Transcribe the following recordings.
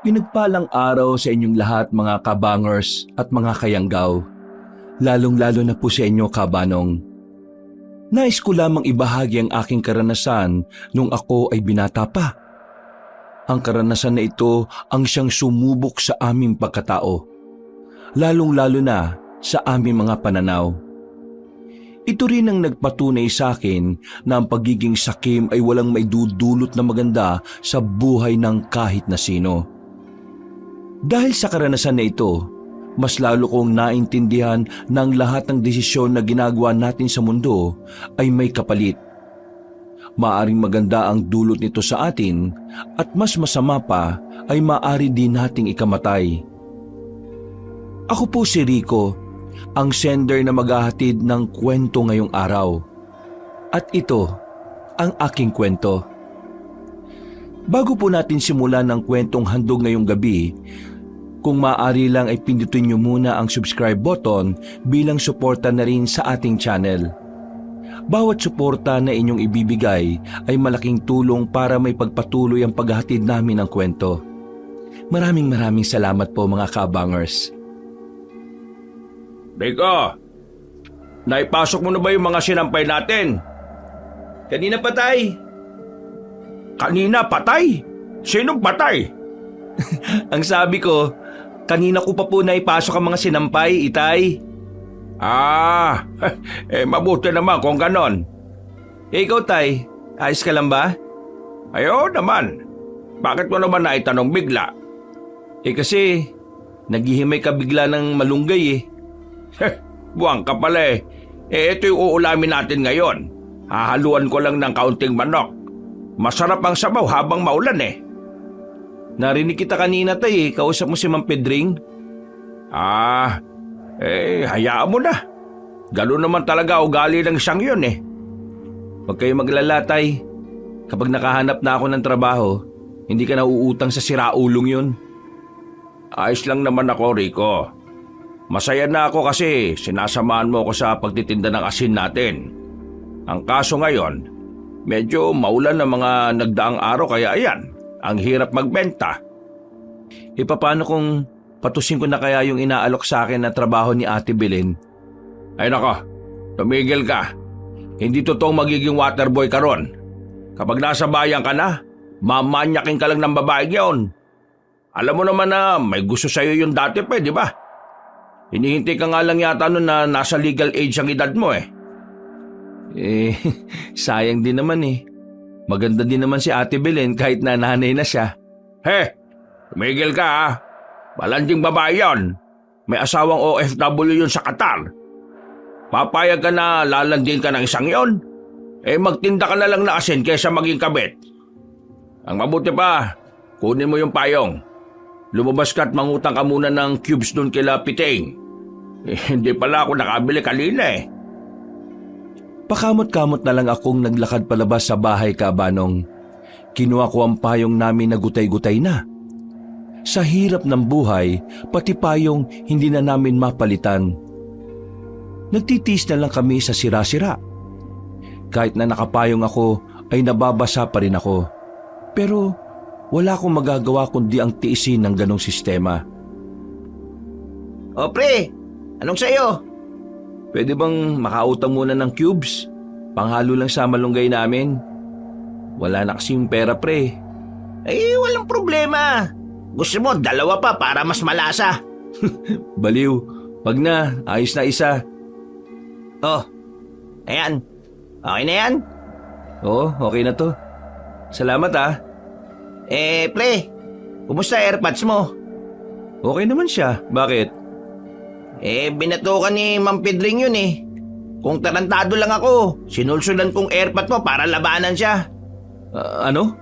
Pinagpalang araw sa inyong lahat mga kabangers at mga kayanggaw. Lalong-lalo na po sa inyo kabanong. Nais ko lamang ibahagi ang aking karanasan nung ako ay binata pa. Ang karanasan na ito ang siyang sumubok sa aming pagkatao. Lalong-lalo na sa aming mga pananaw. Ito rin ang nagpatunay sa akin na ang pagiging sakim ay walang maidudulot na maganda sa buhay ng kahit na sino. Dahil sa karanasan na ito, mas lalo kong naintindihan na ang lahat ng desisyon na ginagawa natin sa mundo ay may kapalit. Maaring maganda ang dulot nito sa atin at mas masama pa ay maaari din nating ikamatay. Ako po si Rico, ang sender na maghahatid ng kwento ngayong araw. At ito ang aking kwento. Bago po natin simulan ng kwentong handog ngayong gabi, kung maaari lang ay pindutin niyo muna ang subscribe button bilang suporta na rin sa ating channel. Bawat suporta na inyong ibibigay ay malaking tulong para may pagpatuloy ang paghahatid namin ng kwento. Maraming salamat po mga kabangers. Rico, naipasok mo na ba yung mga sinampay natin? Kanina patay. Kanina patay? Sinong patay? Ang sabi ko, kanina ko pa po naipasok ang mga sinampay, Itay. Mabuti naman kung ganon. Ikaw, Tay, ayos ka lang ba? Ayo naman. Bakit mo naman naitanong bigla? Kasi, naghihimay ka bigla ng malunggay Buwang ka pala eh. Ito yung uulamin natin ngayon. Hahaluan ko lang ng kaunting manok. Masarap ang sabaw habang maulan eh. Narinig kita kanina, Tay, kausap mo si Ma'am Pedring. Hayaan mo na. Gano'n naman talaga ugali ng siyang yun eh. Huwag kayo maglala, Tay. Kapag nakahanap na ako ng trabaho, hindi ka na uutang sa siraulong yun. Ayos lang naman ako, Rico. Masaya na ako kasi sinasamahan mo ako sa pagtitinda ng asin natin. Ang kaso ngayon, medyo maulan ng mga nagdaang araw kaya ayan, ang hirap magbenta. Paano kung patusin ko na kaya yung inaalok sa akin na trabaho ni Ate Belen? Ay nako, tumigil ka. Hindi totoong magiging waterboy ka ron. Kapag nasa bayan ka na, mamanyakin ka lang ng babaeng yun. Alam mo naman na may gusto sa'yo yung dati pa, di ba? Hinihintay ka nga lang yata nun na nasa legal age ang edad mo eh. Sayang din naman eh. Maganda din naman si Ate Belen kahit na nanay na siya. Tumigil ka ha. Balanding babae yun. May asawang OFW yun sa Qatar. Papayag ka na lalandin ka ng isang yon? Magtinda ka na lang na asin kaysa maging kabit. Ang mabuti pa, kunin mo yung payong. Lumabas ka at mangutang ka muna ng cubes dun kila Piting. Hindi pala ako nakabili kanina eh. Pakamot-kamot na lang akong naglakad palabas sa bahay, Kabanong. Kinuha ko ang payong namin na gutay-gutay na. Sa hirap ng buhay, pati payong hindi na namin mapalitan. Nagtitiis na lang kami sa sira-sira. Kahit na nakapayong ako, ay nababasa pa rin ako. Pero wala akong magagawa kundi ang tiisin ng ganong sistema. O pre, anong sayo? Pwede bang makautang muna ng cubes? Panghalo lang sa malunggay namin. Wala na kasing pera, pre. Walang problema. Gusto mo, dalawa pa para mas malasa. Baliw. Wag na, ayos na isa. Oh, ayan. Okay na yan? Oo, okay na to. Salamat ah. Pre, kumusta AirPods mo? Okay naman siya. Bakit? Binatukan ni Ma'am Pedring yun eh. Kung tarantado lang ako, sinulsulan kong AirPods mo para labanan siya. Ano?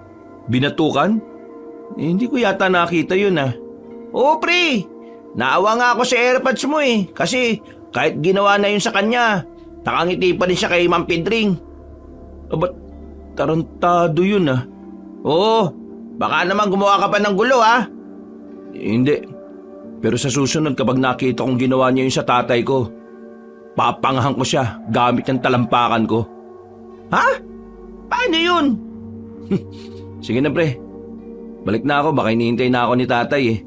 Binatukan? Hindi ko yata nakita yun ah. Oo pre, naawa nga ako sa AirPods mo eh. Kasi kahit ginawa na yun sa kanya, nakangiti pa rin siya kay Ma'am Pedring. Ba't tarantado yun ah? Oo, baka naman gumawa ka pa ng gulo ha. Hindi. Pero sa susunod kapag nakita kong ginawa niya yun sa tatay ko, papangahan ko siya gamit ng talampakan ko. Ha? Paano yun? Sige na pre. Balik na ako, baka hinihintay na ako ni tatay eh.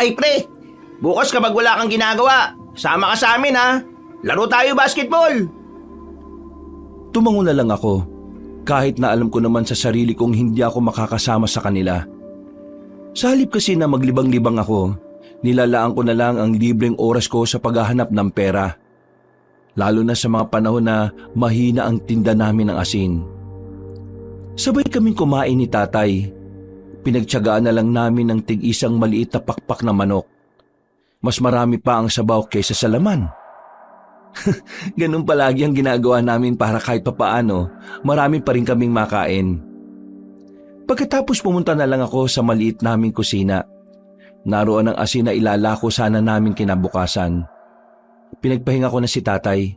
Ay pre, bukas kapag wala kang ginagawa, sama ka sa amin ha. Laro tayo basketball. Tumango na lang ako, kahit na alam ko naman sa sarili kong hindi ako makakasama sa kanila. Sa halip kasi na maglibang-libang ako, nilalaan ko na lang ang libreng oras ko sa paghahanap ng pera. Lalo na sa mga panahon na mahina ang tinda namin ng asin. Sabay kaming kumain ni tatay. Pinagtiyagaan na lang namin ng tig-isang maliit na pakpak na manok. Mas marami pa ang sabaw kaysa sa laman. Ganun palagi ang ginagawa namin para kahit papaano, marami pa rin kaming makain. Pagkatapos pumunta na lang ako sa maliit naming kusina. Naroon ang asin na ilalako sana namin kinabukasan. Pinagpahinga ko na si tatay.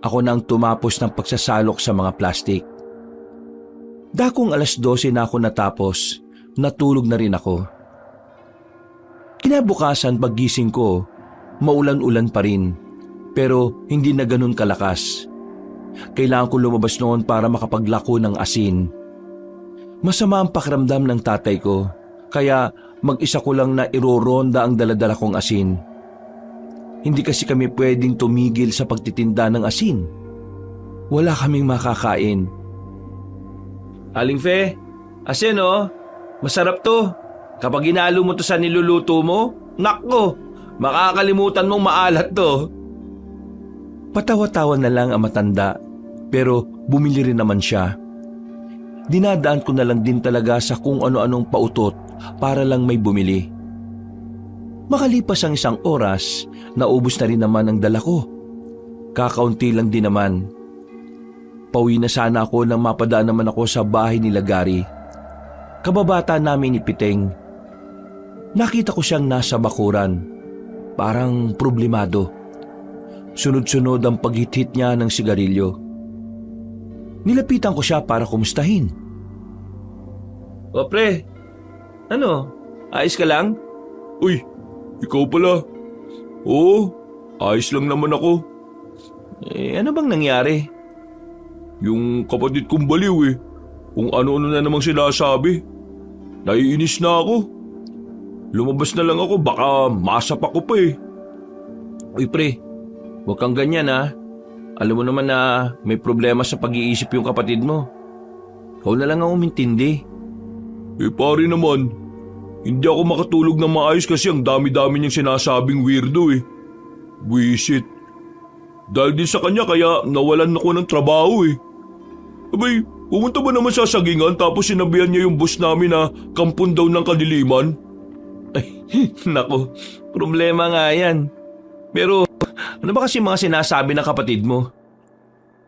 Ako na ang tumapos ng pagsasalok sa mga plastik. Dakong 12:00 na ako natapos, natulog na rin ako. Kinabukasan paggising ko, maulan-ulan pa rin, pero hindi na ganun kalakas. Kailangan ko lumabas noon para makapaglako ng asin. Masama ang pakiramdam ng tatay ko, kaya mag-isa ko lang na iroronda ang daladala kong asin. Hindi kasi kami pwedeng tumigil sa pagtitinda ng asin. Wala kaming makakain. Aling Fe, asin oh, masarap to. Kapag ginalo mo to sa niluluto mo, nakko, makakalimutan mong maalat to. Patawa-tawa na lang ang matanda, pero bumili rin naman siya. Dinadaan ko na lang din talaga sa kung ano-anong pautot para lang may bumili. Makalipas ang 1 oras, naubos na rin naman ang dala ko. Kakaunti lang din naman. Pauwi na sana ako nang mapadaan naman ako sa bahay nila Gary. Kababata namin ni Piteng. Nakita ko siyang nasa bakuran. Parang problemado. Sunod-sunod ang paghit-hit niya ng sigarilyo. Nilapitan ko siya para kumustahin. O pre, ano? Ayos ka lang? Uy, ikaw pala. Oo, ayos lang naman ako. Ano bang nangyari? Yung kapatid kong baliw eh. Kung ano-ano na namang sinasabi. Naiinis na ako. Lumabas na lang ako, baka masapa ko pa eh. Uy pre, huwag kang ganyan ha. Alam mo naman na may problema sa pag-iisip yung kapatid mo. Ikaw na lang ang umintindi. Eh pare naman, hindi ako makatulog na maayos kasi ang dami-dami niyang sinasabing weirdo eh. Buisit. Dahil din sa kanya kaya nawalan ako ng trabaho eh. Abay, pumunta ba naman sa sagingan tapos sinabihan niya yung boss namin na kampon daw ng kadiliman? Ay, nako, problema nga yan. Pero ano ba kasi mga sinasabi ng kapatid mo?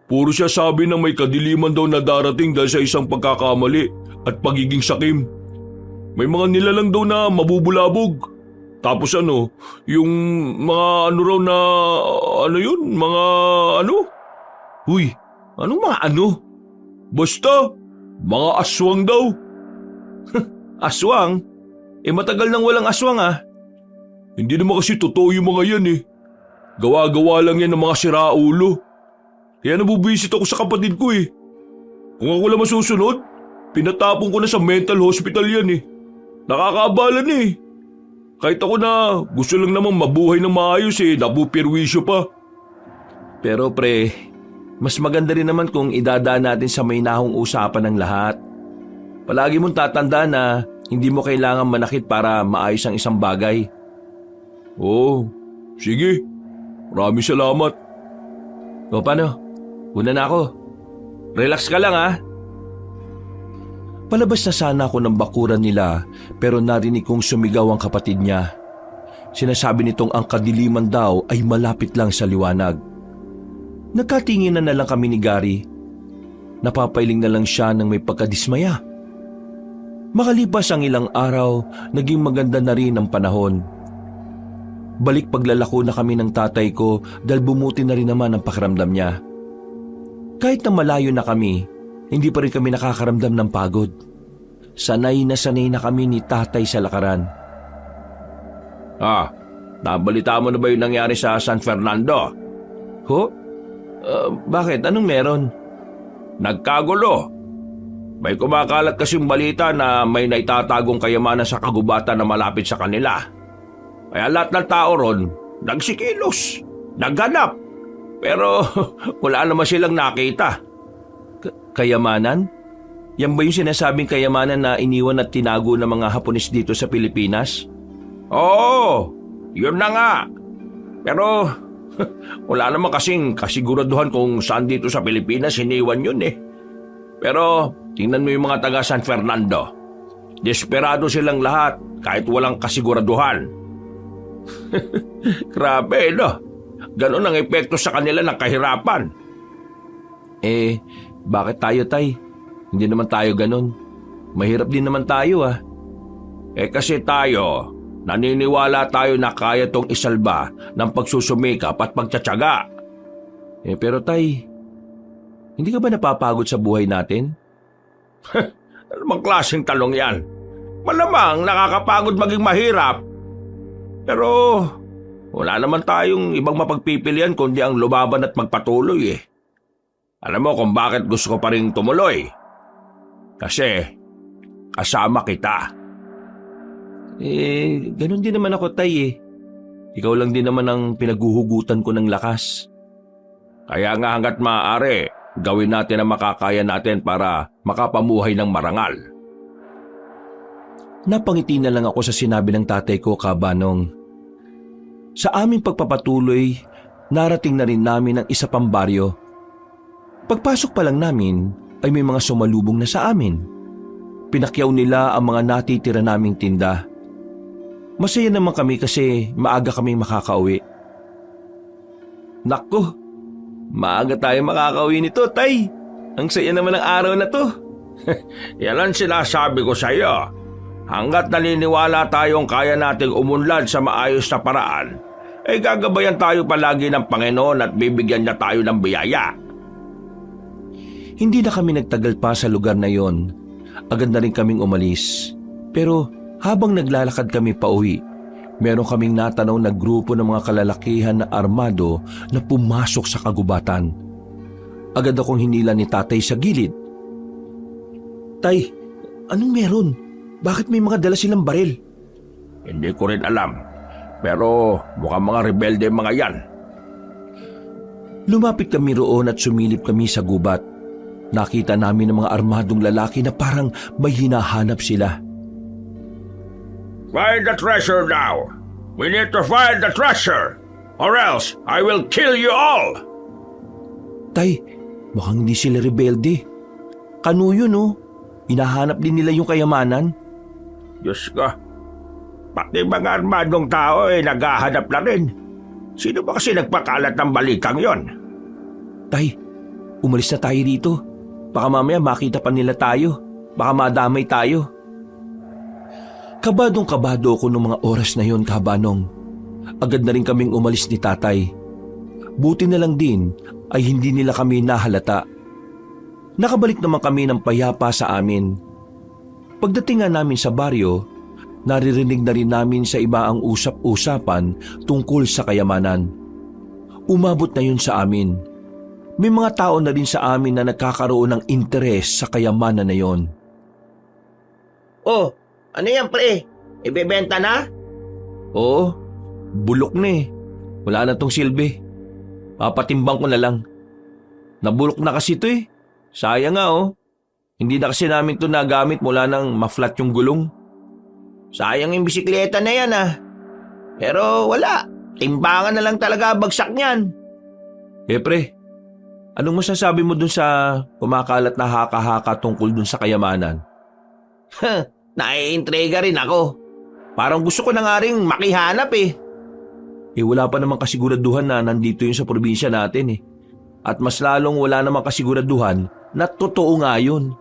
Puro siya sabi na may kadiliman daw na darating dahil sa isang pagkakamali at pagiging sakim. May mga nilalang daw na mabubulabog. Tapos ano, yung mga ano raw na, ano yun, mga ano? Uy, anong mga ano? Basta, mga aswang daw. Aswang? Matagal nang walang aswang ah. Hindi naman kasi totoo yung mga yan eh. Gawa-gawa lang yan ng mga siraulo. Kaya nabubisit ako sa kapatid ko eh. Kung ako lang masusunod, pinatapon ko na sa mental hospital yan eh. Nakakaabala na eh. Kahit ako na gusto lang namang mabuhay ng maayos eh, napupirwisyo pa. Pero pre, mas maganda rin naman kung idadaan natin sa may nahong usapan ng lahat. Palagi mong tatandaan na hindi mo kailangan manakit para maayos ang isang bagay. Oo, sige. Maraming salamat. O paano? Una na ako. Relax ka lang ha. Palabas na sana ako ng bakuran nila pero narinig kong sumigaw ang kapatid niya. Sinasabi nitong ang kadiliman daw ay malapit lang sa liwanag. Nagkatingin na lang kami ni Gary. Napapailing na lang siya ng may pagkadismaya. Makalipas ang ilang araw, naging maganda na rin ang panahon. Balik paglalako na kami ng tatay ko dahil bumuti na rin naman ang pakiramdam niya. Kahit na malayo na kami, hindi pa rin kami nakakaramdam ng pagod. Sanay na kami ni tatay sa lakaran. Nabalita mo na ba yung nangyari sa San Fernando? Ho? Bakit? Anong meron? Nagkagulo. May kumakalat kasing balita na may naitatagong kayamanan sa kagubatan na malapit sa kanila. Kaya lahat ng tao ron, nagsikilos, naghanap. Pero wala naman silang nakita. Kayamanan? Yan ba yung sinasabing kayamanan na iniwan at tinago ng mga Hapones dito sa Pilipinas? Oo, yun na nga. Pero wala naman kasing kasiguraduhan kung saan dito sa Pilipinas iniwan yun eh. Pero tingnan mo yung mga taga San Fernando. Desperado silang lahat kahit walang kasiguraduhan. Grabe, no? Ganon ang epekto sa kanila ng kahirapan. Bakit tayo, Tay? Hindi naman tayo ganon. Mahirap din naman tayo, ah. Kasi tayo, naniniwala tayo na kaya tong isalba ng pagsusumikap at pagtsatsaga. Pero Tay, hindi ka ba napapagod sa buhay natin? Ano bang klaseng talong yan? Malamang nakakapagod maging mahirap. Pero wala naman tayong ibang mapagpipilian kundi ang lumaban at magpatuloy eh. Alam mo kung bakit gusto ko pa rin tumuloy? Kasi kasama kita. Ganun din naman ako, Tay eh. Ikaw lang din naman ang pinaguhugutan ko ng lakas. Kaya nga hanggat maaari, gawin natin ang makakaya natin para makapamuhay ng marangal. Napangiti na lang ako sa sinabi ng tatay ko, Kabanong. Sa aming pagpapatuloy, narating na rin namin ang isa pang baryo. Pagpasok pa lang namin ay may mga sumalubong na sa amin. Pinakyaw nila ang mga natitira naming tinda. Masaya naman kami kasi maaga kaming makakauwi. Naku, maaga tayo makakauwi nito, Tay. Ang saya naman ng araw na to. Yan ang sinasabi ko sa iyo. Hanggat naniniwala tayong kaya nating umunlad sa maayos na paraan, ay gagabayan tayo palagi ng Panginoon at bibigyan niya tayo ng biyaya. Hindi na kami nagtagal pa sa lugar na yon. Agad na rin kaming umalis. Pero habang naglalakad kami pauwi, meron kaming natanaw na grupo ng mga kalalakihan na armado na pumasok sa kagubatan. Agad akong hinila ni tatay sa gilid. Tay, anong meron? Bakit may mga dala silang baril? Hindi ko rin alam. Pero mukhang mga rebelde mga yan. Lumapit kami roon at sumilip kami sa gubat. Nakita namin ng mga armadong lalaki na parang may hinahanap sila. Find the treasure now. We need to find the treasure. Or else I will kill you all. Tay, mukhang hindi sila rebelde. Kanu yun, oh. Hinahanap din nila yung kayamanan. Diyos ko, pati mga armadong tao ay naghahanap na rin. Sino ba kasi nagpakalat ng balitang yon? Tay, umalis na tayo rito. Baka mamaya makita pa nila tayo. Baka madamay tayo. Kabadong-kabado ako noong mga oras na yon, Kabanong. Agad na rin kaming umalis ni tatay. Buti na lang din ay hindi nila kami nahalata. Nakabalik naman kami ng payapa sa amin. Pagdating nga namin sa baryo, naririnig na rin namin sa iba ang usap-usapan tungkol sa kayamanan. Umabot na yun sa amin. May mga tao na rin sa amin na nagkakaroon ng interes sa kayamanan na yon. Oh, ano yan pre? Ibebenta na? Oo, bulok na eh. Wala na tong silbi. Papatimbang ko na lang. Nabulok na kasi ito eh. Sayang nga oh. Hindi na kasi namin ito nagamit mula nang ma-flat yung gulong. Sayang yung bisikleta na yan ah. Pero wala. Timbangan na lang talaga bagsak niyan. Pre, anong masasabi mo dun sa kumakalat na haka-haka tungkol dun sa kayamanan? Naiintriga rin ako. Parang gusto ko na nga rin makihanap eh. Wala pa namang kasiguraduhan na nandito yun sa probinsya natin eh. At mas lalong wala namang kasiguraduhan na totoo nga yun.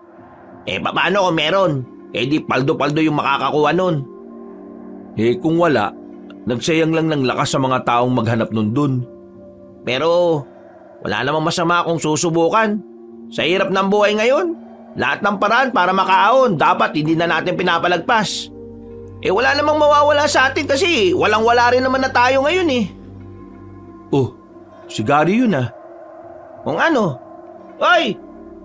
Paano kung meron? Di paldo-paldo yung makakakuha nun. Kung wala, nagsayang lang ng lakas sa mga taong maghanap nun dun. Pero wala namang masama kung susubukan. Sa hirap ng buhay ngayon, lahat ng paraan para makaahon, dapat hindi na natin pinapalagpas. Wala namang mawawala sa atin kasi walang-wala rin naman na tayo ngayon eh. Oh, si Gary yun ah. Kung ano? Hoy!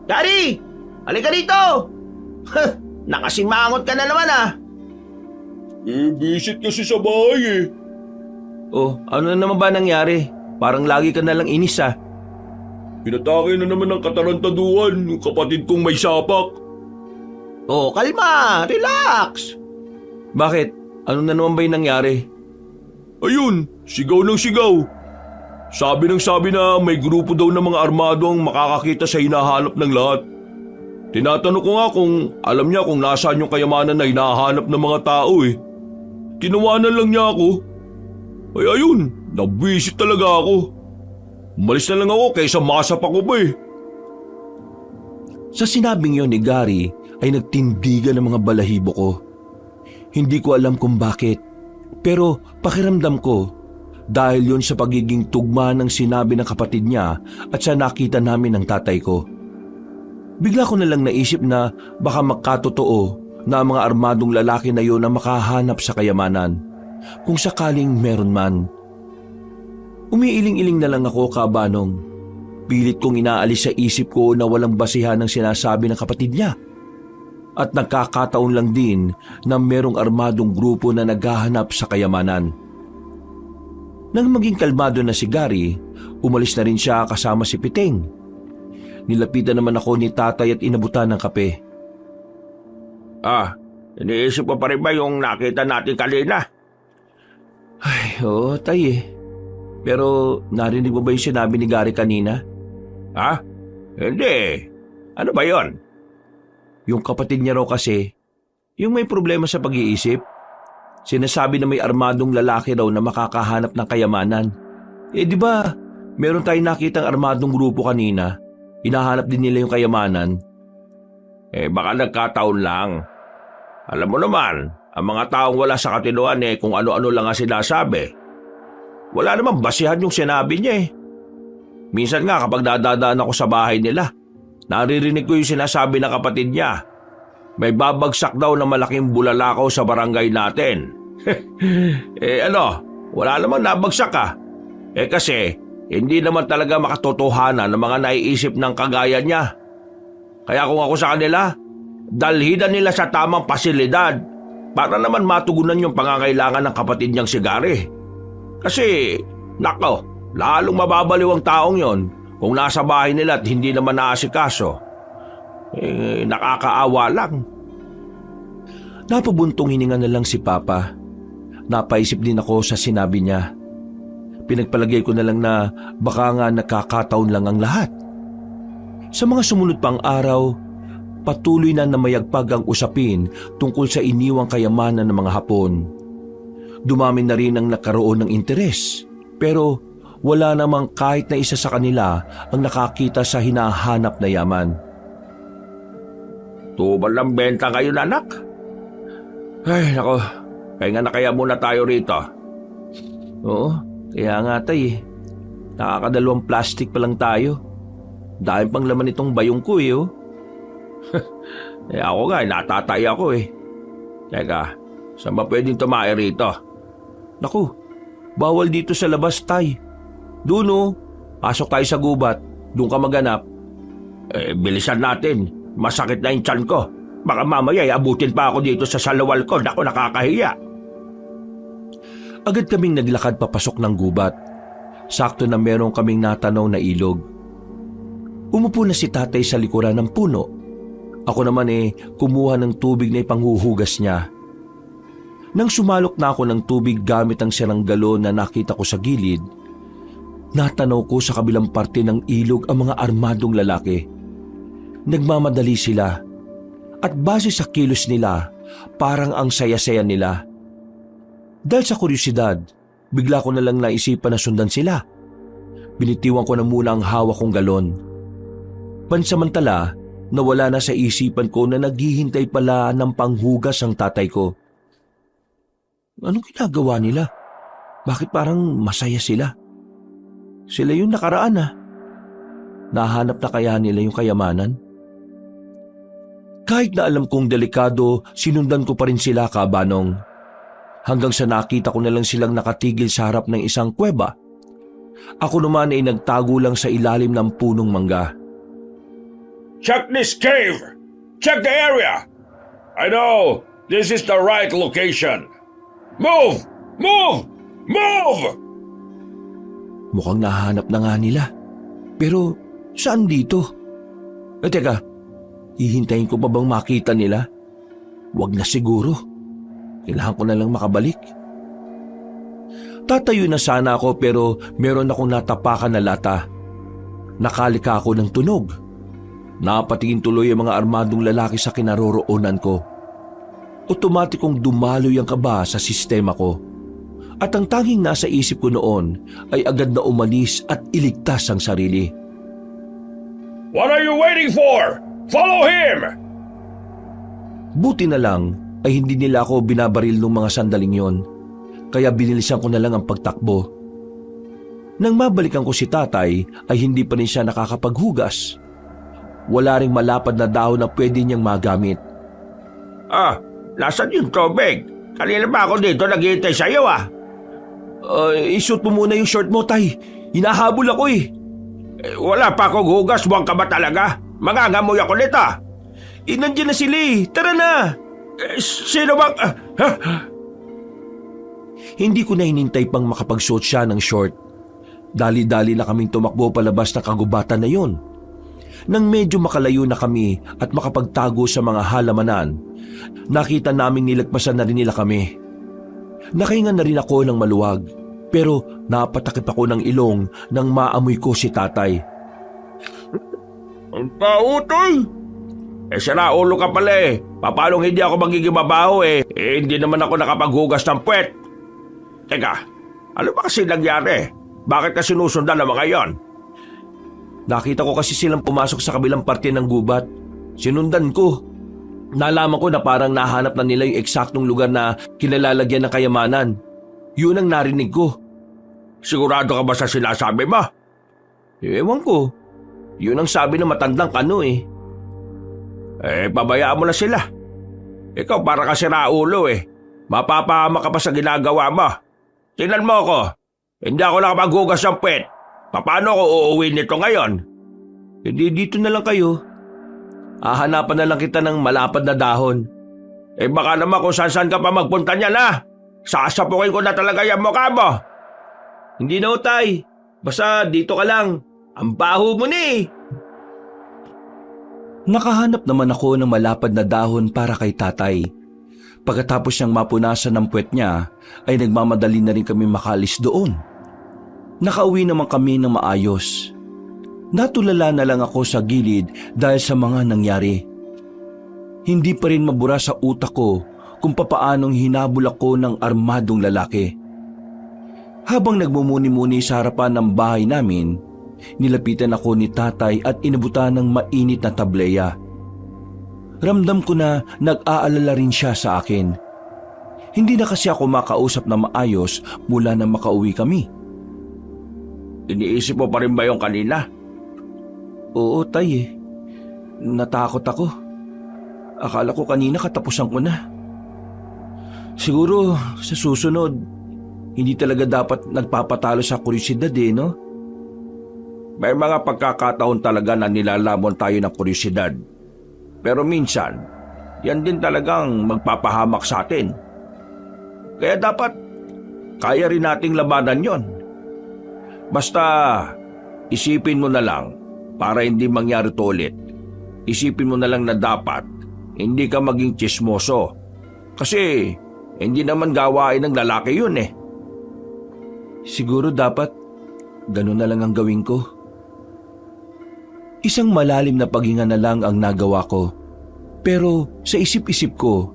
Gary! Halika dito! Nakasimangot ka na naman ah. Visit kasi sa bahay eh. Oh, ano na naman ba nangyari? Parang lagi ka nalang inis ah. Pinatake na naman ng katarantaduhan yung kapatid kong may sapak. Oh, kalma, relax. Bakit? Ano na naman ba yung nangyari? Ayun, sigaw ng sigaw. Sabi ng sabi na may grupo daw ng mga armado ang makakakita sa hinahanap ng lahat. Tinatanong ko nga kung alam niya kung nasaan yung kayamanan na hinahanap ng mga tao eh. Tinawanan lang niya ako. Ay ayun, nabwisit talaga ako. Umalis na lang ako kaysa masapak ko pa eh. Sa sinabing yon ni Gary ay nagtindigan ng mga balahibo ko. Hindi ko alam kung bakit, pero pakiramdam ko dahil yon sa pagiging tugma ng sinabi ng kapatid niya at sa nakita namin ng tatay ko. Bigla ko na lang naisip na baka magkatotoo na ang mga armadong lalaki na yon na makahanap sa kayamanan, kung sakaling meron man. Umiiling-iling na lang ako, Kabanong. Pilit kong inaalis sa isip ko na walang basihan ng sinasabi ng kapatid niya. At nagkakataon lang din na merong armadong grupo na naghahanap sa kayamanan. Nang maging kalmado na si Gary, umalis na rin siya kasama si Piteng. Nilapitan naman ako ni tatay at inabutan ng kape. Iniisip ko pa rin ba yung nakita natin kanina? Ay, oo, tay eh. Pero narinig mo ba yung sinabi ni Gary kanina? Hindi. Ano ba yon? Yung kapatid niya raw kasi, yung may problema sa pag-iisip. Sinasabi na may armadong lalaki raw na makakahanap ng kayamanan. Eh di ba, meron tayong nakitang armadong grupo kanina. Hinahanap din nila yung kayamanan. Baka nagkataon lang. Alam mo naman, ang mga taong wala sa katinuan kung ano-ano lang ang sinasabi. Wala namang basihan yung sinabi niya eh. Minsan nga kapag dadadaan ako sa bahay nila, naririnig ko yung sinasabi ng kapatid niya. May babagsak daw na malaking bulalakaw sa barangay natin. Wala namang nabagsak ah. Kasi hindi naman talaga makatotohanan ng mga naiisip ng kagaya niya. Kaya kung ako sa kanila, dalhidan nila sa tamang pasilidad para naman matugunan yung pangangailangan ng kapatid niyang si Gary. Kasi, nako, lalong mababaliw ang taong yon kung nasa bahay nila at hindi naman naasikaso. Nakakaawa lang. Napabuntong hininga na lang si Papa. Napaisip din ako sa sinabi niya. Pinagpalagay ko na lang na baka nga nakakataon lang ang lahat. Sa mga sumunod pang araw, patuloy na namayagpag ang usapin tungkol sa iniwang kayamanan ng mga Hapon. Dumami na rin ang nakaroon ng interes, pero wala namang kahit na isa sa kanila ang nakakita sa hinahanap na yaman. Tubal ng benta ngayon, anak. Ay, nako, pahinga na kaya muna tayo rito. Oo, kaya nga tay eh. Nakakadalawang plastic pa lang tayo. Dahil pang laman itong bayong ko eh oh. Ako nga, natatay ako eh. Teka, saan ba pwedeng tumae rito? Naku, bawal dito sa labas tay. Doon oh, pasok tayo sa gubat. Doon ka maganap. Bilisan natin. Masakit na yung tiyan ko. Baka mamaya abutin pa ako dito sa salawal ko. Naku, nakakahiya. Agad kaming naglakad papasok ng gubat. Sakto na meron kaming natanaw na ilog. Umupo na si tatay sa likuran ng puno. Ako naman kumuha ng tubig na ipanghuhugas niya. Nang sumalok na ako ng tubig gamit ang sirang galon na nakita ko sa gilid, natanaw ko sa kabilang parte ng ilog ang mga armadong lalaki. Nagmamadali sila at base sa kilos nila, parang ang saya-saya nila. Dahil sa kuryosidad, bigla ko na lang naisipan na sundan sila. Binitiwan ko na muna ang hawak kong galon. Pansamantala, nawala na sa isipan ko na naghihintay pala ng panghugas ang tatay ko. Anong ginagawa nila? Bakit parang masaya sila? Sila yung nakaraan ah. Nahanap na kaya nila yung kayamanan? Kahit na alam kong delikado, sinundan ko pa rin sila, Kabanong. Hanggang sa nakita ko na lang silang nakatigil sa harap ng isang kuweba. Ako naman ay nagtago lang sa ilalim ng punong mangga. Check this cave! Check the area! I know! This is the right location! Move! Move! Move! Mukhang nahanap na nga nila. Pero saan dito? Teka, hihintayin ko pa bang makita nila? Wag na siguro. Kailangan ko na lang makabalik. Tatayo na sana ako pero meron akong natapakan na lata. Nakalika ako ng tunog. Napatingin tuloy ang mga armadong lalaki sa kinaroroonan ko. Otomatikong dumaloy ang kaba sa sistema ko. At ang tanging nasa isip ko noon ay agad na umalis at iligtas ang sarili. What are you waiting for? Follow him! Buti na lang ay hindi nila ako binabaril ng mga sandaling yon. Kaya binilisan ko na lang ang pagtakbo. Nang mabalikan ko si tatay ay hindi pa rin siya nakakapaghugas. Wala ring malapad na dahon na pwede niyang magamit. Nasaan yung tubig? Kanina pa ako dito naghihintay sa'yo Isuot mo muna yung short mo, tay. Hinahabol ako eh. Wala pa akong hugas, buwang ka ba talaga? Mangangamoy ako nito. Nandiyan na sila eh. Tara na. Sino bang... Hindi ko na hinintay pang makapagsuot siya ng short. Dali-dali na kaming tumakbo palabas ng kagubatan na yon. Nang medyo makalayo na kami at makapagtago sa mga halamanan, nakita naming nilagpasan na rin nila kami. Nakahinga na rin ako ng maluwag, pero napatakip ako ng ilong nang maamoy ko si tatay. Ang pautoy! Sira ulo ka pala eh. Paano hindi ako magiging mabaho eh? Hindi naman ako nakapaghugas ng puwet. Teka, ano ba kasi nangyari? Bakit ka sinusundan ng mga yon? Nakita ko kasi silang pumasok sa kabilang parte ng gubat. Sinundan ko. Nalaman ko na parang nahanap na nila yung eksaktong lugar na kinalalagyan ng kayamanan. Yun ang narinig ko. Sigurado ka ba sa sinasabi mo? Ewan ko. Yun ang sabi ng matandang kano eh. Pabayaan mo na sila. Ikaw para ka siraulo eh. Mapapahama ka pa sa ginagawa mo. Tingnan mo ako. Hindi ako nakapaghugas ng puwet. Paano ako uuwi nito ngayon? Hindi dito na lang kayo. Hahanapan na lang kita ng malapad na dahon. Baka naman kung saan ka pa magpunta niyan ha. Sasapukin ko na talaga yung mukha mo. Hindi na utay. Basta dito ka lang. Ang baho mo ni. Nakahanap naman ako ng malapad na dahon para kay tatay. Pagkatapos niyang mapunasan ng puwet niya, ay nagmamadali na rin kami makalis doon. Nakauwi naman kami ng maayos. Natulala na lang ako sa gilid dahil sa mga nangyari. Hindi pa rin mabura sa utak ko kung papaanong hinabol ako ng armadong lalaki. Habang nagmumuni-muni sa harapan ng bahay namin, nilapitan ako ni tatay at inabutan ng mainit na tableya. Ramdam ko na nag-aalala rin siya sa akin. Hindi na kasi ako makausap na maayos mula na makauwi kami. Iniisip mo pa rin ba yung kanina? Oo, tay eh. Natakot ako. Akala ko kanina katapusan ko na. Siguro sa susunod, hindi talaga dapat nagpapatalo sa kuryosidad eh, no? May mga pagkakataon talaga na nilalamon tayo ng kuryosidad. Pero minsan, yan din talagang magpapahamak sa atin. Kaya dapat, kaya rin nating labanan yon. Basta, isipin mo na lang para hindi mangyari to ulit. Isipin mo na lang na dapat hindi ka maging tsismoso. Kasi hindi naman gawain ng lalaki yun eh. Siguro dapat ganun na lang ang gawin ko. Isang malalim na paghinga na lang ang nagawa ko. Pero sa isip-isip ko,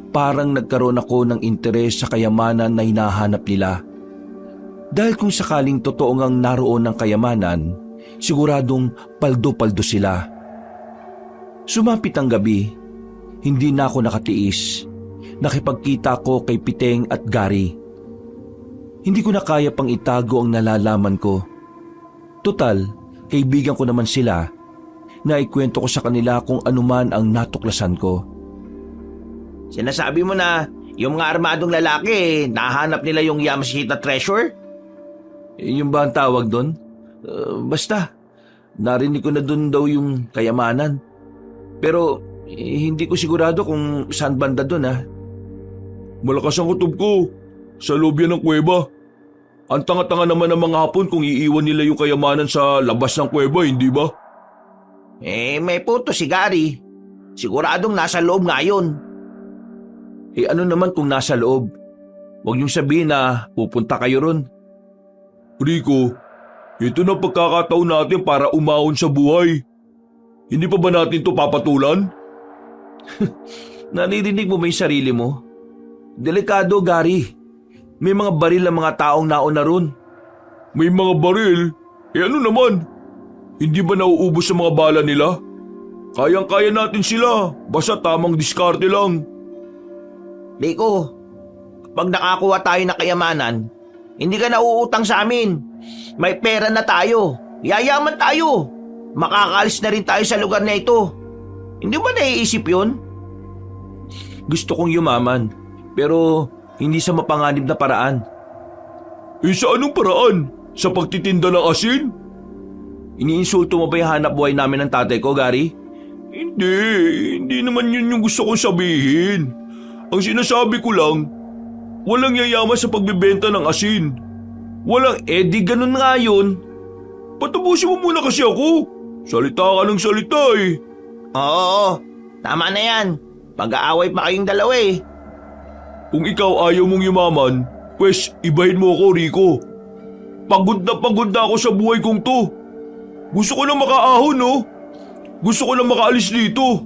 parang nagkaroon ako ng interes sa kayamanan na hinahanap nila. Dahil kung sakaling totoo ngang naroon ng kayamanan, siguradong paldo-paldo sila. Sumapit ang gabi, hindi na ako nakatiis. Nakipagkita ko kay Piteng at Gary. Hindi ko na kaya pang itago ang nalalaman ko. Total, kaibigan ko naman sila. Naikwento ko sa kanila kung anuman ang natuklasan ko. Sinasabi mo na yung mga armadong lalaki, nahanap nila yung Yamashita treasure? Yung ba ang tawag doon? Basta, narinig ko na doon daw yung kayamanan. Pero Hindi ko sigurado kung saan banda doon Malakas ang kutob ko. Sa loob yan ng kuweba. Ang tanga-tanga naman ng mga Hapon kung iiwan nila yung kayamanan sa labas ng kuweba, hindi ba? May punto si Gary. Siguradong nasa loob nga yun. Ano naman kung nasa loob? Huwag niyong sabihin na pupunta kayo ron. Rico, ito na pagkakataon natin para umahon sa buhay. Hindi pa ba natin to papatulan? Naririnig mo ba yung sarili mo? Delikado, Gary. May mga baril ang mga taong nauna ron. May mga baril? Ano naman? Hindi ba nauubos sa mga bala nila? Kayang-kaya natin sila, basta tamang diskarte lang. Rico, kapag nakakuha tayo ng kayamanan, hindi ka nauutang sa amin. May pera na tayo. Yayaman tayo. Makakaalis na rin tayo sa lugar na ito. Hindi ba naiisip yun? Gusto kong yumaman, pero hindi sa mapanganib na paraan. Sa anong paraan? Sa pagtitinda ng asin? Iniinsulto mo ba yung hanap buhay namin ng tatay ko, Gary? Hindi naman yun yung gusto kong sabihin. Ang sinasabi ko lang, walang yayaman sa pagbebenta ng asin. Walang ganun nga yun. Patapusin mo muna kasi ako. Salita ka ng salita Oo, tama na yan. Pag-aaway pa kayong dalawa Kung ikaw ayaw mong yumaman, pwes ibahin mo ako, Rico. Pagod na ako sa buhay kong to. Gusto ko na makaahon, no? Gusto ko na makaalis dito.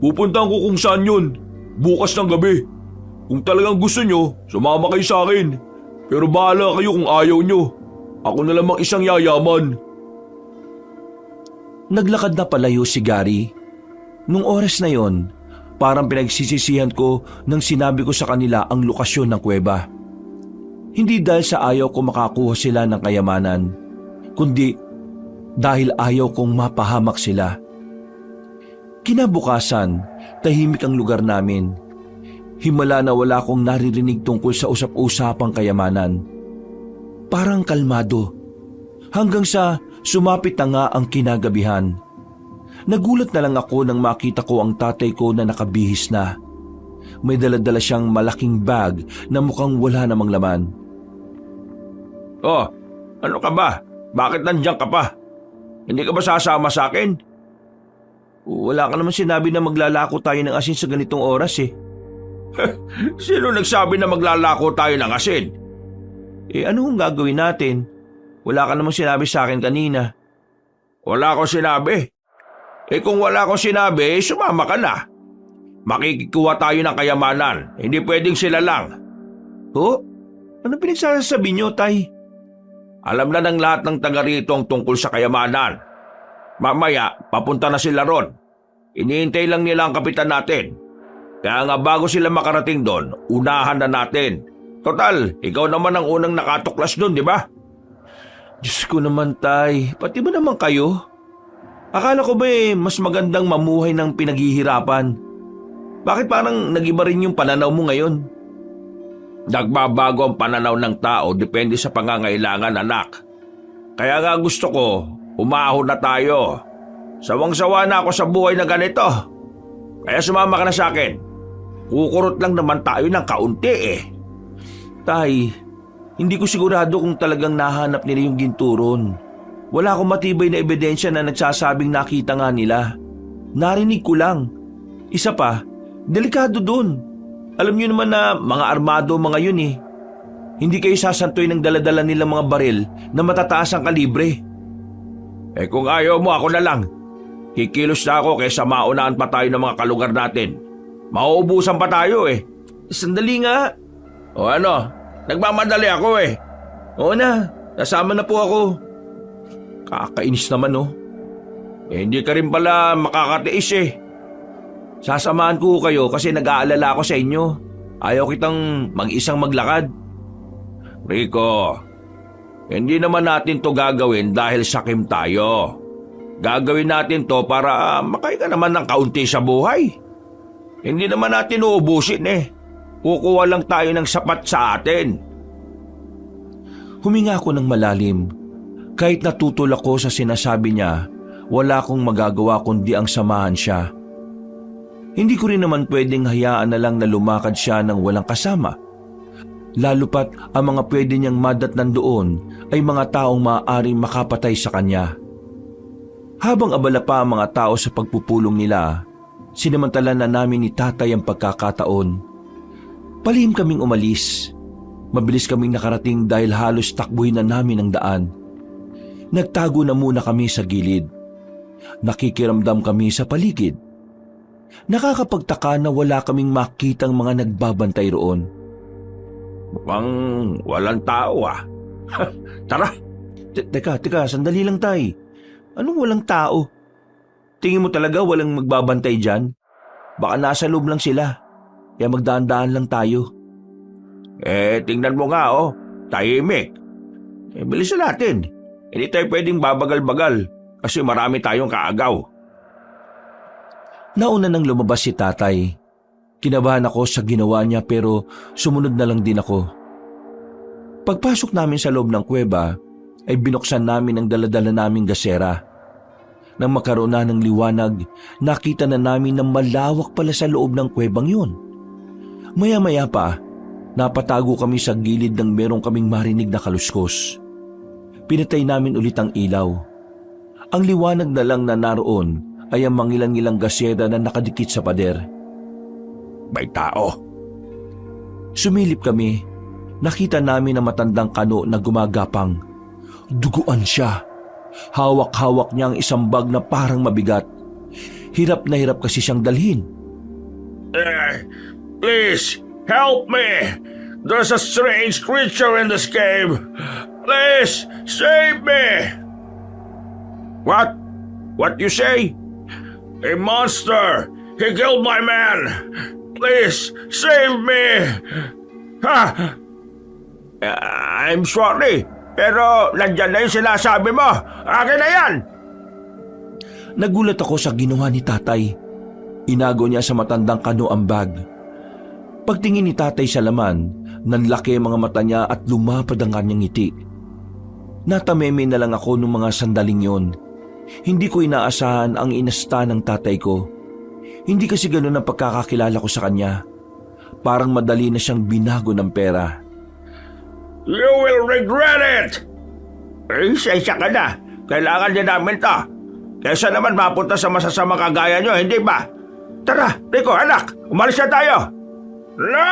Pupuntahan ko kung saan yun, bukas ng gabi. Kung talagang gusto nyo, sumama kayo sa akin. Pero bahala kayo kung ayaw nyo. Ako na lamang isang yayaman. Naglakad na palayo si Gary. Nung oras na yon, parang pinagsisisihan ko nang sinabi ko sa kanila ang lokasyon ng kuweba. Hindi dahil sa ayaw ko makakuha sila ng kayamanan, kundi dahil ayaw kong mapahamak sila. Kinabukasan, tahimik ang lugar namin. Himala na wala akong naririnig tungkol sa usap-usapang kayamanan. Parang kalmado, hanggang sa sumapit na nga ang kinagabihan. Nagulat na lang ako nang makita ko ang tatay ko na nakabihis na. May dala-dala siyang malaking bag na mukhang wala namang laman. Oh, ano ka ba? Bakit nandiyan ka pa? Hindi ka ba sasama sa akin? Wala ka naman sinabi na maglalako tayo ng asin sa ganitong oras Sino nagsabi na maglalako tayo ng asin? Ano ang gagawin natin? Wala ka naman sinabi sa akin kanina. Wala akong sinabi. Kung wala akong sinabi, sumama ka na. Makikikuha tayo ng kayamanan. Hindi pwedeng sila lang. Ano pinagsasabi niyo, Tay? Alam na ng lahat ng taga rito ang tungkol sa kayamanan. Mamaya, papunta na sila ron. Iniintay lang nila ang kapitan natin. Kaya nga bago sila makarating doon, unahan na natin. Total, ikaw naman ang unang nakatuklas doon, di ba? Diyos ko naman, Tay. Pati ba naman kayo? Akala ko ba mas magandang mamuhay ng pinaghihirapan? Bakit parang nagiba rin yung pananaw mo ngayon? Nagbabago ang pananaw ng tao depende sa pangangailangan, anak. Kaya nga gusto ko, umahon na tayo. Sawang-sawa na ako sa buhay na ganito. Kaya sumama ka na sa akin. Kukurot lang naman tayo ng kaunti Tay, hindi ko sigurado kung talagang nahanap nila yung ginturon. Wala akong matibay na ebidensya na nagsasabing nakita nga nila. Narinig ko lang. Isa pa, delikado dun. Alam niyo naman na mga armado mga yun Hindi kayo sasantoy ng daladala nilang mga baril na matataas ang kalibre. Kung ayaw mo, ako na lang. Kikilos na ako kaysa maunaan pa tayo ng mga kalugar natin. Mauubusan pa tayo Sandali nga. O ano, nagmamadali ako Oo na, kasama na po ako. Kakainis naman Hindi ka rin pala makakatiis Sasamahan ko kayo kasi nag-aalala ako sa inyo. Ayaw kitang mag-isang maglakad. Rico, hindi naman natin to gagawin dahil sakim tayo. Gagawin natin to para makain ka naman ng kaunti sa buhay. Hindi naman natin uubusin Kukuha lang tayo ng sapat sa atin. Huminga ako ng malalim. Kahit natutol ako sa sinasabi niya, wala akong magagawa kundi ang samahan siya. Hindi ko rin naman pwedeng hayaan na lang na lumakad siya ng walang kasama. Lalo pat ang mga pwede niyang madatnan doon ay mga taong maaaring makapatay sa kanya. Habang abala pa ang mga tao sa pagpupulong nila, sinamantala na namin ni tatay ang pagkakataon. Palihim kaming umalis. Mabilis kaming nakarating dahil halos takbuhin na namin ang daan. Nagtago na muna kami sa gilid. Nakikiramdam kami sa paligid. Nakakapagtaka na wala kaming makitang mga nagbabantay roon. Mukhang walang tao ah. Tara. Teka, sandali lang tay. Anong walang tao? Tingin mo talaga walang magbabantay dyan? Baka nasa loob lang sila. Kaya magdaan-daan lang tayo. Tingnan mo nga tahimik. Bilisan natin. Hindi tayo pwedeng babagal-bagal kasi marami tayong kaagaw. Nauna nang lumabas si tatay. Kinabahan ako sa ginawa niya pero sumunod na lang din ako. Pagpasok namin sa loob ng kuweba ay binuksan namin ang daladala naming gasera. Nang magkaroon na ng liwanag, nakita na namin na malawak pala sa loob ng kuwebang yun. Maya-maya pa, napatago kami sa gilid ng merong kaming marinig na kaluskos. Pinatay namin ulit ang ilaw. Ang liwanag na lang na naroon ay ang mangilang-ilang gasera na nakadikit sa pader. May tao. Sumilip kami. Nakita namin ang matandang kano na gumagapang. Duguan siya. Hawak-hawak niya ang isang bag na parang mabigat. Hirap na hirap kasi siyang dalhin. Please, help me! There's a strange creature in this cave. Please, save me! What? What you say? A monster! He killed my man! Please, save me! Ha! I'm sorry, pero nandyan na yung sinasabi mo. Akin na yan! Nagulat ako sa ginawa ni tatay. Inago niya sa matandang kano ang bag. Pagtingin ni tatay sa laman, nanlaki ang mga mata niya at lumapad ang kanyang ngiti. Natameme na lang ako nung mga sandaling yon. Hindi ko inaasahan ang inasta ng tatay ko. Hindi kasi ganun ang pagkakakilala ko sa kanya. Parang madali na siyang binago ng pera. You will regret it! Isa ka na. Kailangan din namin to. Kesa naman mapunta sa masasama kagaya nyo, hindi ba? Tara, Rico, anak, umalis na tayo! No!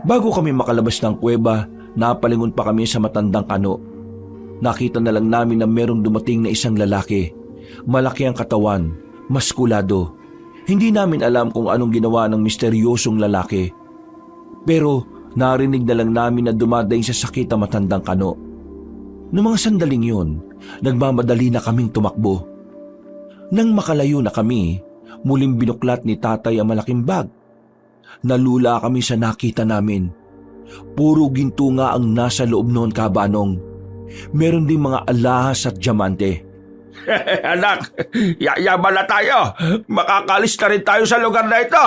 Bago kami makalabas ng kuweba, napalingon pa kami sa matandang kano. Nakita na lang namin na merong dumating na isang lalaki. Malaki ang katawan, maskulado. Hindi namin alam kung anong ginawa ng misteryosong lalaki. Pero narinig na lang namin na dumadaing sa sakit ang matandang kano. Noong mga sandaling yun, nagmamadali na kaming tumakbo. Nang makalayo na kami, muling binuklat ni tatay ang malaking bag. Nalula kami sa nakita namin. Puro ginto nga ang nasa loob noon, kabanong. Meron ding mga alahas at diamante. Anak, yayaman na tayo. Makakalis na rin tayo sa lugar na ito.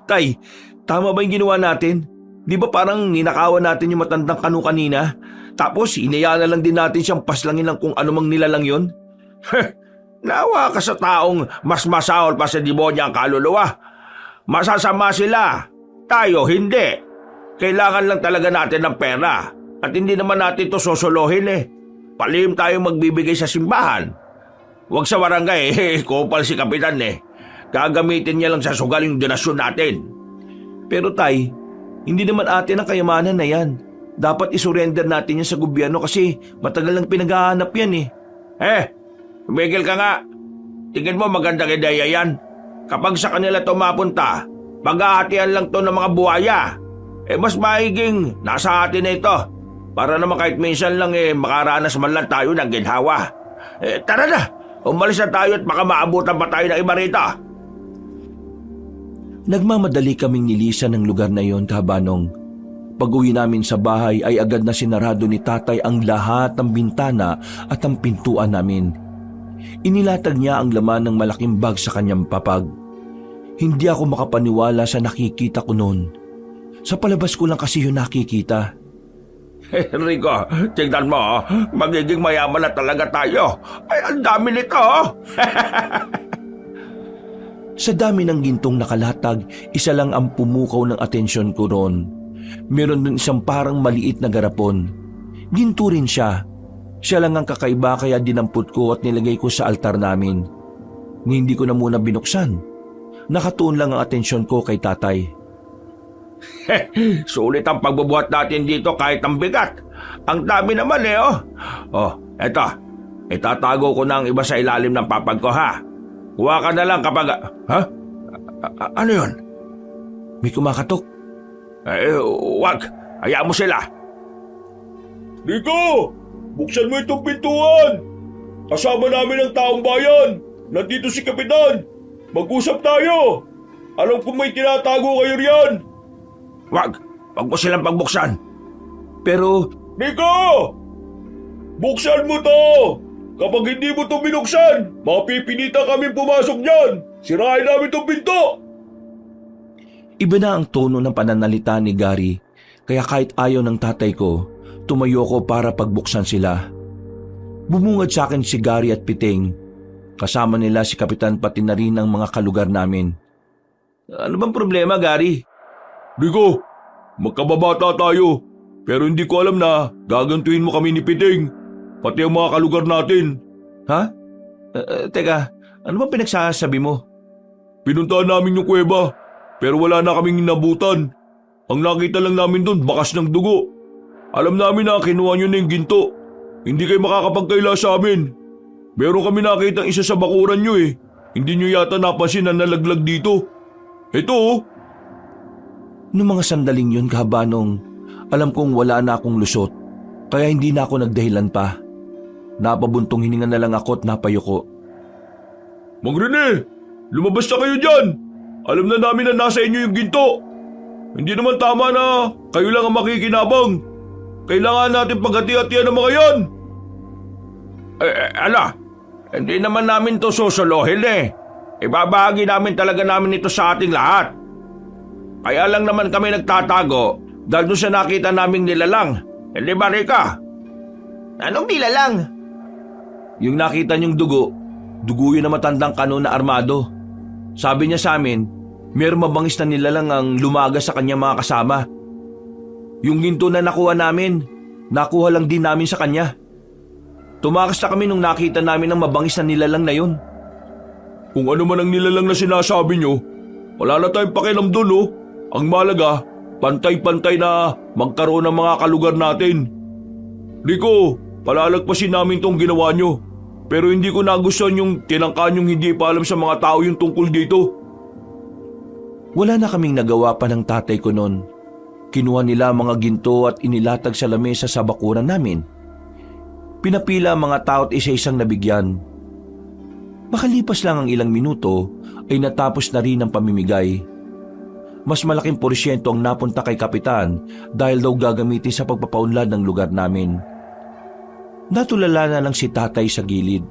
Tay, tama ba yung ginawa natin? Di ba parang ninakawan natin yung matandang kano kanina? Tapos inaya na lang din natin siyang paslangin ng kung anumang nilalang yun? Nawa ka sa taong mas masahol pa sa demonya ang kaluluwa. Masasama sila. Tayo hindi. Kailangan lang talaga natin ng pera. At hindi naman natin ito sosolohin eh. Palihim tayong magbibigay sa simbahan. Huwag sa barangay, kupal si kapitan eh. Gagamitin niya lang sa sugal yung donasyon natin. Pero tay, hindi naman atin ang kayamanan na yan. Dapat isurrender natin yan sa gobyerno kasi matagal lang pinag-aanap yan eh. Tumigil ka nga. Tingin mo magandang ideya yan. Kapag sa kanila ito mapunta, paghahatian lang to ng mga buhaya. Mas maiging nasa atin na ito. Para naman kahit minsan lang makaranas man lang tayo ng ginhawa. Tara na, umalis na tayo at baka maabutan pa tayo ng iba rito. Nagmamadali kaming nilisan ng lugar na yon, kabanong. Pag-uwi namin sa bahay ay agad na sinarado ni tatay ang lahat ng bintana at ang pintuan namin. Inilatag niya ang laman ng malaking bag sa kanyang papag. Hindi ako makapaniwala sa nakikita ko noon. Sa palabas ko lang kasi yun nakikita. Rico, tignan mo, magiging mayaman na talaga tayo. Ay, ang dami nito. Sa dami ng gintong nakalatag, isa lang ang pumukaw ng atensyon ko roon. Meron dun isang parang maliit na garapon. Ginto rin siya. Siya lang ang kakaiba kaya dinampot ko at nilagay ko sa altar namin. Hindi ko na muna binuksan. Nakatuon lang ang atensyon ko kay tatay. Sulit ang pagbubuhat natin dito kahit ang bigat. Ang dami naman oh. Oh, eto. Itatago ko na ang iba sa ilalim ng papag ko ha. Kuha ka na lang kapag... Ha? Ano yun? May kumakatok. Wag. Hayaan mo sila. Rico! Buksan mo itong pintuan! Kasama namin ang taong bayan! Nandito si Kapitan! Mag-usap tayo! Alam kong may tinatago kayo riyan! Wag mo silang pagbuksan. Pero Rico! Buksan mo to! Kapag hindi mo to binuksan, mapipilitan kami pumasok dyan! Sirahin namin itong pinto! iba na ang tono ng pananalita ni Gary, kaya kahit ayaw ng tatay ko, tumayo ko para pagbuksan sila. Bumungad sa akin si Gary at Piting. Kasama nila si Kapitan pati na rin ang mga kalugar namin. Ano bang problema, Gary? Rico, magkababata tayo. Pero hindi ko alam na gagantuin mo kami ni Piting. Pati ang mga kalugar natin. Ha? Teka, ano bang pinagsasabi mo? Pinuntahan namin yung kuweba, pero wala na kaming inabutan. Ang nakita lang namin doon, bakas ng dugo. Alam namin na kinuha nyo na yung ginto. Hindi kayo makakapagkaila sa amin. Meron kami nakita isa sa bakuran nyo eh. Hindi nyo yata napansin na nalaglag dito. Ito oh. Noong mga sandaling yun, kahabanong, alam kong wala na akong lusot, kaya hindi na ako nagdahilan pa. Napabuntong hininga na lang ako at napayuko. Mang Rene, lumabas na kayo dyan. Alam na namin na nasa inyo yung ginto. Hindi naman tama na kayo lang ang makikinabang. Kailangan natin paghati-hatian ng mga yan. Hindi naman namin to susuluhin eh. Ibabahagi namin talaga namin ito sa ating lahat. Kaya lang naman kami nagtatago dahil doon sa nakita naming nilalang. Hindi ba, Rika? Anong nilalang? Yung nakita niyong dugo yun na matandang kano na armado. Sabi niya sa amin, mayroong mabangis na nilalang ang lumaga sa kanyang mga kasama. Yung ginto na nakuha namin, nakuha lang din namin sa kanya. Tumakas na kami nung nakita namin ang mabangis na nilalang na yun. Kung ano man ang nilalang na sinasabi nyo, wala na tayong pakialam doon oh. Ang malaga, pantay-pantay na magkaroon ng mga kalugar natin. Rico, palalagpasin namin tong ginawa nyo. Pero hindi ko nagustuhan yung tinangkan yung hindi pa alam sa mga tao yung tungkol dito. Wala na kaming nagawa pa ng tatay ko noon. Kinuha nila mga ginto at inilatag sa lamesa sa bakuran namin. Pinapila ang mga tao at isa-isang nabigyan. Makalipas lang ang ilang minuto ay natapos na rin ang pamimigay. Mas malaking porsyento ang napunta kay Kapitan dahil daw gagamitin sa pagpapaunlad ng lugar namin. Natulala na lang si tatay sa gilid.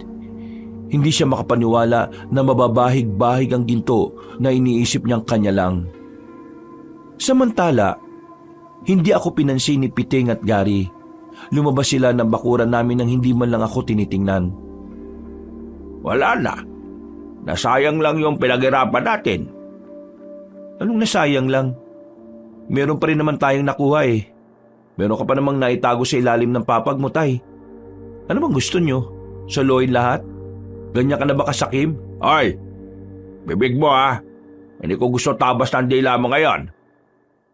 Hindi siya makapaniwala na mababahig-bahig ang ginto na iniisip niyang kanya lang. Samantala, hindi ako pinansin ni Piting at Gary. Lumabas sila ng bakuran namin nang hindi man lang ako tinitingnan. Wala na. Nasayang lang yung pinaghirapan natin. Anong nasayang lang? Meron pa rin naman tayong nakuha eh. Meron ka pa namang naitago sa ilalim ng papag mo, tay. Ano bang gusto nyo? Soloyin lahat? Ganyan ka na ba kasakim? Ay, bibig mo ha. Hindi ko gusto tabas ng dila mo ngayon.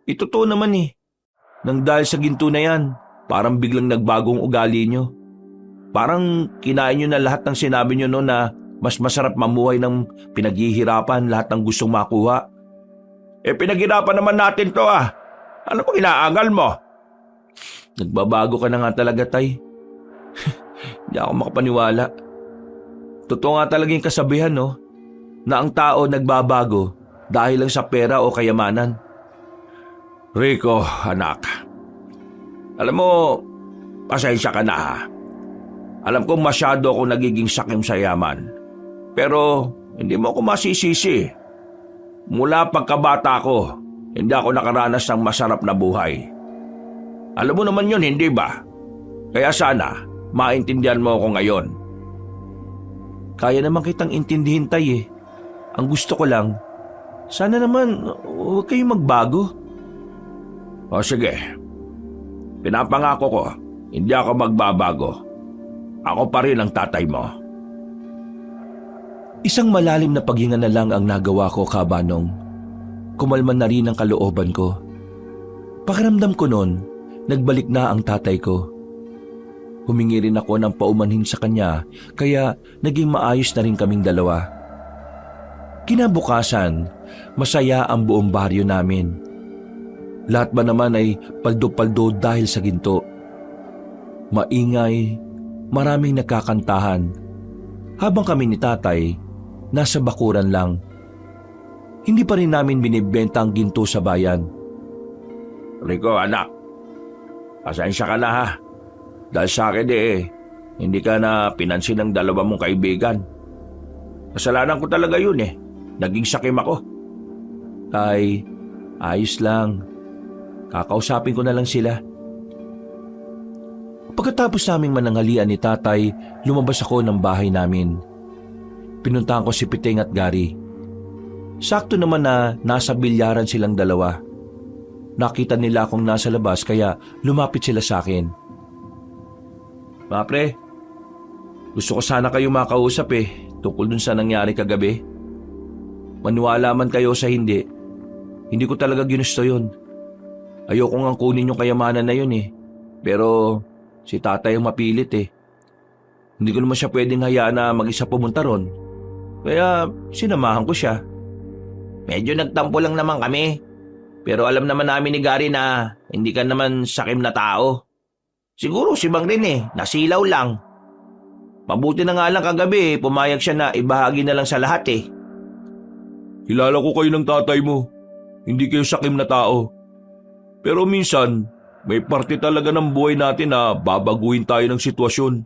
Totoo naman eh. Nang dahil sa ginto na yan, parang biglang nagbagong ugali nyo. Parang kinain nyo na lahat ng sinabi nyo noon na mas masarap mamuhay ng pinaghihirapan lahat ng gustong makuha. Pinaghirapan naman natin to ah. Ano pang inaangal mo? Nagbabago ka na nga talaga, tay. Hindi ako makapaniwala. Totoo nga talaga yung kasabihan, no? Na ang tao nagbabago dahil lang sa pera o kayamanan. Rico, anak. Alam mo, pasensya ka na ha. Alam kong masyado ako nagiging sakim sa yaman. Pero hindi mo ako masisisi. Mula pagkabata ko, hindi ako nakaranas ng masarap na buhay. Alam mo naman yun, hindi ba? Kaya sana, maintindihan mo ako ngayon. Kaya naman kitang intindihin, Tay eh. Ang gusto ko lang, sana naman huwag kayong magbago. O sige, pinapangako ko, hindi ako magbabago. Ako pa rin ang tatay mo. Isang malalim na paghinga na lang ang nagawa ko, Kabanong. Kumalman na rin ang kalooban ko. Pakiramdam ko noon, nagbalik na ang tatay ko. Humingi rin ako ng paumanhin sa kanya, kaya naging maayos na rin kaming dalawa. Kinabukasan, masaya ang buong baryo namin. Lahat ba naman ay paldo-paldo dahil sa ginto. Maingay, maraming nagkakantahan. Habang kami ni tatay, nasa bakuran lang. Hindi pa rin namin binibenta ang ginto sa bayan. Rico, anak, pasensya ka na ha. Dahil sa akin hindi ka na pinansin ng dalawa mong kaibigan. Kasalanan ko talaga yun eh. Naging sakim ako. Tay, ayos lang. Kakausapin ko na lang sila. Pagkatapos naming mananghalian ni tatay, lumabas ako ng bahay namin. Pinuntahan ko si Piteng at Gary. Sakto naman na nasa bilyaran silang dalawa. Nakita nila akong nasa labas kaya lumapit sila sa akin. Mga pre, gusto ko sana kayo makausap tungkol dun sa nangyari kagabi. Maniwala man kayo sa hindi ko talaga ginusto yun. Ayoko nga kunin yung kayamanan na yun pero si tatay ang mapilit Hindi ko naman siya pwedeng hayaan na mag-isa pumunta ron. Kaya sinamahan ko siya. Medyo nagtampo lang naman kami. Pero alam naman namin ni Gary na hindi ka naman sakim na tao. Siguro si Bang rin nasilaw lang. Mabuti na nga lang kagabi, pumayag siya na ibahagi na lang sa lahat Kilala ko kayo ng tatay mo. Hindi kayo sakim na tao. Pero minsan, may parte talaga ng buhay natin na babaguhin tayo ng sitwasyon.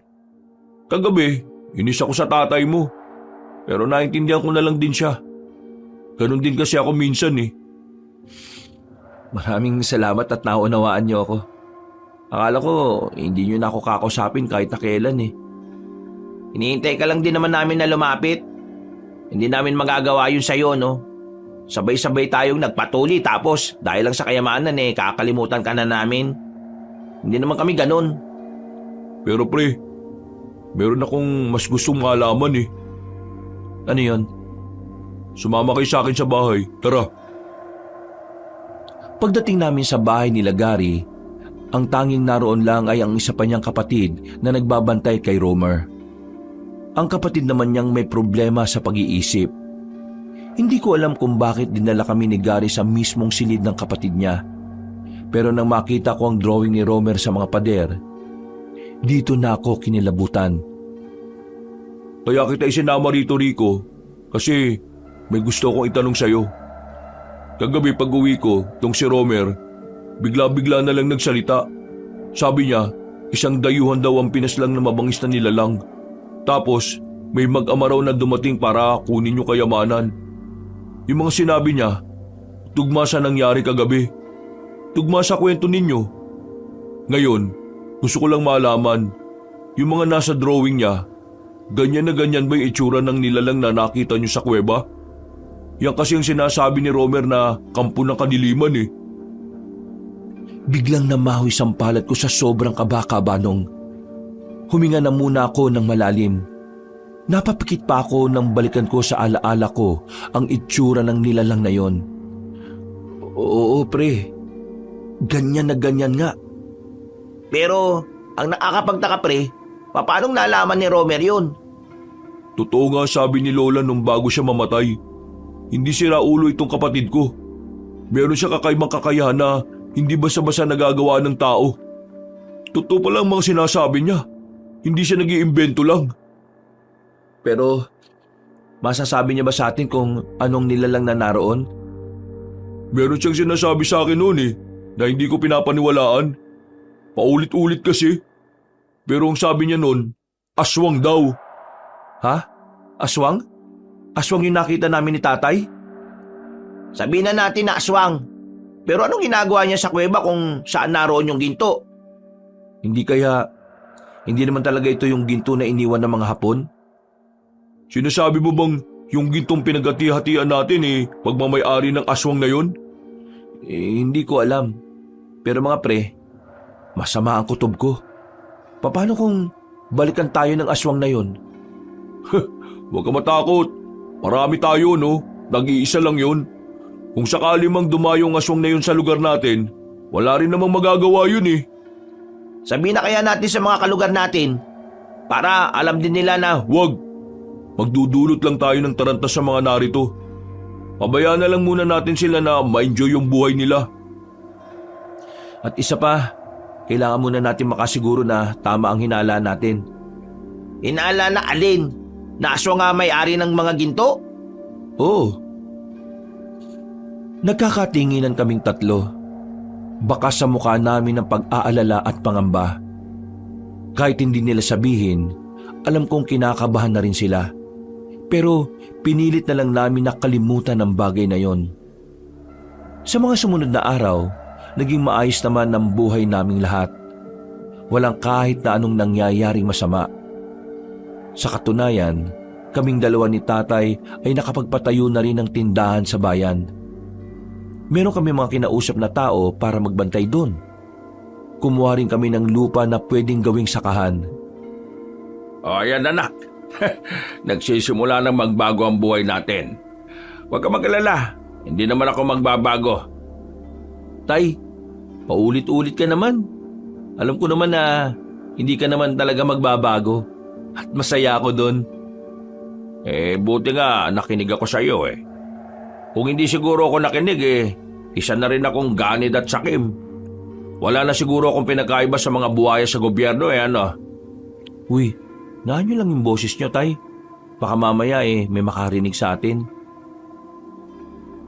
Kagabi, inis ako sa tatay mo. Pero naintindihan ko na lang din siya. Ganon din kasi ako minsan Maraming salamat at naunawaan niyo ako. Akala ko hindi niyo na ako kakausapin kahit na kailan Hinihintay ka lang din naman namin na lumapit. Hindi namin magagawa yun sa'yo, no? Sabay-sabay tayong nagpatuli tapos dahil lang sa kayamanan kakalimutan ka na namin. Hindi naman kami ganun. Pero pre, meron akong mas gustong malaman Ano yun? Sumama kayo sa akin sa bahay. Tara. Pagdating namin sa bahay nila Gary, ang tanging naroon lang ay ang isa pa niyang kapatid na nagbabantay kay Romer. Ang kapatid naman niyang may problema sa pag-iisip. Hindi ko alam kung bakit dinala kami ni Gary sa mismong silid ng kapatid niya. Pero nang makita ko ang drawing ni Romer sa mga pader, dito na ako kinilabutan. Kaya kita isinama rito, Rico, kasi may gusto akong itanong sa'yo. Kagabi pag uwi ko, tong si Romer, bigla-bigla na lang nagsalita. Sabi niya, isang dayuhan daw ang pinaslang na mabangis na nilalang. Tapos, may mag-ama raw na dumating para kunin yung kayamanan. Yung mga sinabi niya, tugma sa nangyari kagabi. Tugma sa kwento ninyo. Ngayon, gusto ko lang malaman, yung mga nasa drawing niya, ganyan na ganyan ba yung itsura ng nilalang na nakita niyo sa kuweba? Yan kasi ang sinasabi ni Romer na kampo ng kadiliman Biglang namahoy sampalat ko sa sobrang kabaka-banong. Huminga na muna ako ng malalim. Napapikit pa ako nang balikan ko sa alaala ko ang itsura ng nilalang na yon. Oo pre, ganyan na ganyan nga. Pero ang nakakapagtaka pre, paano nalaman ni Romer yun? Totoo nga sabi ni Lola nung bago siya mamatay. Hindi sira ulo itong kapatid ko. Meron siya kakaibang kakayahan na hindi basta-basta nagagawa ng tao. Totoo pa lang mga sinasabi niya. Hindi siya nag-iimbento lang. Pero, masasabi niya ba sa atin kung anong nilalang na naroon? Meron siyang sinasabi sa akin noon na hindi ko pinapaniwalaan. Paulit-ulit kasi. Pero ang sabi niya noon, aswang daw. Ha? Aswang? Aswang yung nakita namin ni tatay? Sabihin na natin na aswang. Pero anong ginagawa niya sa kuweba kung saan naroon yung ginto? Hindi naman talaga ito yung ginto na iniwan ng mga Hapon? Sinasabi mo bang yung gintong pinagati-hatian natin pagmamay-ari ng aswang na yon? Hindi ko alam. Pero mga pre, masama ang kutob ko. Paano kung balikan tayo ng aswang na yon? Huwag ka matakot. Marami tayo, no? Nag-iisa lang yun. Kung sakali mang dumayong aswang na yun sa lugar natin, wala rin namang magagawa yun Sabihin na kaya natin sa mga kalugar natin para alam din nila na Huwag. Magdudulot lang tayo ng taranta sa mga narito. Pabayaan na lang muna natin sila na ma-enjoy yung buhay nila. At isa pa, kailangan muna natin makasiguro na tama ang hinala natin. hinala na alin? Na aswang nga may-ari ng mga ginto? Oo. Nagkakatinginan kaming tatlo. Baka sa mukha namin ang pag-aalala at pangamba. Kahit hindi nila sabihin, alam kong kinakabahan na rin sila. Pero pinilit na lang namin na kalimutan ang bagay na yon. Sa mga sumunod na araw, naging maayos naman ang buhay naming lahat. Walang kahit na anong nangyayaring masama. Sa katunayan, kaming dalawa ni tatay ay nakapagpatayo na rin ng tindahan sa bayan. Meron kami mga kinausap na tao para magbantay doon. Kumuha rin kami ng lupa na pwedeng gawing sakahan. O ayan anak, nagsisimula na magbago ang buhay natin. Huwag ka mag-alala, hindi naman ako magbabago. Tay, paulit-ulit ka naman. Alam ko naman na hindi ka naman talaga magbabago. At masaya ako doon. Buti nga nakinig ako sa iyo Kung hindi siguro ako nakinig isa na rin akong ganid at sakim. Wala na siguro akong pinagkaiba sa mga buhaya sa gobyerno ano. Uy, naan nyo lang yung boses nyo, tay. Baka mamaya may makarinig sa atin.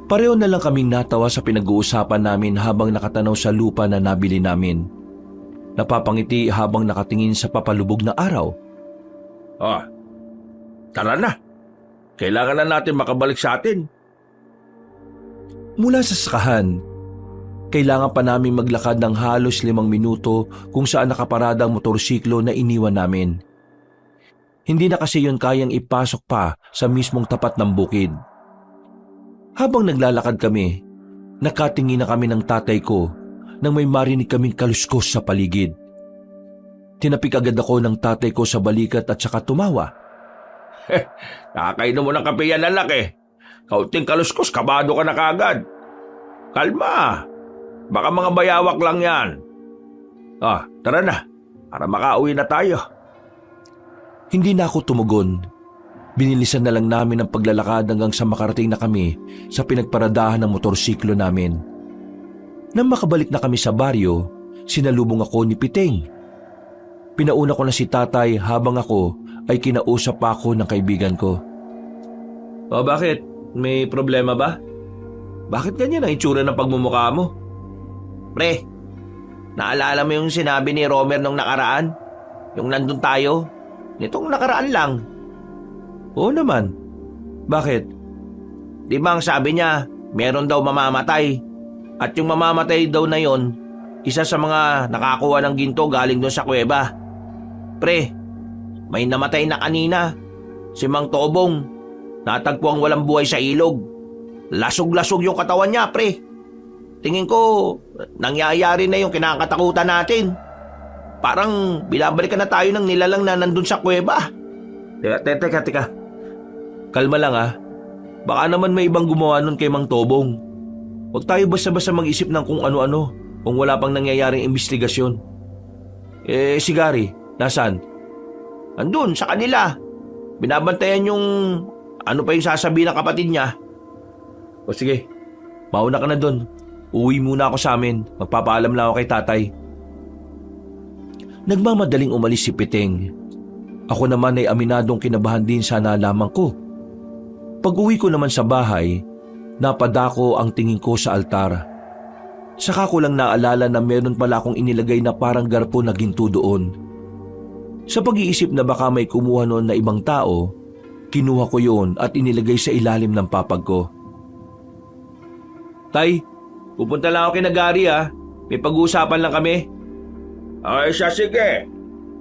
Pareho na lang kaming natawa sa pinag-uusapan namin habang nakatanaw sa lupa na nabili namin. Napapangiti habang nakatingin sa papalubog na araw. Tara na. Kailangan na natin makabalik sa atin. Mula sa sakahan, kailangan pa namin maglakad ng halos 5 minuto kung saan nakaparada ang motorsiklo na iniwan namin. Hindi na kasi yun kayang ipasok pa sa mismong tapat ng bukid. Habang naglalakad kami, nakatingin na kami ng tatay ko nang may marinig kaming kaluskos sa paligid. Tinapik agad ako ng tatay ko sa balikat at saka tumawa. Nakakainom mo ng kape yan anak Kaunting kaluskos, kabado ka na kaagad. Kalma. Baka mga bayawak lang yan. Tara na. Para makauwi na tayo. Hindi na ako tumugon. Binilisan na lang namin ang paglalakad hanggang sa makarating na kami sa pinagparadahan ng motorsiklo namin. Nang makabalik na kami sa baryo, sinalubong ako ni Piteng. Pinauna ko na si tatay habang ako ay kinausap pa ako ng kaibigan ko. Bakit? May problema ba? Bakit ganyan ang itsura ng pagmumukha mo? Pre, naalala mo yung sinabi ni Romer nung nakaraan? Yung nandun tayo? Nitong nakaraan lang. Oo naman. Bakit? Di ba ang sabi niya, meron daw mamamatay. At yung mamamatay daw na yon, isa sa mga nakakuha ng ginto galing doon sa kuweba. Pre, may namatay na kanina. Si Mang Tobong. Natagpo ang walang buhay sa ilog. Lasog-lasog yung katawan niya, pre. Tingin ko, nangyayari na yung kinakatakutan natin. Parang binabalikan na tayo ng nilalang na nandun sa kuweba. Teka. Kalma lang Baka naman may ibang gumawa nun kay Mang Tobong. Huwag tayo basta-basta mag-isip ng kung ano-ano kung wala pang nangyayaring investigasyon. Si Gary, nasaan? Andun, sa kanila. Binabantayan yung ano pa yung sasabihin ng kapatid niya. O sige, mauna ka na dun. Uwi muna ako sa amin. Magpapaalam lang ako kay tatay. Nagmamadaling umalis si Piteng. Ako naman ay aminadong kinabahan din sa nalaman ko. Pag-uwi ko naman sa bahay, napadako ang tingin ko sa altar. Saka ko lang naalala na meron pala akong inilagay na parang garpo na ginto doon. Sa pag-iisip na baka may kumuha noon na ibang tao, kinuha ko yon at inilagay sa ilalim ng papag ko. Tay, Pupunta lang ako kina Gary May pag-uusapan lang kami. Ay siya, sige.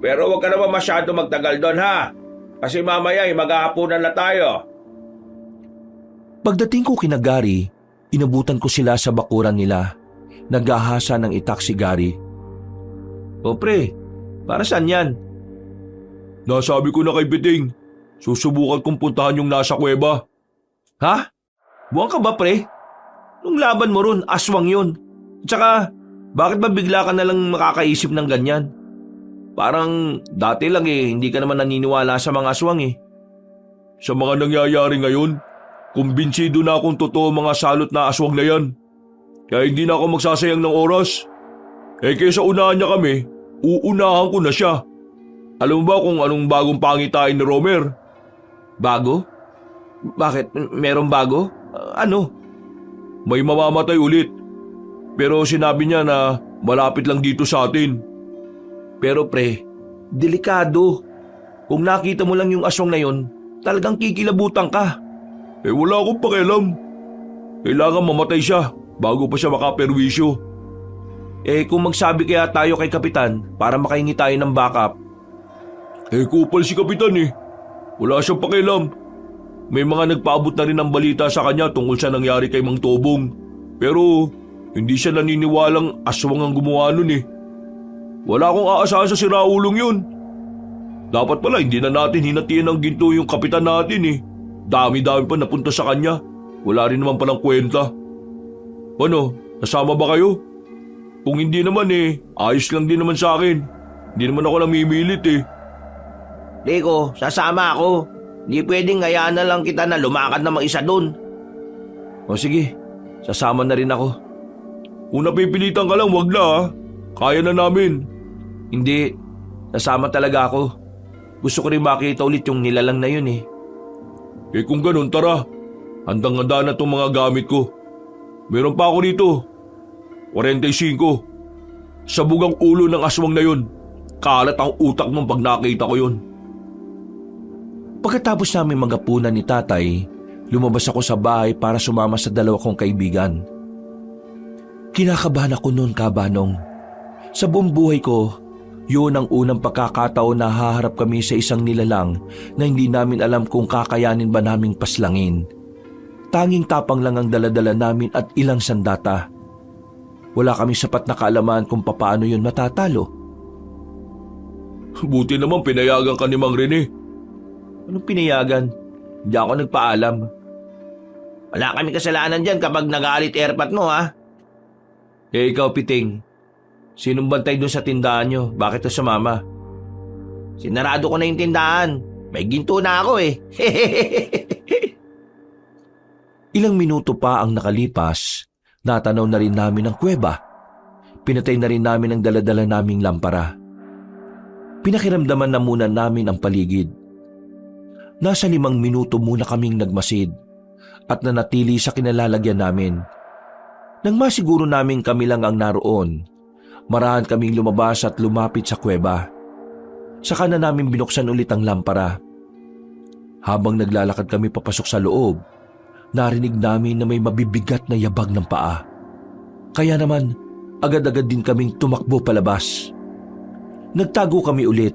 Pero huwag ka naman masyado magtagal doon ha. Kasi mamaya maghahapunan na tayo. Pagdating ko kina Gary, inabutan ko sila sa bakuran nila. Naghahasa ng itak si Gary. O pre, para saan yan? Nasabi ko na kay Piting, susubukan kong puntahan yung nasa kuweba. Ha? Buwan ka ba pre? Nung laban mo ron, aswang yun. Tsaka, bakit ba bigla ka na lang makakaisip ng ganyan? Parang dati lang hindi ka naman naniniwala sa mga aswang Sa mga nangyayari ngayon, kumbinsido na akong totoo mga salot na aswang na yan. Kaya hindi na ako magsasayang ng oras. Kaysa unahan niya kami, uunahan ko na siya. Alam mo ba kung anong bagong pangitain ni Romer? Bago? Bakit? Merong bago? Ano? May mamamatay ulit. Pero sinabi niya na malapit lang dito sa atin. Pero pre, delikado. Kung nakita mo lang yung aswang na yon, talagang kikilabutan ka. Wala akong pakialam. Kailangan mamatay siya bago pa siya makaperwisyo. Kung magsabi kaya tayo kay Kapitan para makahingi tayo ng backup. Kupal si Kapitan Wala siyang pakialam. May mga nagpaabot na rin ng balita sa kanya tungkol sa nangyari kay Mang Tobong. Pero hindi siya naniniwalang aswang ang gumawa nun Wala akong aasahan sa siraulong yun. Dapat pala hindi na natin hinatian ng ginto yung kapitan natin Dami-dami pa napunta sa kanya. Wala rin naman palang kwenta. Ano, nasama ba kayo? Kung hindi naman ayos lang din naman sa akin. Hindi naman ako namimilit Rico, sasama ako. Hindi pwedeng hayaan na lang kita na lumakad na mag-isa dun. O sige, sasama na rin ako. Kung napipilitan ka lang, wag na Kaya na namin. Hindi, sasama talaga ako. Gusto ko rin makita ulit yung nilalang na yun Kung ganun, tara. Handang-handa na itong mga gamit ko. Meron pa ako dito. 45. Sabog ang ulo ng aswang na yun. Kalat ang utak nung pag nakita ko yun. Pagkatapos namin magapunan ni tatay, lumabas ako sa bahay para sumama sa dalawa kong kaibigan. Kinakabahan ako noon, Kabanong. Sa buong buhay ko, yun ang unang pagkakataon na haharap kami sa isang nilalang na hindi namin alam kung kakayanin ba naming paslangin. Tanging tapang lang ang daladala namin at ilang sandata. Wala kami sapat na kaalaman kung papaano yun matatalo. Buti naman pinayagan ka ni Mang Rene. Anong pinayagan? Hindi ako nagpaalam. Wala kami kasalanan dyan kapag nag-aalit airpat mo ikaw Piting. Sinong bantay doon sa tindahan nyo? Bakit sa mama? Sinarado ko na yung tindahan. May ginto na ako Ilang minuto pa ang nakalipas, natanaw na rin namin ang kuweba. Pinatay na rin namin ang daladala naming lampara. Pinakiramdaman na muna namin ang paligid. Nasa 5 minuto muna kaming nagmasid at nanatili sa kinalalagyan namin. Nang masiguro namin kami lang ang naroon, marahan kaming lumabas at lumapit sa kuweba. Saka na namin binuksan ulit ang lampara. Habang naglalakad kami papasok sa loob, narinig namin na may mabibigat na yabag ng paa. Kaya naman, agad-agad din kaming tumakbo palabas. Nagtago kami ulit.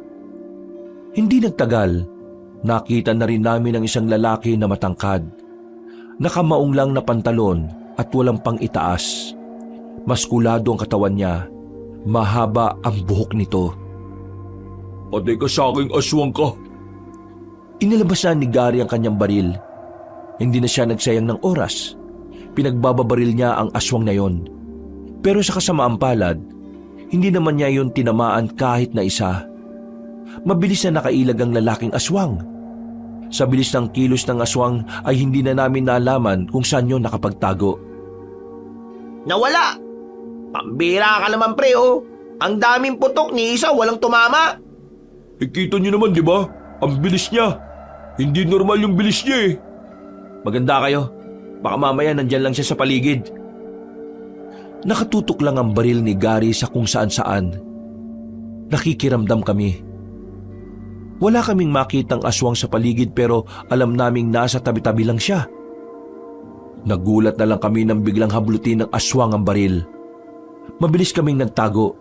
Hindi nagtagal, nakita na rin namin ang isang lalaki na matangkad. Nakamaong lang na pantalon at walang pang itaas. Maskulado ang katawan niya. Mahaba ang buhok nito. Patay ka sa aking aswang ka. Inilabas na ni Gary ang kanyang baril. Hindi na siya nagsayang ng oras. Pinagbababaril niya ang aswang na yon. Pero sa kasamaang palad, hindi naman niya yon tinamaan kahit na isa. Mabilis na nakailag ang lalaking aswang. Sa bilis ng kilos ng aswang ay hindi na namin nalaman kung saan yun nakapagtago. Nawala! Pambira ka naman pre Ang daming putok ni isa walang tumama. Kita niyo naman, di ba? Ang bilis niya. Hindi normal yung bilis niya Maganda kayo. Baka mamaya nandyan lang siya sa paligid. Nakatutok lang ang baril ni Gary sa kung saan-saan. Nakikiramdam kami. Wala kaming makitang aswang sa paligid pero alam naming nasa tabi-tabi lang siya. Nagulat na lang kami nang biglang hablutin ng aswang ang baril. Mabilis kaming nagtago.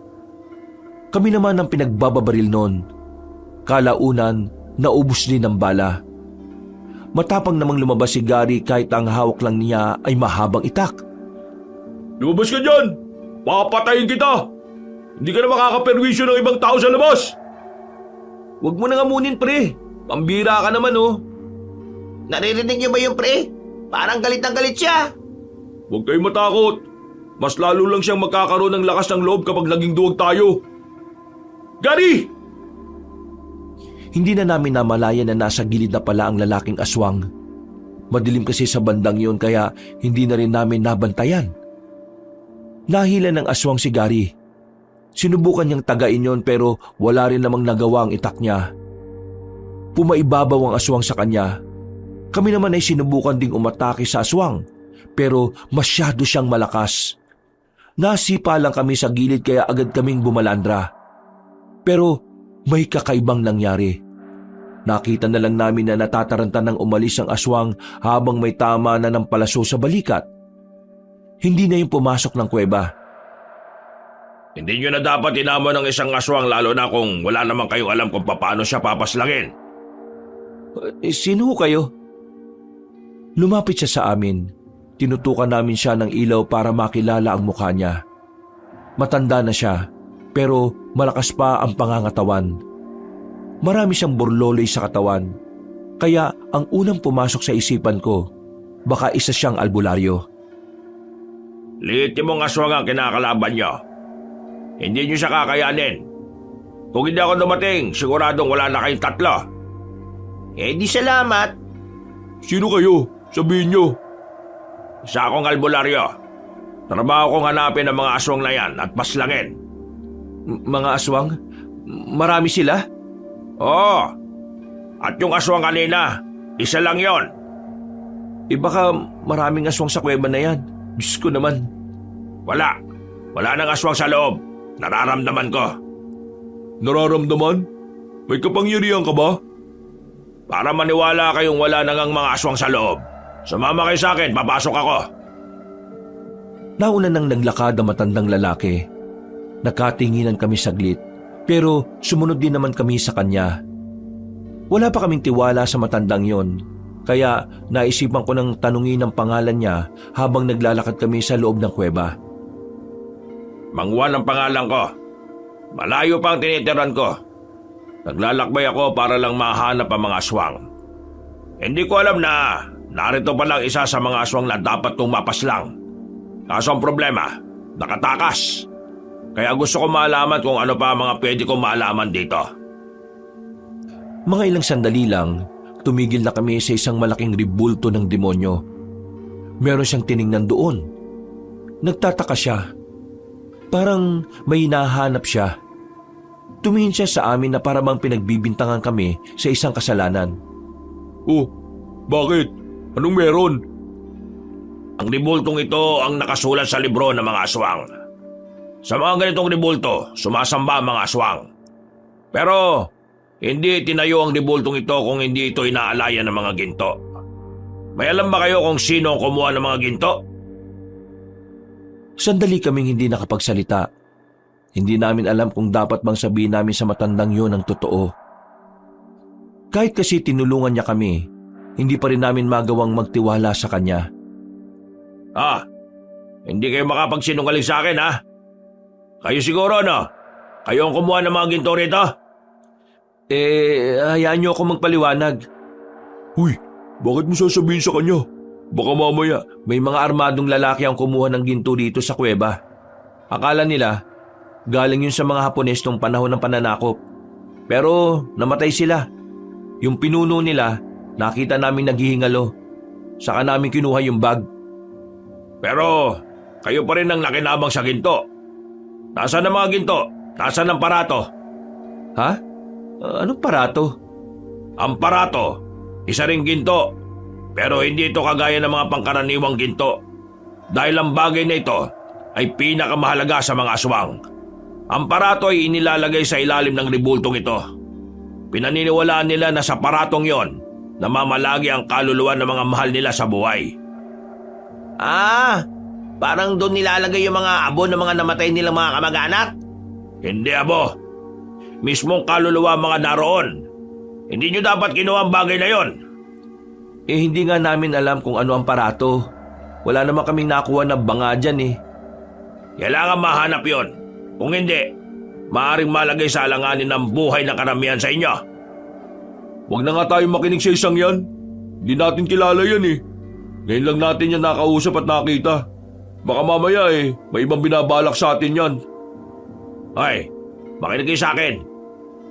Kami naman ang pinagbababaril noon. Kalaunan, naubos din ang bala. Matapang namang lumabas si Gary kahit ang hawak lang niya ay mahabang itak. Lumabas ka dyan! Papatayin kita! Hindi ka na makakaperwisyo ng ibang tao sa labas! Huwag mo na ngamunin, pre. Pambira ka naman, oh. Naririnig niyo ba yung pre? Parang galit na galit siya. Huwag kayong matakot. Mas lalo lang siyang magkakaroon ng lakas ng loob kapag naging duwag tayo. Gary! Hindi na namin namalayan na nasa gilid na pala ang lalaking aswang. Madilim kasi sa bandang yun kaya hindi na rin namin nabantayan. Nahila ng aswang si Gary. Sinubukan niyang tagain yon pero wala rin namang nagawa ang itak niya. Pumaibabaw ang aswang sa kanya. Kami naman ay sinubukan ding umatake sa aswang pero masyado siyang malakas. Nasipa lang kami sa gilid kaya agad kaming bumalandra. Pero may kakaibang nangyari. Nakita na lang namin na natataranta ng umalis ang aswang habang may tama na ng palaso sa balikat. Hindi na yung pumasok ng kuweba. Hindi nyo na dapat inamo ng isang aswang lalo na kung wala naman kayong alam kung paano siya papaslangin. Sino kayo? Lumapit siya sa amin. Tinutukan namin siya ng ilaw para makilala ang mukha niya. Matanda na siya, pero malakas pa ang pangangatawan. Marami siyang burloloy sa katawan, kaya ang unang pumasok sa isipan ko, baka isa siyang albularyo. Liit mong aswang ang kinakalaban nyo. Hindi nyo siya kakayanin. Kung hindi ako dumating, siguradong wala na kayong tatlo. Eh di salamat. Sino kayo? Sabihin nyo. Isa akong albularyo. Trabaho kong hanapin ang mga aswang na yan at paslangin. Mga aswang? Marami sila? Oo. At yung aswang kanina, isa lang yon. Baka maraming aswang sa kuweba na yan. Diyos ko naman. Wala. Wala nang aswang sa loob. Nararamdaman ko. Nararamdaman? May kapangyarihan ka ba? Para maniwala kayong wala nang ang mga aswang sa loob. Sumama kayo sa akin, papasok ako. Nauna nang naglakad ang matandang lalaki. Nakatinginan kami saglit, pero sumunod din naman kami sa kanya. Wala pa kaming tiwala sa matandang yon, kaya naisipan ko nang tanungin ang pangalan niya habang naglalakad kami sa loob ng kuweba. Mang Juan ang pangalan ko. Malayo pa ang tinitiran ko. Naglalakbay ako para lang mahanap ang mga aswang. Hindi ko alam na narito pa lang isa sa mga aswang na dapat kong mapaslang. Kaso ang problema, nakatakas. Kaya gusto ko malaman kung ano pa ang mga pwede kong malaman dito. Mga ilang sandali lang, tumigil na kami sa isang malaking ribulto ng demonyo. Meron siyang tiningnan doon. Nagtataka siya. Parang may hinahanap siya. Tumingin siya sa amin na parang pinagbibintangan kami sa isang kasalanan. Oh, bakit? Anong meron? Ang ribultong ito ang nakasulat sa libro ng mga aswang. Sa mga ganitong ribulto, sumasamba ang mga aswang. Pero hindi tinayo ang ribultong ito kung hindi ito inaalayan ng mga ginto. May alam ba kayo kung sino ang kumuha ng mga ginto? Sandali kaming hindi nakapagsalita. Hindi namin alam kung dapat bang sabihin namin sa matandang yun ang totoo. Kahit kasi tinulungan niya kami, hindi pa rin namin magawang magtiwala sa kanya. Hindi kayo makapagsinungaling sa akin, ha? Kayo siguro, no? Kayo ang kumuha ng mga ginto rito? Hayaan niyo ako magpaliwanag. Uy, bakit mo sasabihin sa kanya? Baka mamaya. May mga armadong lalaki ang kumuha ng ginto dito sa kuweba. Akala nila, galing yun sa mga Hapones nung panahon ng pananakop. Pero namatay sila. Yung pinuno nila, nakita namin naghihingalo. Saka namin kinuha yung bag. Pero kayo pa rin ang nakinabang sa ginto. Nasaan ang mga ginto? Nasaan ang parato? Ha? Anong parato? Ang parato, isa ring ginto. Pero hindi ito kagaya ng mga pangkaraniwang ginto. Dahil ang bagay na ito ay pinakamahalaga sa mga aswang. Ang parato ay inilalagay sa ilalim ng ribultong ito. Pinaniniwalaan nila na sa paratong yon, namamalagi ang kaluluwa ng mga mahal nila sa buhay. Ah, parang doon nilalagay yung mga abo ng mga namatay nilang mga kamag-anak? Hindi, abo. Mismong kaluluwa ang mga naroon. Hindi nyo dapat kinuha ang bagay na yon. Hindi nga namin alam kung ano ang parato. Wala naman kaming nakuha na banga dyan eh. Kailangan mahanap yon. Kung hindi, maaaring malagay sa alanganin ng buhay ng karamihan sa inyo. Huwag na nga tayo makinig sa isang yan. Di natin kilala yan eh. Ngayon lang natin yan nakausap at nakita. Baka mamaya may ibang binabalak sa atin yan. Hoy, makinig kayo sa akin.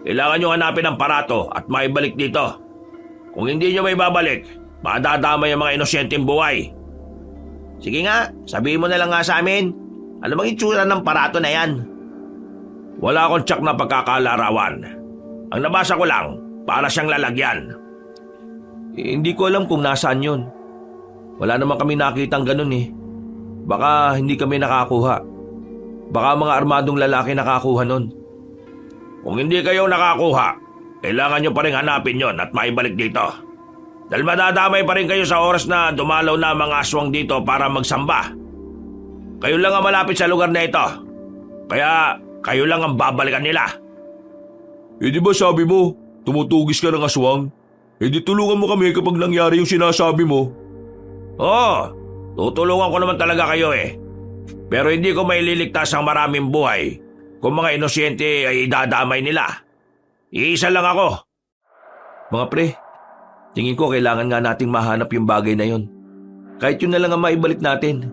Kailangan nyo hanapin ang parato at maibalik dito. Kung hindi nyo may babalik, madadamay ang mga inosyenteng buhay. Sige nga, sabihin mo na lang nga sa amin. Ano bang itsura ng parato na yan? Wala akong tsak na pagkakalarawan. Ang nabasa ko lang, para siyang lalagyan. Hindi ko alam kung nasaan yun. Wala naman kami nakitang ganun eh. Baka hindi kami nakakuha. Baka mga armadong lalaki nakakuha nun. Kung hindi kayo nakakuha, kailangan nyo pa rin hanapin yon at maibalik dito. Dahil madadamay pa rin kayo sa oras na dumalaw na mga aswang dito para magsamba. Kayo lang ang malapit sa lugar na ito. Kaya kayo lang ang babalikan nila. Di ba sabi mo, tumutugis ka ng aswang? Di tulungan mo kami kapag nangyari yung sinasabi mo. Oo, tutulungan ko naman talaga kayo eh. Pero hindi ko maililigtas ang maraming buhay kung mga inosyente ay idadamay nila. Iisa lang ako. Mga pre, tingin ko kailangan nga nating mahanap yung bagay na yon. Kahit yun na lang ang maibalik natin.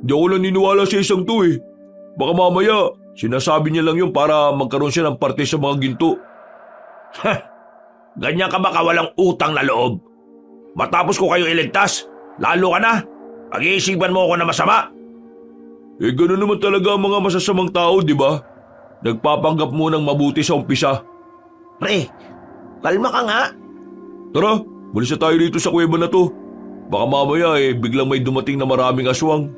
Di ako naniniwala sa isang to eh. Baka mamaya, sinasabi niya lang yun para magkaroon siya ng parte sa mga ginto. Ganyan ka ba kawalang utang na loob? Matapos ko kayo iligtas, lalo ka na. Pag-iisipan mo ako na masama. Gano'n naman talaga ang mga masasamang tao, di ba? Nagpapanggap munang mabuti sa umpisa. Pre, kalma ka nga. Tara, bulis na tayo rito sa kuweba na to. Baka mamaya biglang may dumating na maraming aswang.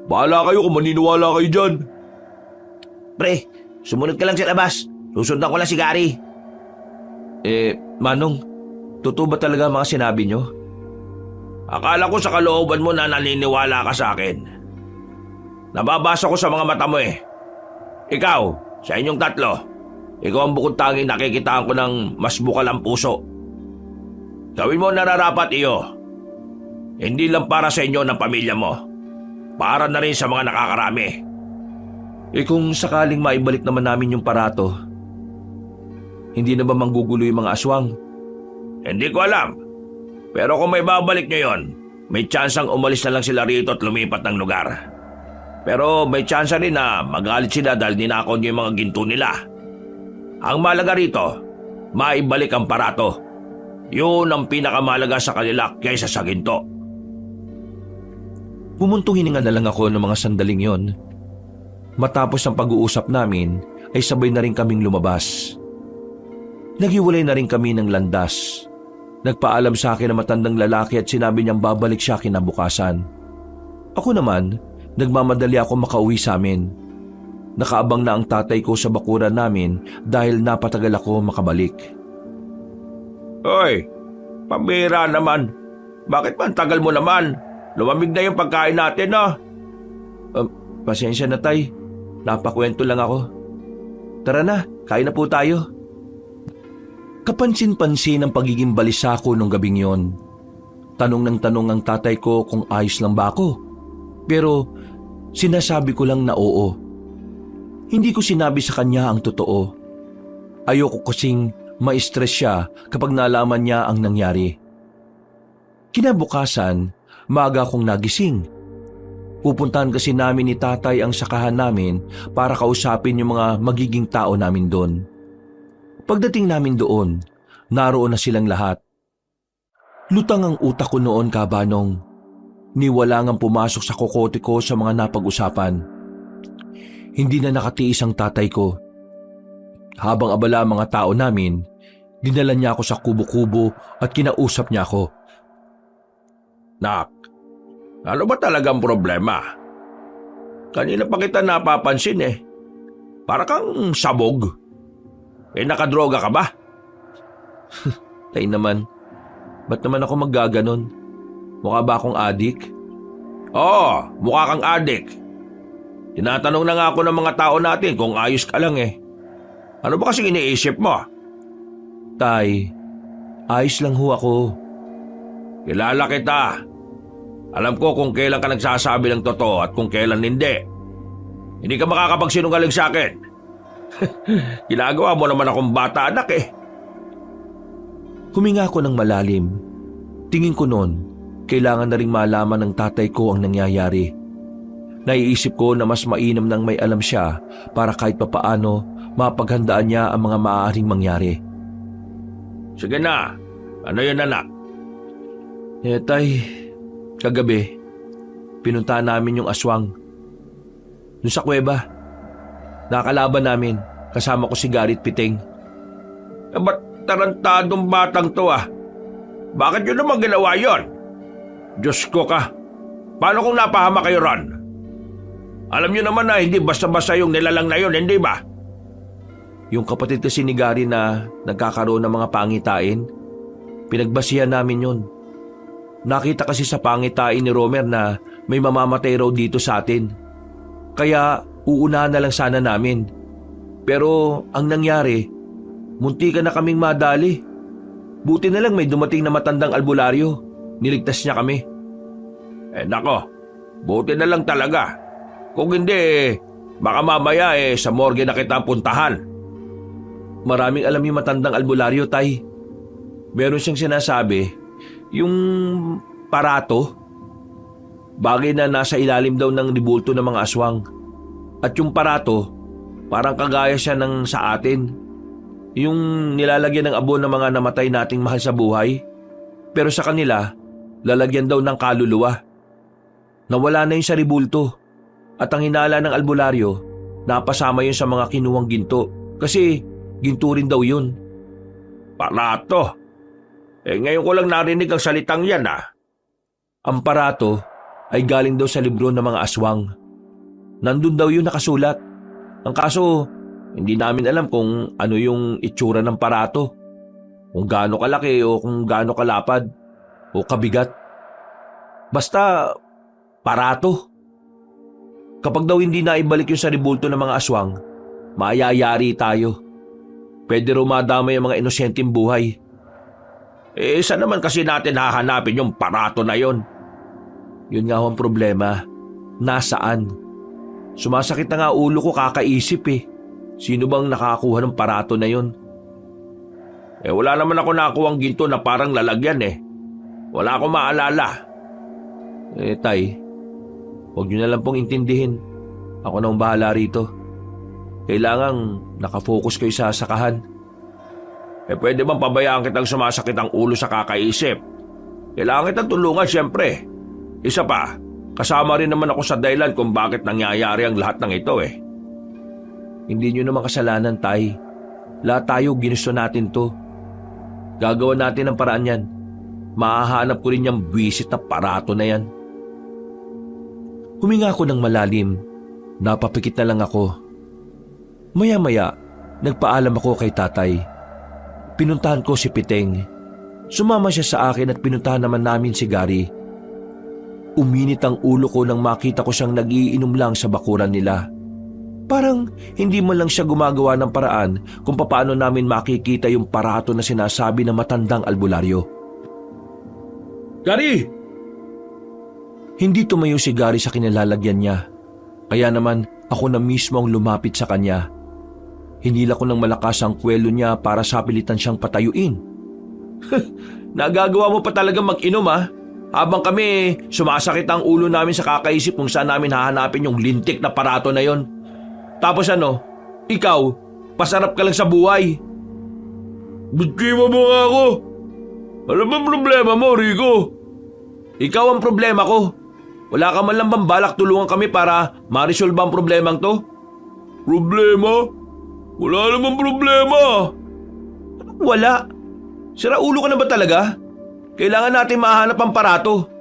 Bahala kayo kung maniniwala kayo dyan. Pre, sumunod ka lang sa labas. Susundan ko lang si Gary. Manong, totoo ba talaga mga sinabi nyo? Akala ko sa kalooban mo na naniniwala ka sa akin. Nababasa ko sa mga mata mo eh. Ikaw, sa inyong tatlo, ikaw ang bukod tanging nakikitaan ko ng mas bukal ang puso. Gawin mo nararapat iyo. Hindi lang para sa inyo ng pamilya mo. Para na rin sa mga nakakarami. Kung sakaling maibalik naman namin yung parato, hindi na ba manggugulo yung mga aswang? Hindi ko alam. Pero kung may babalik nyo yon, may tsansang umalis na lang sila rito at lumipat ng lugar. Pero may tsansa rin na magalit sila dahil ninakaw nyo yung mga ginto nila. Ang malaga rito, maibalik ang parato. Yun ang pinakamalaga sa kanila kaysa sa ginto. Pumuntong hininga na lang ako ng mga sandaling yon. Matapos ang pag-uusap namin, ay sabay na rin kaming lumabas. Naghiwalay na rin kami ng landas. Nagpaalam sa akin ang matandang lalaki at sinabi niyang babalik siya kinabukasan. Ako naman, nagmamadali ako makauwi sa amin. Nakaabang na ang tatay ko sa bakuran namin dahil napatagal ako makabalik. Hoy, pambira naman. Bakit ba ang tagal mo naman? Lumamig na yung pagkain natin, no? Pasensya na tay, napakwento lang ako. Tara na, kain na po tayo. Kapansin-pansin ang pagiging balisa ko nung gabing yon. Tanong ng tanong ang tatay ko kung ayos lang ba ako. Pero sinasabi ko lang na oo. Hindi ko sinabi sa kanya ang totoo. Ayoko kasing ma-stress siya kapag nalaman niya ang nangyari. Kinabukasan, maaga akong nagising. Pupuntahan kasi namin ni tatay ang sakahan namin para kausapin yung mga magiging tao namin doon. Pagdating namin doon, naroon na silang lahat. Lutang ang utak ko noon, kabanong. Niwala ngang pumasok sa kokote ko sa mga napag-usapan. Hindi na nakatiis ang tatay ko. Habang abala ang mga tao namin, dinala niya ako sa kubo-kubo at kinausap niya ako. Nak, ano ba talagang problema? Kanina pa kita napapansin eh. Para kang sabog. Nakadroga ka ba? Tay naman, ba't naman ako maggaganon? Mukha ba akong adik? Oo, mukha kang adik. Tinatanong na nga ako ng mga tao natin kung ayos ka lang eh. Ano ba kasing iniisip mo? Tay, ayos lang ho ako. Kilala kita. Alam ko kung kailan ka nagsasabi ng totoo at kung kailan hindi. Hindi ka makakapagsinungaling sa akin. Ginagawa mo naman akong bata anak eh. Huminga ako ng malalim. Tingin ko noon, kailangan na ring malaman ng tatay ko ang nangyayari. Naiisip ko na mas mainam nang may alam siya para kahit papaano mapaghandaan niya ang mga maaaring mangyari. Sige na, ano yun anak? Tay, kagabi, pinuntahan namin yung aswang. Doon sa kuweba, nakalaban namin, kasama ko si Garit Piting. Ba't tarantadong batang to ah? Bakit yun naman ginawa yon? Diyos ko ka, paano kung napahama kayo ron? Alam niyo naman na hindi basta-basta yung nilalang na yun, hindi ba? Yung kapatid kasi ni Gary na nagkakaroon ng mga pangitain, pinagbasihan namin yun. Nakita kasi sa pangitain ni Romer na may mamamatay raw dito sa atin. Kaya uunahan na lang sana namin. Pero ang nangyari, muntikan na kaming madali. Buti na lang may dumating na matandang albularyo. Niligtas niya kami. Nako, buti na lang talaga. Kung hindi, baka mamaya sa morgue na kita puntahan. Maraming alam yung matandang albularyo, Tay. Meron siyang sinasabi, yung parato, bagay na nasa ilalim daw ng ribulto ng mga aswang. At yung parato, parang kagaya siya ng sa atin. Yung nilalagyan ng abon ng mga namatay nating mahal sa buhay. Pero sa kanila, lalagyan daw ng kaluluwa. Nawala na yung sa ribulto. At ang hinala ng albularyo, napasama yun sa mga kinuwang ginto. Kasi ginto rin daw yun. Parato? Ngayon ko lang narinig ang salitang yan ah. Ang parato ay galing daw sa libro ng mga aswang. Nandun daw yun nakasulat. Ang kaso, hindi namin alam kung ano yung itsura ng parato. Kung gaano kalaki o kung gaano kalapad o kabigat. Basta, parato. Kapag daw hindi naibalik yung sa ribulto ng mga aswang, mayayari tayo. Pwede raw madamay ang mga inosenteng buhay. Saan naman kasi natin hahanapin yung parato na yon? Yun nga ho ang problema. Nasaan? Sumasakit na nga ulo ko kakaisip eh. Sino bang nakakuha ng parato na yon? Wala naman ako nakuhang ginto na parang lalagyan eh. Wala akong maalala. Tay, huwag niyo na lang pong intindihin. Ako na ang bahala rito. Kailangang nakafocus kayo sa sakahan. Pwede bang pabayaan kitang sumasakit ang ulo sa kakaisip? Kailangan kitang tulungan siyempre. Isa pa, kasama rin naman ako sa dahilan kung bakit nangyayari ang lahat ng ito eh. Hindi niyo naman kasalanan, Tay. Lahat tayo ginusto natin to. Gagawa natin ang paraan yan. Mahahanap ko rin yung buwisit na parato na yan. Huminga ako ng malalim. Napapikit na lang ako. Maya-maya, nagpaalam ako kay tatay. Pinuntahan ko si Piteng. Sumama siya sa akin at pinuntahan naman namin si Gary. Uminit ang ulo ko nang makita ko siyang nagiinom lang sa bakuran nila. Parang hindi man lang siya gumagawa ng paraan kung paano namin makikita yung parato na sinasabi ng matandang albularyo. Gary! Hindi tumayo si Gary sa kinalalagyan niya. Kaya naman ako na mismo ang lumapit sa kanya. Hinila ko ng malakas ang kwelo niya para sapilitan siyang patayuin. Nagagawa mo pa talaga mag-inom ah. Habang kami sumasakit ang ulo namin sa kakaisip kung saan namin hahanapin yung lintik na parato na yon. Tapos ikaw, pasarap ka lang sa buhay. Bitiwa mo nga ako! Ano bang problema mo, Rico? Ikaw ang problema ko. Wala ka man lang bang balak tulungan kami para ma-resolve ang problemang to? Problema? Wala namang problema! Wala. Sira ulo ka na ba talaga? Kailangan natin mahanap ang parato.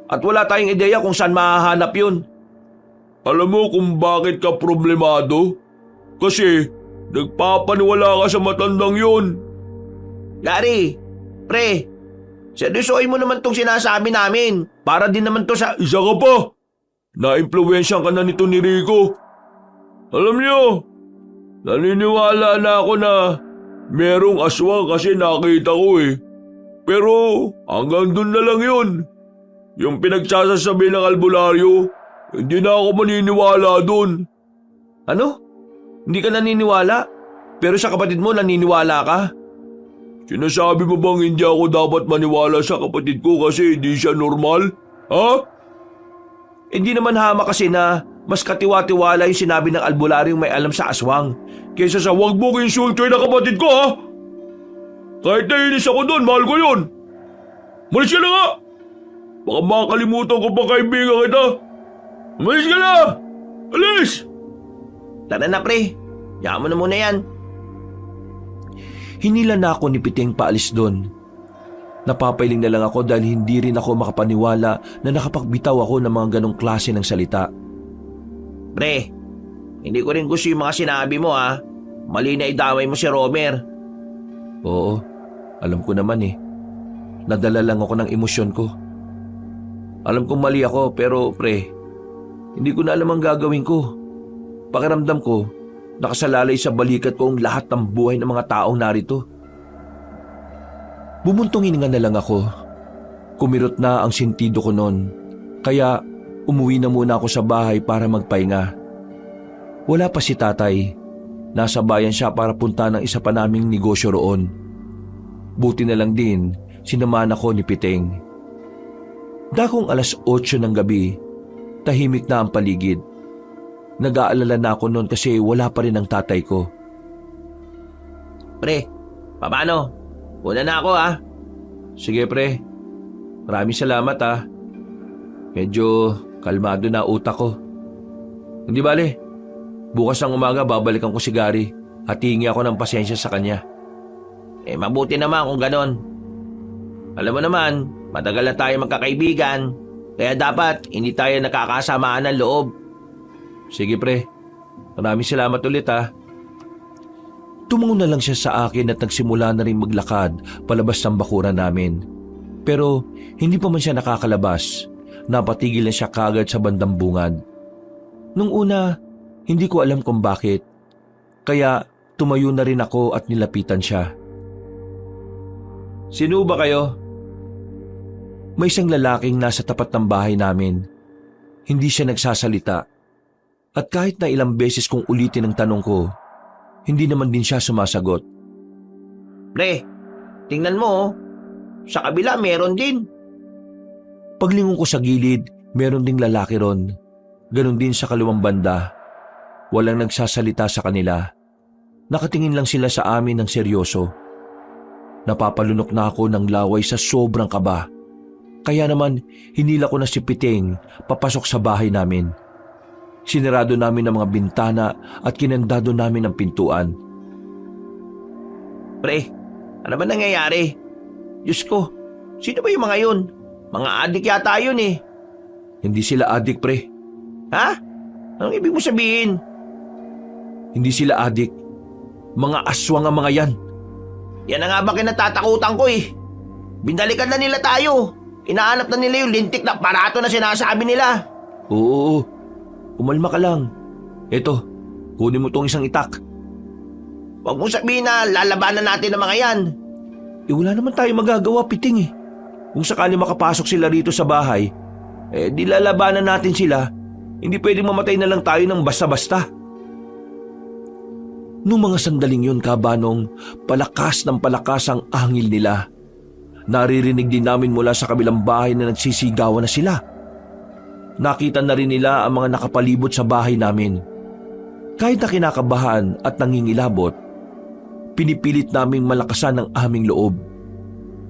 At wala tayong ideya kung saan mahahanap yun. Alam mo kung bakit ka problemado? Kasi nagpapaniwala ka sa matandang yun. Gary, pre, seryosohin mo naman tong sinasabi namin. Para din naman to sa... Isa ka pa! Na-impluwensyan ka na nito ni Rico. Alam niyo, naniniwala na ako na merong aswang kasi nakita ko eh. Pero hanggang dun na lang yun. Yung pinagsasasabi ng albularyo, hindi na ako maniniwala dun. Ano? Hindi ka naniniwala? Pero sa kapatid mo naniniwala ka? Sinasabi mo bang hindi ako dapat maniwala sa kapatid ko kasi hindi siya normal? Ha? Hindi naman hama kasi na mas katiwa-tiwala yung sinabi ng albularyong may alam sa aswang. Kesa sa wag mo insultoy na kapatid ko ha? Kahit nainis ako doon, mahal ko yun. Malis ka na nga! Baka makakalimutan ko pa kaibigan kita. Malis ka na! Alis! Tara na pre, yaman mo na muna yan. Hinila na ako ni Piting paalis doon. Napapailing na lang ako dahil hindi rin ako makapaniwala na nakapagbitaw ako ng mga ganong klase ng salita. Pre, hindi ko rin gusto yung mga sinabi mo ha. Mali na idamay mo si Romer. Oo, alam ko naman eh. Nadala lang ako ng emosyon ko. Alam kong mali ako pero pre, hindi ko na alam ang gagawin ko. Pakiramdam ko, nakasalalay sa balikat ko ang lahat ng buhay ng mga taong narito. Bumuntong hininga na lang ako. Kumirot na ang sentido ko noon, kaya umuwi na muna ako sa bahay para magpahinga. Wala pa si tatay. Nasa bayan siya para punta ng isa pa naming negosyo roon. Buti na lang din, sinamahan ako ni Piting. Dakong 8:00 ng gabi, tahimik na ang paligid. Nag-aalala na ako noon kasi wala pa rin ang tatay ko. Pre, paano? Una na ako ha. Sige pre, maraming salamat ha. Medyo kalmado na utak ko. Hindi bale, bukas ng umaga babalikan ko si Gary at hihingi ako ng pasensya sa kanya. Mabuti naman kung ganon. Alam mo naman, matagal na tayo magkakaibigan, kaya dapat hindi tayo nakakasamaan ng loob. Sige pre, maraming salamat ulit ha. Tumungo na lang siya sa akin at nagsimula na rin maglakad palabas ng bakuran namin. Pero hindi pa man siya nakakalabas, napatigil na siya kagad sa bandang bungad. Nung una, hindi ko alam kung bakit, kaya tumayo na rin ako at nilapitan siya. Sino ba kayo? May isang lalaking nasa tapat ng bahay namin. Hindi siya nagsasalita. At kahit na ilang beses kong ulitin ang tanong ko, hindi naman din siya sumasagot. Pre, tingnan mo, sa kabila meron din. Paglingon ko sa gilid, meron ding lalaki ron. Ganon din sa kaliwang banda. Walang nagsasalita sa kanila. Nakatingin lang sila sa amin ng seryoso. Napapalunok na ako ng laway sa sobrang kaba. Kaya naman, hinila ko na si Piting papasok sa bahay namin. Sinarado namin ang mga bintana at kinandado namin ang pintuan. Pre, ano ba nangyayari? Diyos ko, sino ba yung mga yun? Mga adik yata yun eh. Hindi sila adik pre. Ha? Anong ibig mo sabihin? Hindi sila adik. Mga aswang ang mga yan. Yan na nga ba kinatatakutan ko eh. Binalikan na nila tayo. Inaanap na nila yung lintik na aparato na sinasabi nila. Oo, umalma ka lang. Eto, kunin mo tong isang itak. Huwag mo sabihin na lalabanan natin ang mga yan. Wala naman tayo magagawa, Piting eh. Kung sakali makapasok sila rito sa bahay, di lalabanan natin sila. Hindi pwedeng mamatay na lang tayo ng basta-basta. Noong mga sandaling yun, Kabanong, palakas ng palakas ang angil nila. Naririnig din namin mula sa kabilang bahay na nagsisigawan na sila. Nakita na rin nila ang mga nakapalibot sa bahay namin. Kahit na kinakabahan at nangingilabot, pinipilit naming malakasan ang aming loob.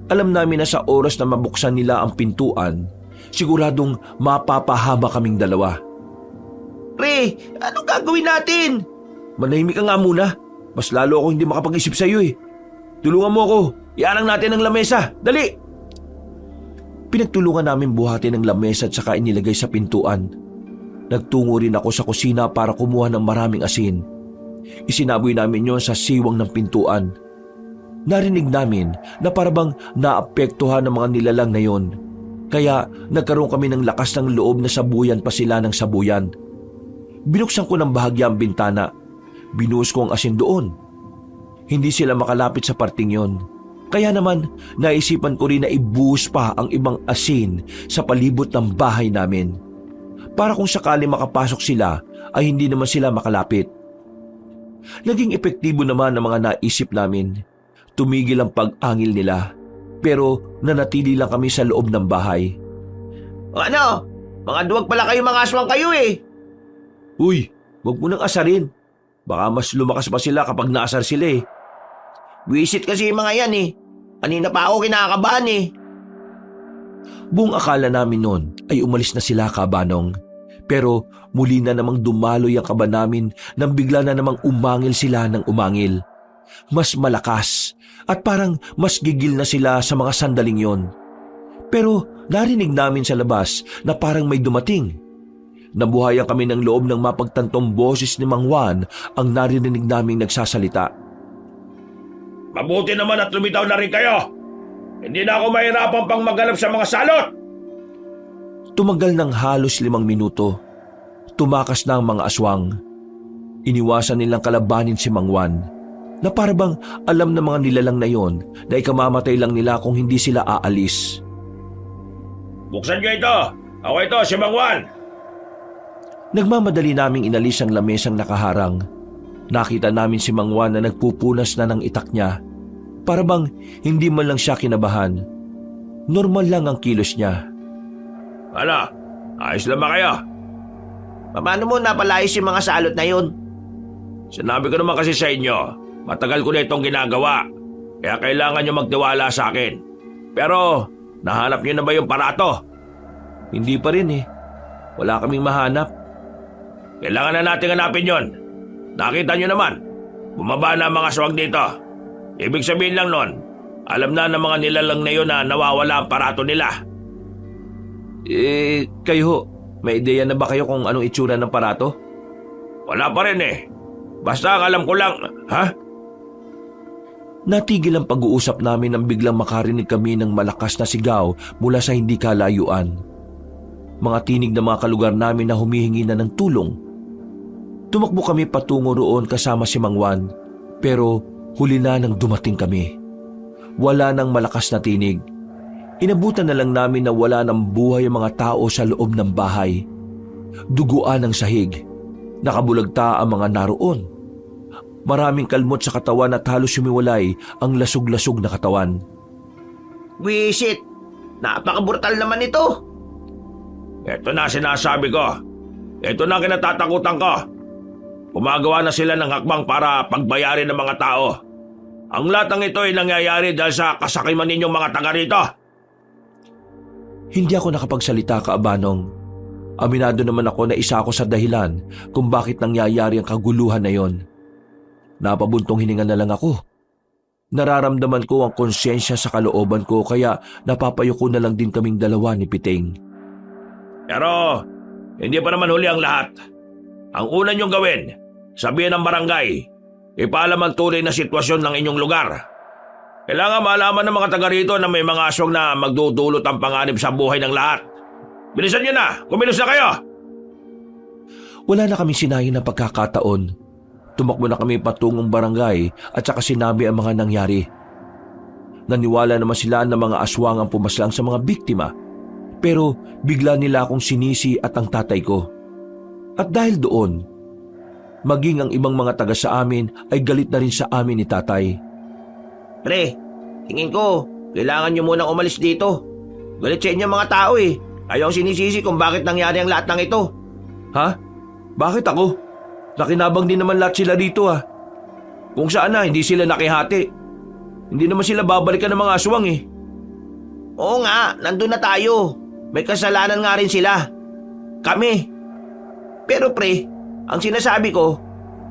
Alam namin na sa oras na mabuksan nila ang pintuan, siguradong mapapahama kaming dalawa. Pre, anong gagawin natin? Manahimik ka nga muna. Mas lalo ako hindi makapag-isip sa iyo eh. Tulungan mo ako. Iarang natin ang lamesa. Dali! Pinagtulungan namin buhatin ang lamesa at saka inilagay sa pintuan. Nagtungo rin ako sa kusina para kumuha ng maraming asin. Isinaboy namin yon sa siwang ng pintuan. Narinig namin na parabang naapektuhan ng mga nilalang na yon. Kaya nagkaroon kami ng lakas ng loob na sabuyan pa sila ng sabuyan. Binuksan ko ng bahagya ang bintana. Binuhos ko ang asin doon. Hindi sila makalapit sa parting yon. Kaya naman naisipan ko rin na ibuhos pa ang ibang asin sa palibot ng bahay namin. Para kung sakali makapasok sila ay hindi naman sila makalapit. Naging epektibo naman ang mga naisip namin. Tumigil ang pag-angil nila. Pero nanatili lang kami sa loob ng bahay. Ano? Mga duwag pala kayo, mga aswang kayo eh. Uy, wag mo nang asarin. Baka mas lumakas pa sila kapag naasar sila eh. Wisit kasi yung mga yan eh. Kanina pa ako kinakabahan eh. Buong akala namin noon ay umalis na sila, Kabanong. Pero muli na namang dumaloy ang kaba namin nang bigla na namang umangil sila ng umangil. Mas malakas at parang mas gigil na sila sa mga sandaling yon. Pero narinig namin sa labas na parang may dumating. Nabuhayan kami ng loob ng mapagtantong boses ni Mang Juan ang narinig naming nagsasalita. Mabuti naman at lumitaw na rin kayo. Hindi na ako mahirapan pang maghanap sa mga salot. Tumagal ng halos 5 minuto. Tumakas na ang mga aswang. Iniwasan nilang kalabanin si Mang Juan, na parabang alam ng mga nilalang na yon na ikamamatay lang nila kung hindi sila aalis. Buksan niyo ito. Ako ito, si Mang Juan. Nagmamadali naming inalis ang lamesang nakaharang. Nakita namin si Mang Juan na nagpupunas na ng itak niya. Parabang hindi man lang siya kinabahan. Normal lang ang kilos niya. Ano? Ayos lang ba kayo? Paano mo napalayas yung mga salot na yun? Sinabi ko naman kasi sa inyo, matagal ko na itong ginagawa. Kaya kailangan nyo magtiwala sa akin. Pero, nahanap nyo na ba yung parato? Hindi pa rin eh. Wala kaming mahanap. Kailangan na natin hanapin yon. Nakita nyo naman, bumaba na ang mga aswang dito. Ibig sabihin lang nun, alam na ng mga nilalang na yun na nawawala ang parato nila. Kayo, may ideya na ba kayo kung anong itsura ng parato? Wala pa rin eh. Basta ang alam ko lang, ha? Natigil ang pag-uusap namin nang biglang makarinig kami ng malakas na sigaw mula sa hindi kalayuan. Mga tinig ng mga kalugar namin na humihingi na ng tulong. Tumakbo kami patungo roon kasama si Mang Juan, pero huli na nang dumating kami. Wala nang malakas na tinig. Inabutan na lang namin na wala ng buhay ang mga tao sa loob ng bahay. Duguan ang sahig. Nakabulagta ang mga naroon. Maraming kalmot sa katawan at halos sumiwalay ang lasog-lasog na katawan. Wisit! Napaka-brutal naman ito! Ito na sinasabi ko. Ito na kinatatakutan ko. Gumagawa na sila ng hakbang para pagbayarin ng mga tao. Ang lahat ng ito ay nangyayari dahil sa kasakiman ninyong mga taga rito. Hindi ako nakapagsalita, Kaabanong. Aminado naman ako na isa ako sa dahilan kung bakit nangyayari ang kaguluhan na yon. Napabuntong hininga na lang ako. Nararamdaman ko ang konsyensya sa kalooban ko kaya napapayuko na lang din kaming dalawa ni Piting. Pero hindi pa naman huli ang lahat. Ang una niyong gawin, sabihin ng barangay, ipaalam ang tunay na sitwasyon ng inyong lugar. Kailangan malaman ng mga taga rito na may mga aswang na magdudulot ang panganib sa buhay ng lahat. Bilisan niyo na! Kumilos na kayo! Wala na kaming sinayin na pagkakataon. Tumakbo na kami patungong barangay at saka sinabi ang mga nangyari. Naniwala naman sila na mga aswang ang pumaslang sa mga biktima. Pero bigla nila akong sinisi at ang tatay ko. At dahil doon, maging ang ibang mga taga sa amin ay galit na rin sa amin ni tatay. Pre, tingin ko, kailangan nyo munang umalis dito. Galit sa inyo mga tao eh. Ayaw ang sinisisi kung bakit nangyari ang lahat ng ito. Ha? Bakit ako? Nakinabang din naman lahat sila dito ah. Kung saan na, hindi sila nakihati. Hindi naman sila babalikan ng mga aswang eh. Oo nga, nandun na tayo. May kasalanan nga rin sila. Kami. Pero pre, ang sinasabi ko,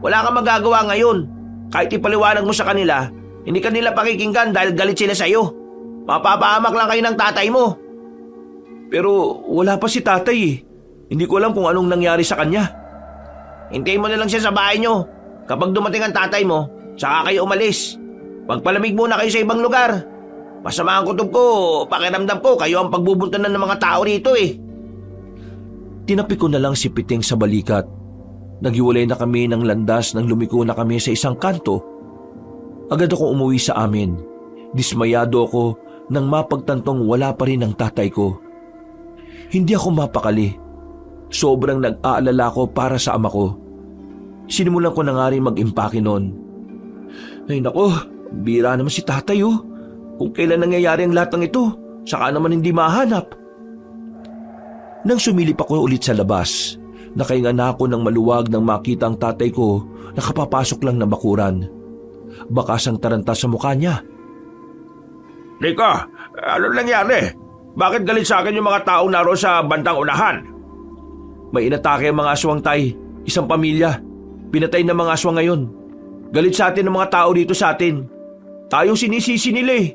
wala kang magagawa ngayon. Kahit ipaliwanag mo sa kanila, hindi kanila pakikinggan dahil galit sila sa'yo. Mapapahamak lang kayo ng tatay mo. Pero wala pa si tatay eh. Hindi ko alam kung anong nangyari sa kanya. Hintayin mo na lang siya sa bahay nyo. Kapag dumating ang tatay mo, saka kayo umalis. Magpalamig muna kayo sa ibang lugar. Masama ang kutob ko, pakiramdam ko, kayo ang pagbubuntanan ng mga tao rito eh. Tinapi ko na lang si Piting sa balikat. Naghiwalay na kami ng landas nang lumiko na kami sa isang kanto. Agad akong umuwi sa amin. Dismayado ako nang mapagtantong wala pa rin ang tatay ko. Hindi ako mapakali. Sobrang nag-aalala ko para sa ama ko. Sinimulan ko na nga rin mag-impake noon. Ay nako, bira naman si tatay oh. Kung kailan nangyayari ang lahat ng ito, saka naman hindi mahanap. Nang sumilip ako ulit sa labas, nakahinga na ako ng maluwag nang makita ang tatay ko na kapapasok lang ng bakuran. Bakas ang taranta sa mukha niya. Rico, ano nangyari? Bakit galit sa akin yung mga taong naroon sa bandang unahan? May inatake ang mga aswang, tay. Isang pamilya. Pinatay ng mga aswang ngayon. Galit sa atin ang mga tao dito sa atin. Tayong sinisisi nila eh.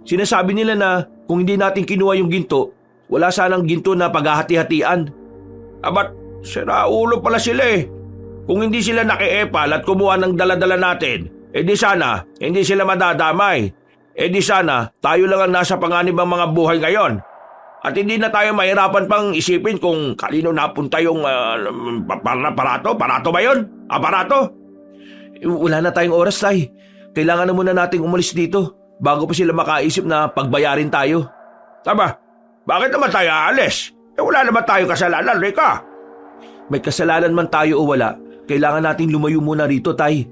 Sinasabi nila na kung hindi natin kinuha yung ginto, wala sanang ginto na paghahati-hatian. Abat, siraulo pala sila eh. Kung hindi sila nakiepal at kumuha ng dala-dala natin, di sana hindi sila madadamay. Di sana tayo lang ang nasa panganib ng mga buhay ngayon. At hindi na tayo mahirapan pang isipin kung kanino napunta yung aparato. Aparato ba yun? Aparato? Wala na tayong oras, tay. Kailangan na muna nating umalis dito bago pa sila makaisip na pagbayarin tayo. Tama, bakit naman tayo aalis? Wala naman tayo kasalanan, Rica. May kasalanan man tayo o wala, kailangan nating lumayo muna rito, tay.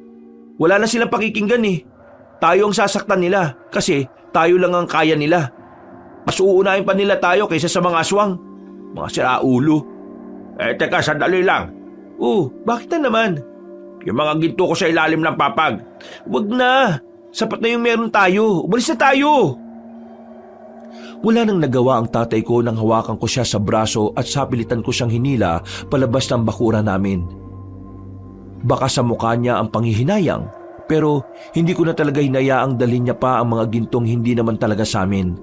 Wala na silang pakikinggan eh. Tayo ang sasaktan nila kasi tayo lang ang kaya nila. Mas uunahin pa nila tayo kaysa sa mga aswang. Mga siraulo. Teka, sandali lang. Bakit na naman? Yung mga ginto ko sa ilalim ng papag. Wag na. Sapat na yung meron tayo. Umalis na tayo. Wala nang nagawa ang tatay ko nang hawakan ko siya sa braso at sapilitan ko siyang hinila palabas ng bakura namin. Baka sa mukha niya ang panghihinayang, pero hindi ko na talaga hinayaang dalhin niya pa ang mga gintong hindi naman talaga sa amin.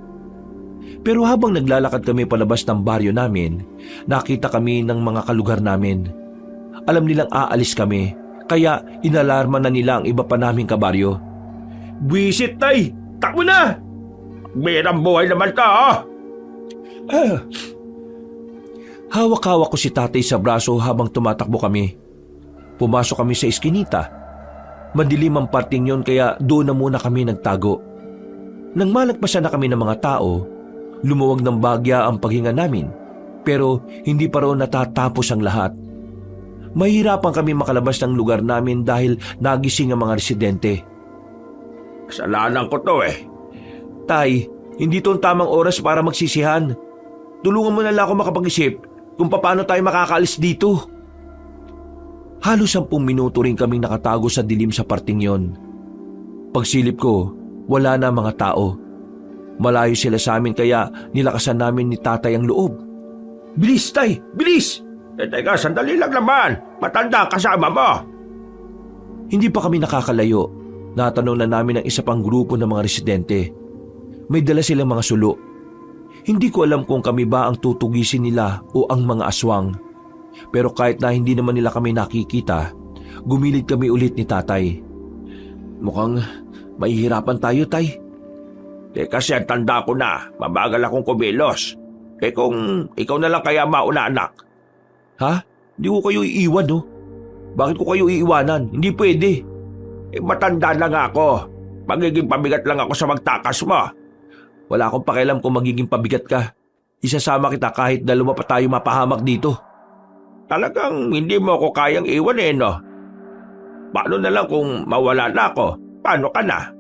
Pero habang naglalakad kami palabas ng baryo namin, nakita kami ng mga kalugar namin. Alam nilang aalis kami, kaya inalarma na nila ang iba pa naming kabaryo. Buwisit, tay! Takbo na! Birang buhay naman ka, Hawak-hawak ko si tatay sa braso habang tumatakbo kami. Pumasok kami sa eskinita. Madilim ang parting yon kaya doon na muna kami nagtago. Nang malagpasan na kami ng mga tao, lumuwag ng bagya ang paghinga namin, pero hindi pa raw natatapos ang lahat. Mahirapan kami makalabas ng lugar namin dahil nagising ang mga residente. Kasalanan ko to eh. Tay, hindi to ang tamang oras para magsisihan. Tulungan mo na lang ako makapag-isip kung paano tayo makakaalis dito. Halos 10 minuto rin kaming nakatago sa dilim sa parting yon. Pagsilip ko, wala na mga tao. Malayo sila sa amin kaya nilakasan namin ni tatay ang loob. Bilis, tay! Bilis! Teka, sandali lang naman. Matanda kasama mo. Hindi pa kami nakakalayo. Natanong na namin ang isa pang grupo ng mga residente. May dala silang mga sulo. Hindi ko alam kung kami ba ang tutugisin nila o ang mga aswang. Pero kahit na hindi naman nila kami nakikita, gumilid kami ulit ni tatay. Mukhang mahihirapan tayo, tay. Kasi ang tanda ko na, mabagal akong kumilos. Kung ikaw na lang kaya mauna, anak. Ha? Hindi ko kayo iiwan, no? Bakit ko kayo iiwanan? Hindi pwede. Matanda na nga ako. Magiging pabigat lang ako sa magtakas mo. Wala akong pakialam kung magiging pabigat ka. Isasama kita kahit dalawa pa tayo mapahamak dito. Talagang hindi mo ako kayang iwan no? Paano na lang kung mawala na ako? Paano ka na?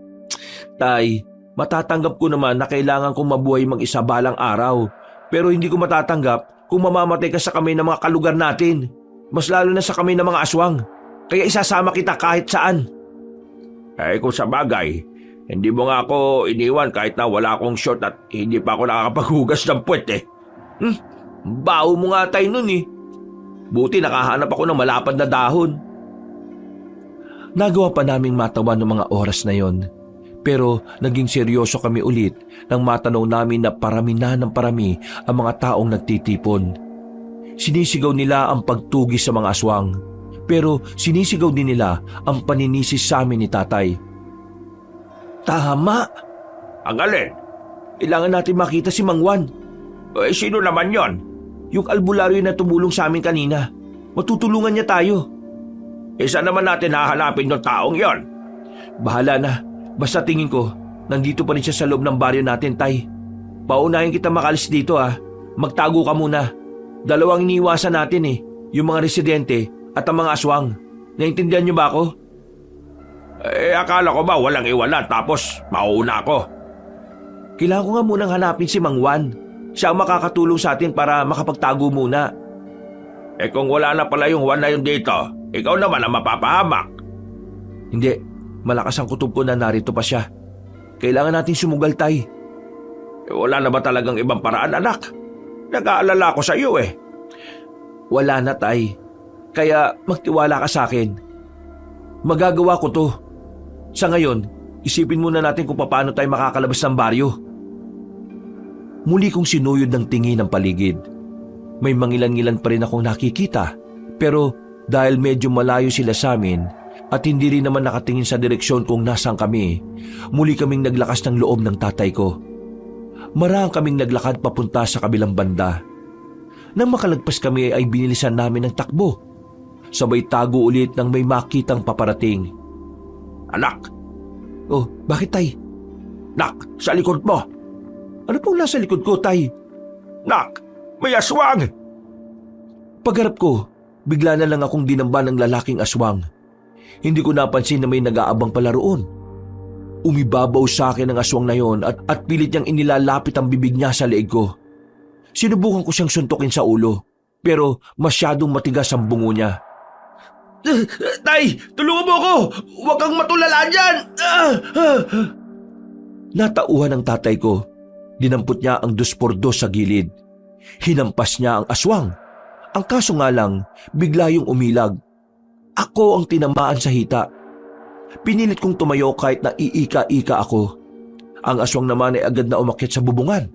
Tay, matatanggap ko naman na kailangan kong mabuhay mag-isa balang araw. Pero hindi ko matatanggap kung mamamatay ka sa kamay ng mga kalugar natin. Mas lalo na sa kamay ng mga aswang. Kaya isasama kita kahit saan. Kung sa bagay, hindi mo nga ako iniwan kahit na wala akong shot at hindi pa ako nakakapaghugas ng puwet Baho mo nga tayo nun eh. Buti nakahanap ako ng malapad na dahon. Nagawa pa naming matawan ng mga oras na yon. Pero naging seryoso kami ulit nang matanong namin na parami na ng parami ang mga taong nagtitipon. Sinisigaw nila ang pagtugi sa mga aswang. Pero sinisigaw din nila ang paninisis sa amin ni tatay. Tama! Ang alin? Kailangan natin makita si Mang Juan. Eh, sino naman yon? Yung albularyo na tumulong sa amin kanina. Matutulungan niya tayo. Saan naman natin hahanapin yung taong yon? Bahala na. Basta tingin ko, nandito pa rin siya sa loob ng baryo natin, Tay. Paunahin kita makalis dito Magtago ka muna. Dalawang iniiwasan natin yung mga residente at ang mga aswang. Naintindihan niyo ba ako? Akala ko ba walang iwanan tapos mauuna ako? Kailangan ko nga munang hanapin si Mang Juan. Siya ang makakatulong sa atin para makapagtago muna. Kung wala na pala yung Juan na yun dito, ikaw naman ang mapapahamak. Hindi, malakas ang kutob ko na narito pa siya. Kailangan natin sumugal, Tay. Wala na ba talagang ibang paraan, anak? Nag-aalala ko sa iyo Wala na, Tay. Kaya magtiwala ka sa akin. Magagawa ko to. Sa ngayon, isipin muna natin kung paano tayo makakalabas ng baryo. Muli kong sinuyod ng tingin ng paligid. May mangilan-ngilan pa rin akong nakikita. Pero dahil medyo malayo sila sa amin at hindi rin naman nakatingin sa direksyon kung nasaan kami, muli kaming naglakas ng loob ng tatay ko. Marahang kaming naglakad papunta sa kabilang banda. Nang makalagpas kami ay binilisan namin ng takbo. Sabay tago ulit nang may makitang paparating. Anak! Oh, bakit, Tay? Nak, sa likod mo! Ano pong nasa likod ko, Tay? Nak, may aswang! Pagharap ko, bigla na lang akong dinamba ng lalaking aswang. Hindi ko napansin na may nag-aabang pala roon. Umibabaw sa akin ang aswang na yon at pilit niyang inilalapit ang bibig niya sa leeg ko. Sinubukan ko siyang suntukin sa ulo, pero masyadong matigas ang bungo niya. Tay, tulungan mo ako! Huwag kang matulala dyan! Natauhan ng tatay ko. Dinampot niya ang 2x2 sa gilid. Hinampas niya ang aswang. Ang kaso nga lang, bigla yung umilag. Ako ang tinamaan sa hita. Pinilit kong tumayo kahit na iika-ika ako. Ang aswang naman ay agad na umakyat sa bubungan.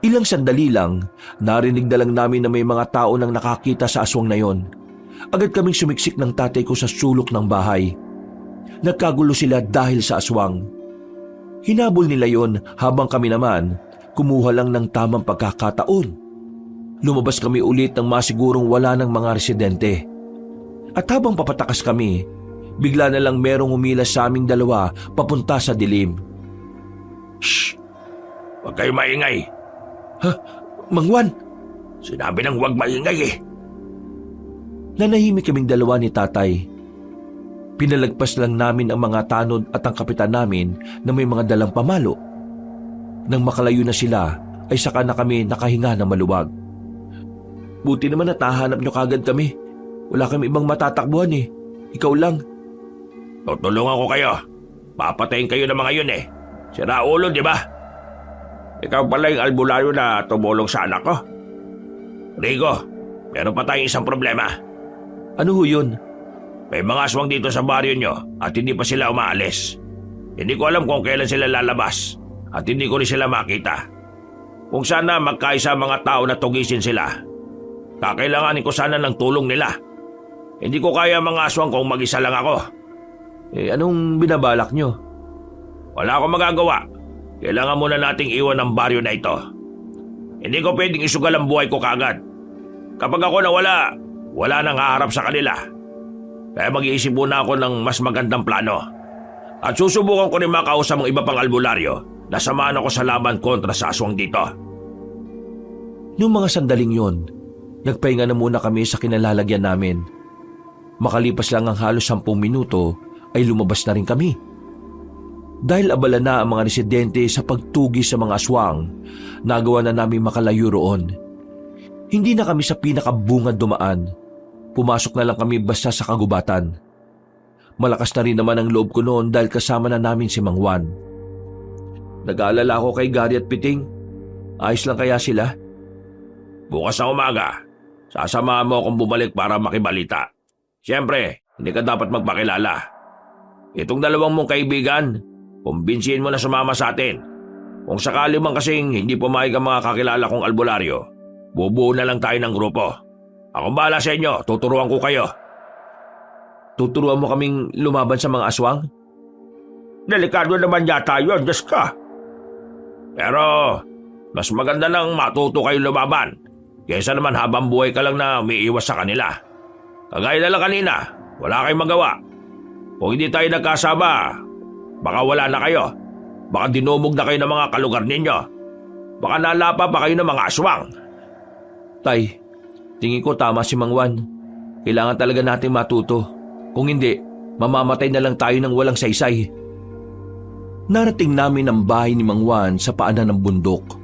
Ilang sandali lang, narinig na lang namin na may mga tao nang nakakita sa aswang na yon. Agad kaming sumiksik ng tatay ko sa sulok ng bahay. Nagkagulo sila dahil sa aswang. Hinabol nila yon habang kami naman kumuha lang ng tamang pagkakataon. Lumabas kami ulit nang masigurong wala ng mga residente. At habang papatakas kami, bigla na lang merong umilas sa aming dalawa papunta sa dilim. Shh! Huwag kayo maingay! Ha? Mang Juan? Sinabi nang huwag maingay Nanahimik kaming dalawa ni tatay. Pinalagpas lang namin ang mga tanod at ang kapitan namin na may mga dalang pamalo. Nang makalayo na sila, ay saka na kami nakahinga na maluwag. Buti naman natahanap nyo kagad kami. Wala kami ibang matatakbuhan Ikaw lang. Tutulungan ko kayo. Papatayin kayo ng mga yun Sira ulo, di ba? Ikaw pala yung albularyo na tumulong sa anak ko. Rico, meron pa tayong isang problema. Ano ho yun? May mga aswang dito sa baryo nyo at hindi pa sila umaalis. Hindi ko alam kung kailan sila lalabas at hindi ko rin sila makita. Kung sana magkaisa mga tao na tugisin sila, kakailanganin ko sana ng tulong nila. Hindi ko kaya mga aswang kung mag-isa lang ako. Anong binabalak nyo? Wala akong magagawa. Kailangan muna nating iwan ang baryo na ito. Hindi ko pwedeng isugal ang buhay ko kagad. Kapag ako nawala, wala nang haharap sa kanila. Kaya mag-iisip muna ako ng mas magandang plano. At susubukan ko rin makausap ang iba pang albularyo na samahan ako sa laban kontra sa aswang dito. Noong mga sandaling yon, nagpahinga na muna kami sa kinalalagyan namin. Makalipas lang ang halos 10 minuto ay lumabas na rin kami. Dahil abala na ang mga residente sa pagtugi sa mga aswang, nagawa na namin makalayo roon. Hindi na kami sa pinakabungad dumaan. Pumasok na lang kami basta sa kagubatan. Malakas na rin naman ang loob ko noon dahil kasama na namin si Mang Juan. Nag-aalala ako kay Gary at Piting. Ayos lang kaya sila? Bukas na umaga, sasamahan mo akong bumalik para makibalita. Siyempre, hindi ka dapat magpakilala. Itong dalawang mong kaibigan, kumbinsihin mo na sumama sa atin. Kung sakali man kasing hindi pumayag ang mga kakilala kong albularyo, bubuo na lang tayo ng grupo. Akong bahala sa inyo, tuturuan ko kayo. Tuturuan mo kaming lumaban sa mga aswang? Delikado naman yata yun, Diyos ka. Pero mas maganda nang matuto kayo lumaban kaysa naman habang buhay ka lang na umiiwas sa kanila. Kagaya na lang kanina, wala kayong magawa. Kung hindi tayo nagkasama, baka wala na kayo. Baka dinumog na kayo ng mga kalugar ninyo. Baka nalapa pa kayo ng mga aswang. Tay, tingin ko tama si Mang Juan. Kailangan talaga natin matuto. Kung hindi, mamamatay na lang tayo ng walang saysay. Narating namin ang bahay ni Mang Juan sa paanan ng bundok.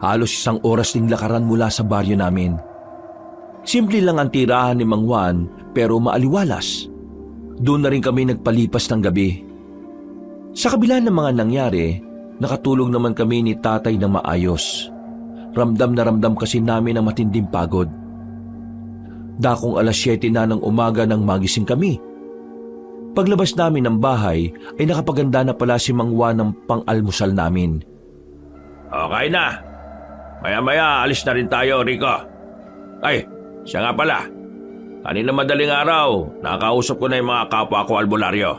Halos 1 oras ding lakaran mula sa baryo namin. Simple lang ang tirahan ni Mang Juan pero maaliwalas. Doon na rin kami nagpalipas ng gabi. Sa kabila ng mga nangyari, nakatulog naman kami ni tatay ng maayos. Ramdam na ramdam kasi namin ang matinding pagod. Dakong 7:00 na ng umaga nang magising kami. Paglabas namin ng bahay ay nakapaganda na pala si Mang Juan ng pang-almusal namin. Okay na. Maya-maya alis na rin tayo, Rico. Ay, siya nga pala. Kanina madaling araw, nakakausap ko na yung mga kapwa ko albularyo.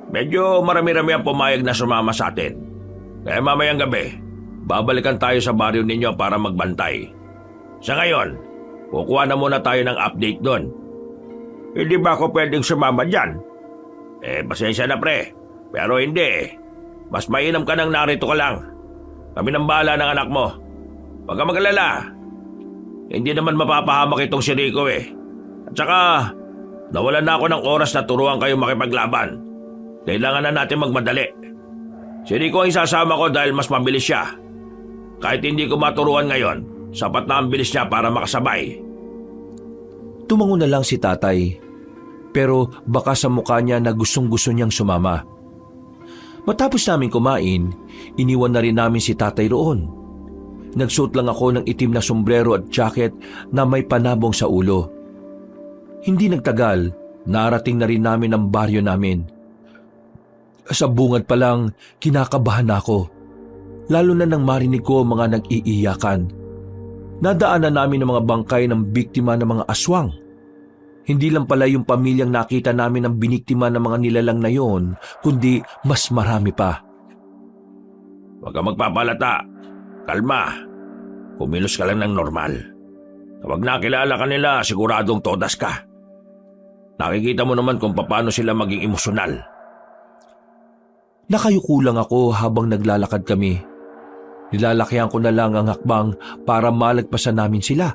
Medyo marami-rami ang pumayag na sumama sa atin. Kaya mamayang gabi, babalikan tayo sa baryo ninyo para magbantay. Sa ngayon, kukuha na muna tayo ng update doon. Hindi ba ako pwedeng sumama dyan? Pasensya na pre, pero hindi. Mas mainam ka nang narito ka lang. Kami nang bahala ng anak mo. Huwag ka mag-alala. Hindi naman mapapahamak itong si Rico At saka, nawalan na ako ng oras na turuan kayo makipaglaban. Kailangan na natin magmadali. Si Rico ang isasama ko dahil mas mabilis siya. Kahit hindi ko maturuan ngayon, sapat na ang bilis niya para makasabay. Tumango na lang si tatay. Pero baka sa mukha niya na gustong-gusto niyang sumama. Matapos namin kumain, iniwan na rin namin si tatay roon. Nagsuot lang ako ng itim na sombrero at jacket na may panabong sa ulo. Hindi nagtagal, narating na rin namin ang baryo namin. Sa bungad pa lang, kinakabahan ako. Lalo na nang marinig ko mga nag-iiyakan. Nadaanan namin ang mga bangkay ng biktima ng mga aswang. Hindi lang pala yung pamilyang nakita namin ang biniktima ng mga nilalang na yon, kundi mas marami pa. Huwag ka magpapalata. Kalma. Kumilos ka lang ng normal. Kapag nakilala ka nila, siguradong todas ka. Nakikita mo naman kung paano sila maging emosyonal. Nakayuko lang ako habang naglalakad kami. Nilalakihan ko na lang ang hakbang para malagpasan namin sila.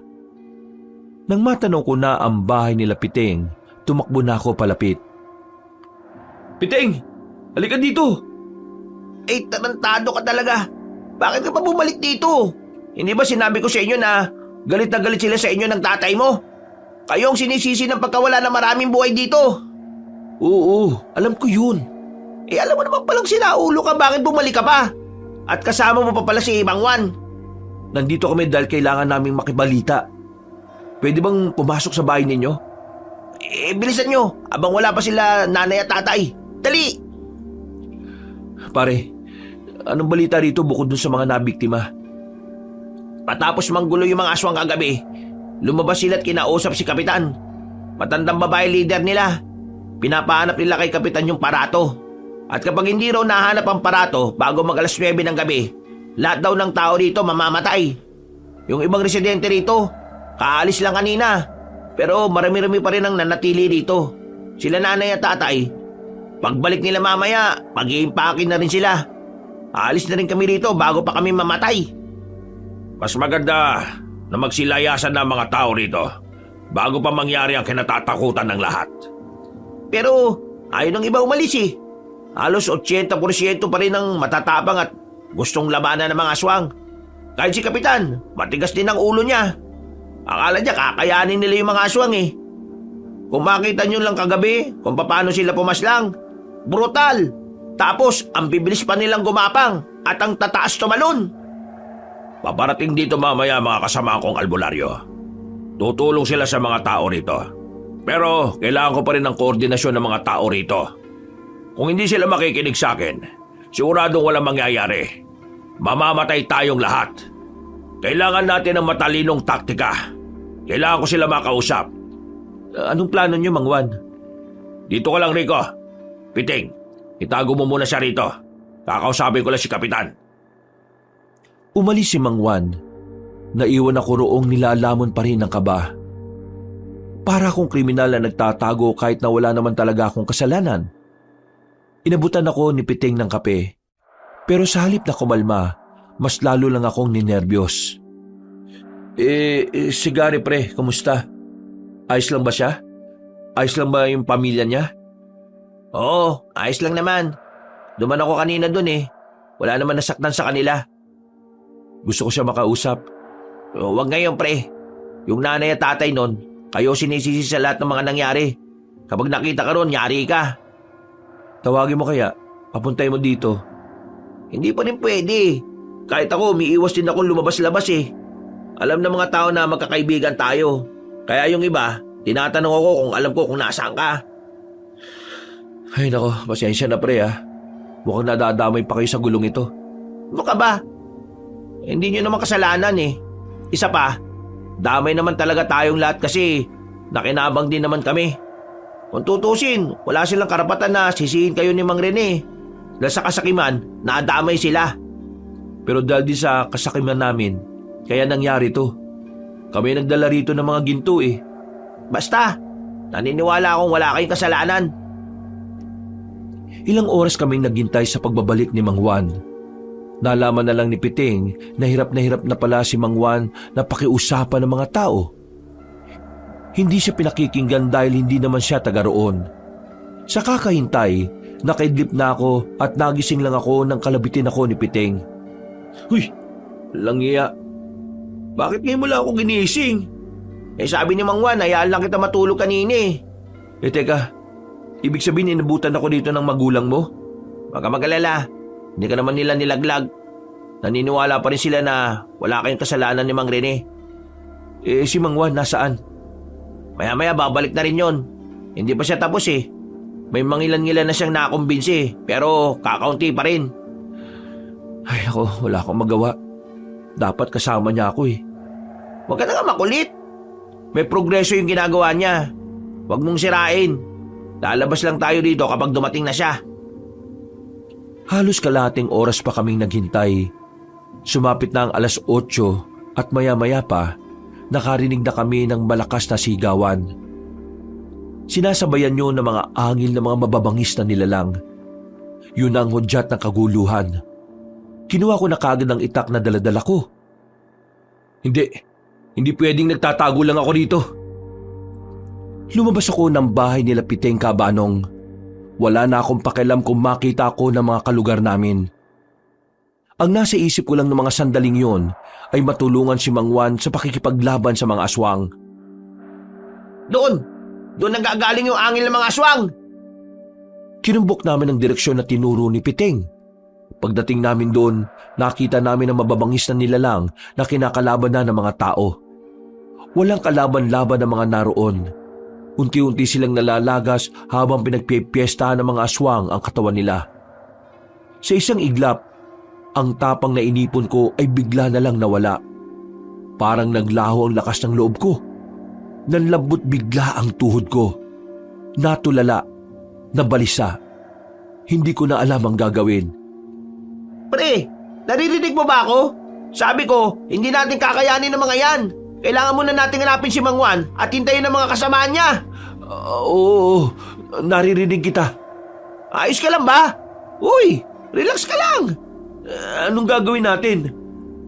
Nang matanong ko na ang bahay nila Piting, tumakbo na ako palapit. Piting! Halika dito! Tarantado ka talaga. Bakit ka pa bumalik dito? Hindi ba sinabi ko sa inyo na galit sila sa inyo ng tatay mo? Kayo ang sinisisi ng pagkawala ng maraming buhay dito. Oo, alam ko yun. Alam mo naman palang sinaulo ka, bakit bumalik ka pa? At kasama mo pa pala si Mang Juan. Nandito kami dahil kailangan naming makibalita. Pwede bang pumasok sa bahay ninyo? Bilisan nyo, abang wala pa sila nanay at tatay. Dali! Pare, anong balita rito bukod dun sa mga nabiktima? Matapos manggulo yung mga aswang kagabi, lumabas sila at kinausap si Kapitan. Matandang babae leader nila. Pinapahanap nila kay Kapitan yung parato. At kapag hindi raw nahanap ang parato bago mag 9 ng gabi, lahat daw ng tao rito mamamatay. Yung ibang residente rito, kaalis lang kanina. Pero marami-rami pa rin ang nanatili rito. Sila nanay at tatay. Pagbalik nila mamaya, mag-iimpakin na rin sila. Aalis na rin kami rito bago pa kami mamatay. Mas maganda na magsilayasan na mga tao rito bago pa mangyari ang kinatatakutan ng lahat. Pero ayaw ng iba umalis eh. Halos 80% pa rin ang matatapang at gustong labanan ng mga aswang. Kahit si Kapitan, matigas din ang ulo niya. Akala niya kakayanin nila yung mga aswang eh. Kung makita nyo lang kagabi kung paano sila pumaslang, brutal. Tapos ang bibilis pa nilang gumapang at ang tataas tumalon. Paparating dito mamaya mga kasama kong albularyo. Tutulong sila sa mga tao rito. Pero kailangan ko pa rin ng koordinasyon ng mga tao rito. Kung hindi sila makikinig sa akin, siguradong walang mangyayari. Mamamatay tayong lahat. Kailangan natin ng matalinong taktika. Kailangan ko sila makausap. Anong plano niyo, Mang Juan? Dito ka lang, Rico. Piting, itago mo muna siya rito. Kakausapin ko lang si Kapitan. Umalis si Mang Juan. Naiwan ako roong nilalamon pa rin ng kaba. Para akong kriminal na nagtatago kahit na wala naman talaga akong kasalanan. Inabutan ako ni Piting ng kape. Pero sa halip na kumalma, mas lalo lang akong ninerbiyos. Si Gary pre, kumusta? Ayos lang ba siya? Ayos lang ba yung pamilya niya? Oo, ayos lang naman. Duman ako kanina dun eh. Wala naman nasaktan sa kanila. Gusto ko siya makausap. Huwag ngayon pre. Yung nanay at tatay nun, kayo sinisisi sa lahat ng mga nangyari. Kapag nakita ka ron, yari ka. Tawagin mo kaya, papuntay mo dito. Hindi pa rin pwede. Kahit ako, umiiwas din ako lumabas-labas eh. Alam ng mga tao na magkakaibigan tayo. Kaya yung iba, tinatanong ako kung alam ko kung nasaan ka. Ay nako, pasensya na pre ah. Mukhang nadadamay pa kayo sa gulong ito. Ano ka ba? Hindi nyo naman kasalanan eh. Isa pa, damay naman talaga tayong lahat kasi nakinabang din naman kami. Kung tutusin, wala silang karapatan na sisihin kayo ni Mang Rene. Dahil sa kasakiman, nadamay sila. Pero dahil di sa kasakiman namin, kaya nangyari to. Kami nagdala rito ng mga ginto eh. Basta, naniniwala akong wala kayong kasalanan. Ilang oras kaming naghintay sa pagbabalik ni Mang Juan. Nalaman na lang ni Piting na hirap na pala si Mang Juan na pakiusapan ng mga tao. Hindi siya pinakikinggan dahil hindi naman siya taga roon. Sa kakahintay, nakaidlip na ako at nagising lang ako nang kalabitin ako ni Piting. Huy, langiya. Bakit ngayon mo lang ako ginising? Sabi ni Mang Juan, hayaan lang kita matulog kanina eh. Teka, ibig sabihin inabutan ako dito ng magulang mo? Huwag ka mag-alala. Hindi ka naman nila nilaglag. Naniniwala pa rin sila na wala kayong kasalanan ni Mang Rene. Si Mang Juan nasaan? Maya-maya babalik na rin yon. Hindi pa siya tapos eh. May mangilan-ngilan na siyang nakumbinsi eh, pero kakaunti pa rin. Ay ako, wala akong magawa. Dapat kasama niya ako eh. Huwag ka na nga makulit. May progreso yung ginagawa niya. Huwag mong sirain. Lalabas lang tayo dito kapag dumating na siya. Halos kalahating oras pa kaming naghintay. Sumapit na ang 8:00 at maya-maya pa, nakarinig na kami ng malakas na sigawan. Sinasabayan yun ng mga angil na mga mababangis na nilalang. Yun ang hudyat ng kaguluhan. Kinuha ko na kagad ang itak na daladala ko. Hindi pwedeng nagtatago lang ako dito. Lumabas ako ng bahay nila Piting Kabanong. Wala na akong pakialam kung makita ako ng mga kalugar namin. Ang nasa isip ko lang ng mga sandaling yon ay matulungan si Mang Juan sa pakikipaglaban sa mga aswang. Doon nanggagaling yung angil ng mga aswang. Kinumbok namin ang direksyon na tinuro ni Piting. Pagdating namin doon, nakita namin ang mababangis na nilalang na kinakalaban na ng mga tao. Walang kalaban-laban ng mga naroon. Unti-unti silang nalalagas habang pinagpipiestahan ng mga aswang ang katawan nila. Sa isang iglap, ang tapang na inipon ko ay bigla na lang nawala. Parang naglaho ang lakas ng loob ko. Nanlambot bigla ang tuhod ko. Natulala, nabalisa. Hindi ko na alam ang gagawin. Pre, naririnig mo ba ako? Sabi ko, hindi natin kakayanin ng mga yan. Kailangan muna natin hanapin si Mang Juan at hintayin ang mga kasamaan niya. Oo, naririnig kita. Ayos ka lang ba? Uy, relax ka lang. Anong gagawin natin?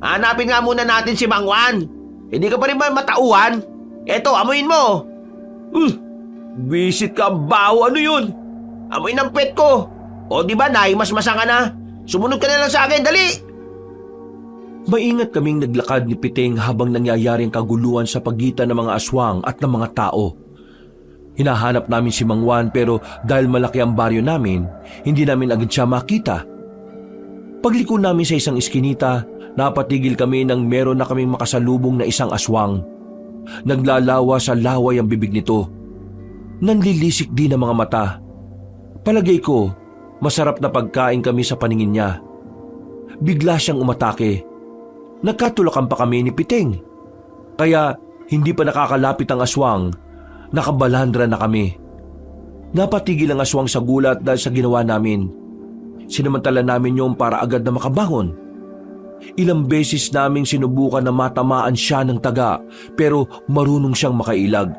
Hanapin nga muna natin si Mang Juan. Hindi ka pa rin ba matauhan? Eto, amuin mo. Visit ka, bawo. Ano yun? Amoy ng pet ko. O di ba, nahimasmasan ka na? Sumunod ka na lang sa akin, dali! Maingat kaming naglakad ni Piting habang nangyayaring kaguluhan sa pagitan ng mga aswang at ng mga tao. Hinahanap namin si Mang Juan pero dahil malaki ang baryo namin, hindi namin agad siya makita. Pagliko namin sa isang iskinita, napatigil kami nang meron na kaming makasalubong na isang aswang. Naglalawa sa laway ang bibig nito. Nanlilisik din ang mga mata. Palagay ko, masarap na pagkain kami sa paningin niya. Bigla siyang umatake. Nagkatulakan pa kami ni Piting. Kaya hindi pa nakakalapit ang aswang, nakabalandra na kami. Napatigil ang aswang sa gulat dahil sa ginawa namin. Sinamantala namin yung para agad na makabangon. Ilang beses naming sinubukan na matamaan siya ng taga pero marunong siyang makailag.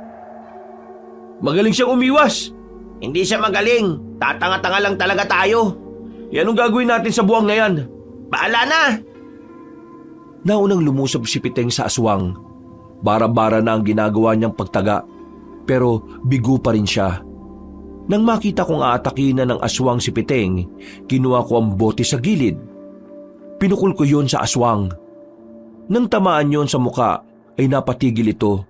Magaling siyang umiwas. Hindi siya magaling. Tatanga-tanga lang talaga tayo. Anong gagawin natin sa buwang na yan? Bahala na! Naunang lumusob si Piteng sa aswang. Bara-bara na ang ginagawa niyang pagtaga. Pero bigo pa rin siya. Nang makita kong aatakin na ng aswang si Piteng, kinuha ko ang bote sa gilid. Pinukul ko yun sa aswang. Nang tamaan yon sa muka, ay napatigil ito.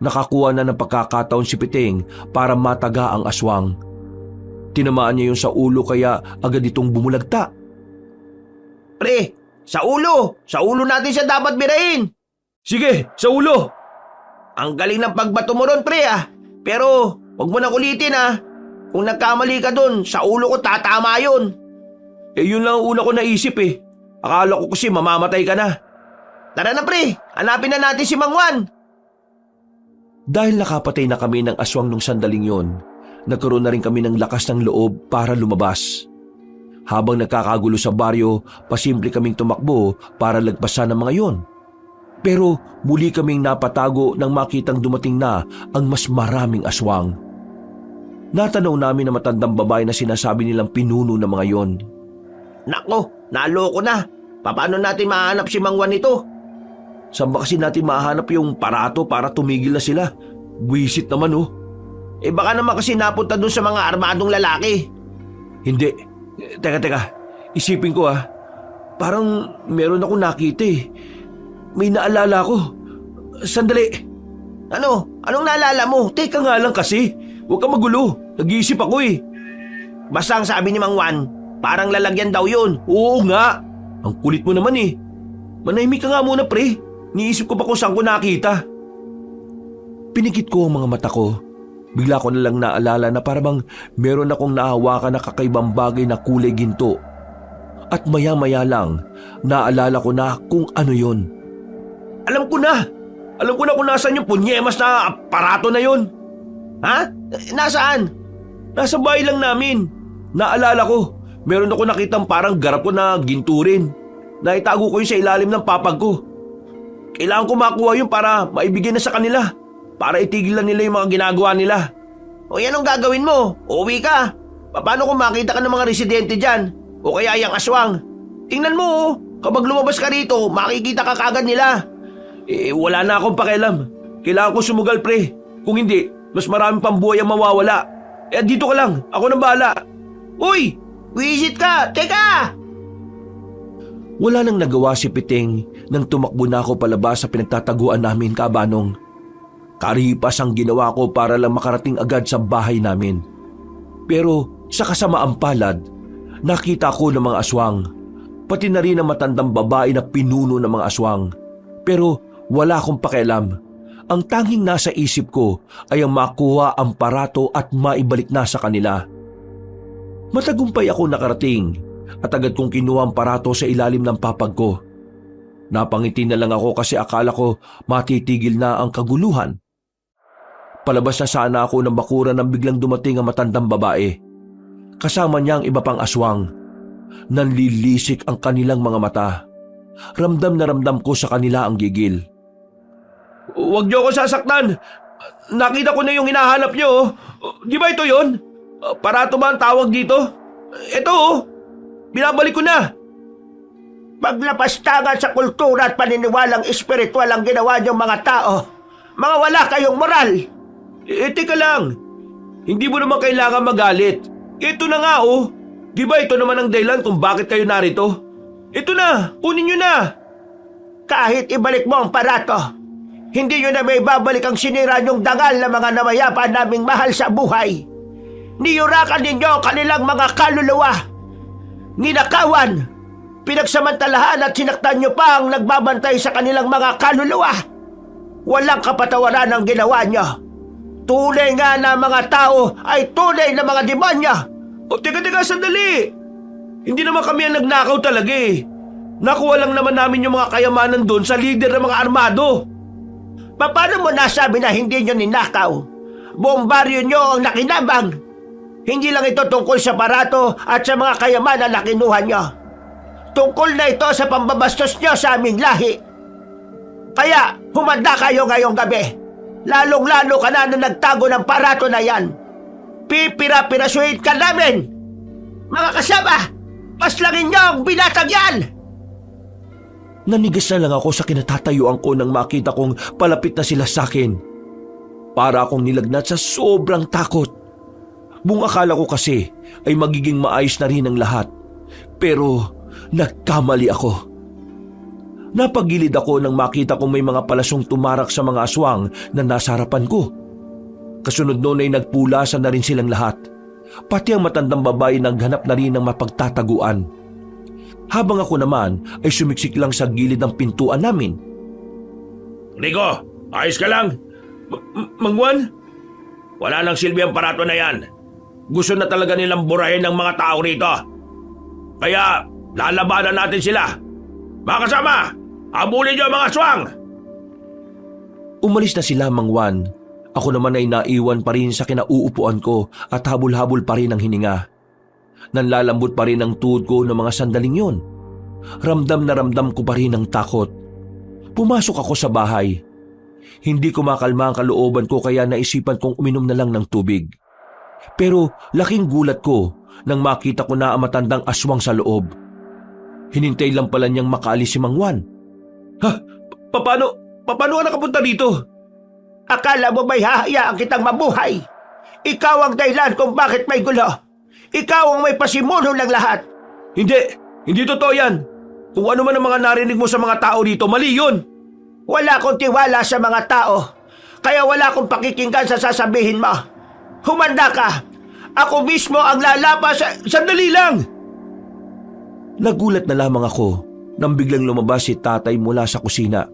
Nakakuha na ng pagkakataon si Piteng para mataga ang aswang. Tinamaan niya yun sa ulo kaya agad itong bumulagta. Pre, sa ulo! Sa ulo natin siya dapat birahin! Sige, sa ulo! Ang galing ng pagbato mo ron, pre Pero, wag mo na kulitin Kung nagkamali ka dun, sa ulo ko tatama yun. Yun lang ang una ko naisip Akala ko kasi mamamatay ka na. Tara na, pre! Hanapin na natin si Mang Juan! Dahil nakapatay na kami ng aswang nung sandaling yon, nagkaroon na rin kami ng lakas ng loob para lumabas. Habang nagkakagulo sa baryo, pasimple kaming tumakbo para lagpasan ng mga yon. Pero muli kaming napatago nang makitang dumating na ang mas maraming aswang. Natanaw namin na matandang babae na sinasabi nilang pinuno ng mga yon. Nako, naloko na. Paano natin mahanap si Mang Juan nito? Saan ba kasi natin mahanap yung parato para tumigil na sila? Buwisit naman Baka naman kasi napunta dun sa mga armadong lalaki. Hindi. Teka. Isipin ko Parang meron akong nakita May naalala ko. Sandali. Ano? Anong naalala mo? Teka nga lang kasi. Huwag ka magulo. Nag-iisip ako Basta ang sabi ni Mang Juan, parang lalagyan daw yun. Oo nga. Ang kulit mo naman Manahimik ka nga muna, pre. Niisip ko pa kung saan ko nakita. Pinikit ko ang mga mata ko. Bigla ko na lang naalala na parang meron akong nahawakan na kakaibang bagay na kulay ginto. At maya-maya lang, naalala ko na kung ano yon. Alam ko na kung nasaan yung punyemas na aparato na yon. Ha? Nasaan? Nasa bahay lang namin. Naalala ko, meron ako nakitang parang garap ko na ginto rin. Naitago ko yun sa ilalim ng papag ko. Kailangan ko makuha yun para maibigay na sa kanila. Para itigil na nila yung mga ginagawa nila. O yan ang gagawin mo. Uuwi ka. Paano kung makita ka ng mga residente dyan? O kaya yung aswang? Tingnan mo kapag lumabas ka rito, makikita ka kagad nila. Wala na akong pakialam. Kailangan ko sumugal, pre. Kung hindi, mas maraming pambuhay ang mawawala. Dito ka lang. Ako nang bahala. Uy! Wisit ka! Teka! Wala nang nagawa si Piteng nang tumakbo na ako palabas sa pinagtataguan namin, Kabanong. Karipas ang ginawa ko para lang makarating agad sa bahay namin. Pero sa kasamaang palad, nakita ko ng mga aswang. Pati na rin ang matandang babae na pinuno ng mga aswang. Pero wala akong pakialam. Ang tanging nasa isip ko ay ang makuha ang parato at maibalik na sa kanila. Matagumpay ako nakarating at agad kong kinuha ang parato sa ilalim ng papag ko. Napangiti na lang ako kasi akala ko matitigil na ang kaguluhan. Palabas na sana ako ng bakuran nang biglang dumating ang matandang babae. Kasama niya ang iba pang aswang. Nanlilisik ang kanilang mga mata. Ramdam na ramdam ko sa kanila ang gigil. Huwag niyo ako sasaktan. Nakita ko na yung hinahanap niyo. Di ba ito yon? Parato ba ang tawag dito? Ito binabalik ko na. Paglapastangan sa kultura at paniniwalang espiritual ang ginawa niyong mga tao. Mga wala kayong moral. Teka lang. Hindi mo naman kailangan magalit. Ito na nga Di ba ito naman ang dahilan kung bakit kayo narito? Ito na, kunin niyo na. Kahit ibalik mo ang parato, hindi niyo na may babalik ang sinira niyong dangal na mga namayapa naming mahal sa buhay. Niyurakan ninyo ang kanilang mga kaluluwa. Ninakawan, pinagsamantalahan at sinaktan niyo pa ang nagbabantay sa kanilang mga kaluluwa. Walang kapatawaran ang ginawa niyo. Tunay nga na mga tao ay tunay na mga demonyo. Teka, sandali. Hindi naman kami ang nagnakaw talaga Nakuha lang naman namin yung mga kayamanan doon sa lider ng mga armado. Paano mo nasabi na hindi nyo ninakaw? Buong baryo nyo ang nakinabang. Hindi lang ito tungkol sa parato at sa mga kayamanan na kinuha nyo. Tungkol na ito sa pambabastos niyo sa aming lahi. Kaya humanda kayo ngayong gabi. Lalong-lalo ka na nagtago ng parato na yan. Pipira-pirasuhin ka namin! Mga kasama, paslangin niyo ang binatang yan! Nanigas na lang ako sa kinatatayuan ko nang makita kong palapit na sila sa akin. Para akong nilagnat sa sobrang takot. Buong akala ko kasi ay magiging maayos na rin ang lahat. Pero nagkamali ako. Napagilid ako nang makita kong may mga palasong tumarak sa mga aswang na nasa harapan ko. Kasunod noon ay nagpulasan na rin silang lahat. Pati ang matandang babae naghanap na rin ng mapagtataguan. Habang ako naman ay sumiksik lang sa gilid ng pintuan namin. Rico, ayos ka lang? Mang Juan? Wala nang silbi ang parato na yan. Gusto na talaga nilang burahin ng mga tao rito. Kaya lalabanan natin sila. Mga kasama, habulin niyo ang mga aswang! Umalis na sila, Mang Juan. Ako naman ay naiwan pa rin sa kinauupuan ko at habol-habol pa rin ang hininga. Nanlalambot pa rin ang tuhod ko ng mga sandaling yun. Ramdam na ramdam ko pa rin ang takot. Pumasok ako sa bahay. Hindi ko makalma ang kalooban ko kaya naisipan kong uminom na lang ng tubig. Pero laking gulat ko nang makita ko na ang matandang aswang sa loob. Hinintay lang pala niyang makaalis si Mang Juan. Ha? Paano ka nakapunta dito? Akala mo may hahayaan kitang mabuhay? Ikaw ang dahilan kung bakit may gulo. Ikaw ang may pasimuno ng lahat. Hindi totoo yan. Kung ano man ang mga narinig mo sa mga tao dito, mali yun. Wala akong tiwala sa mga tao. Kaya wala akong pakikinggan sa sasabihin mo. Humanda ka. Ako mismo ang lalapas sa... Sandali lang! Nagulat na lamang ako nang biglang lumabas si tatay mula sa kusina.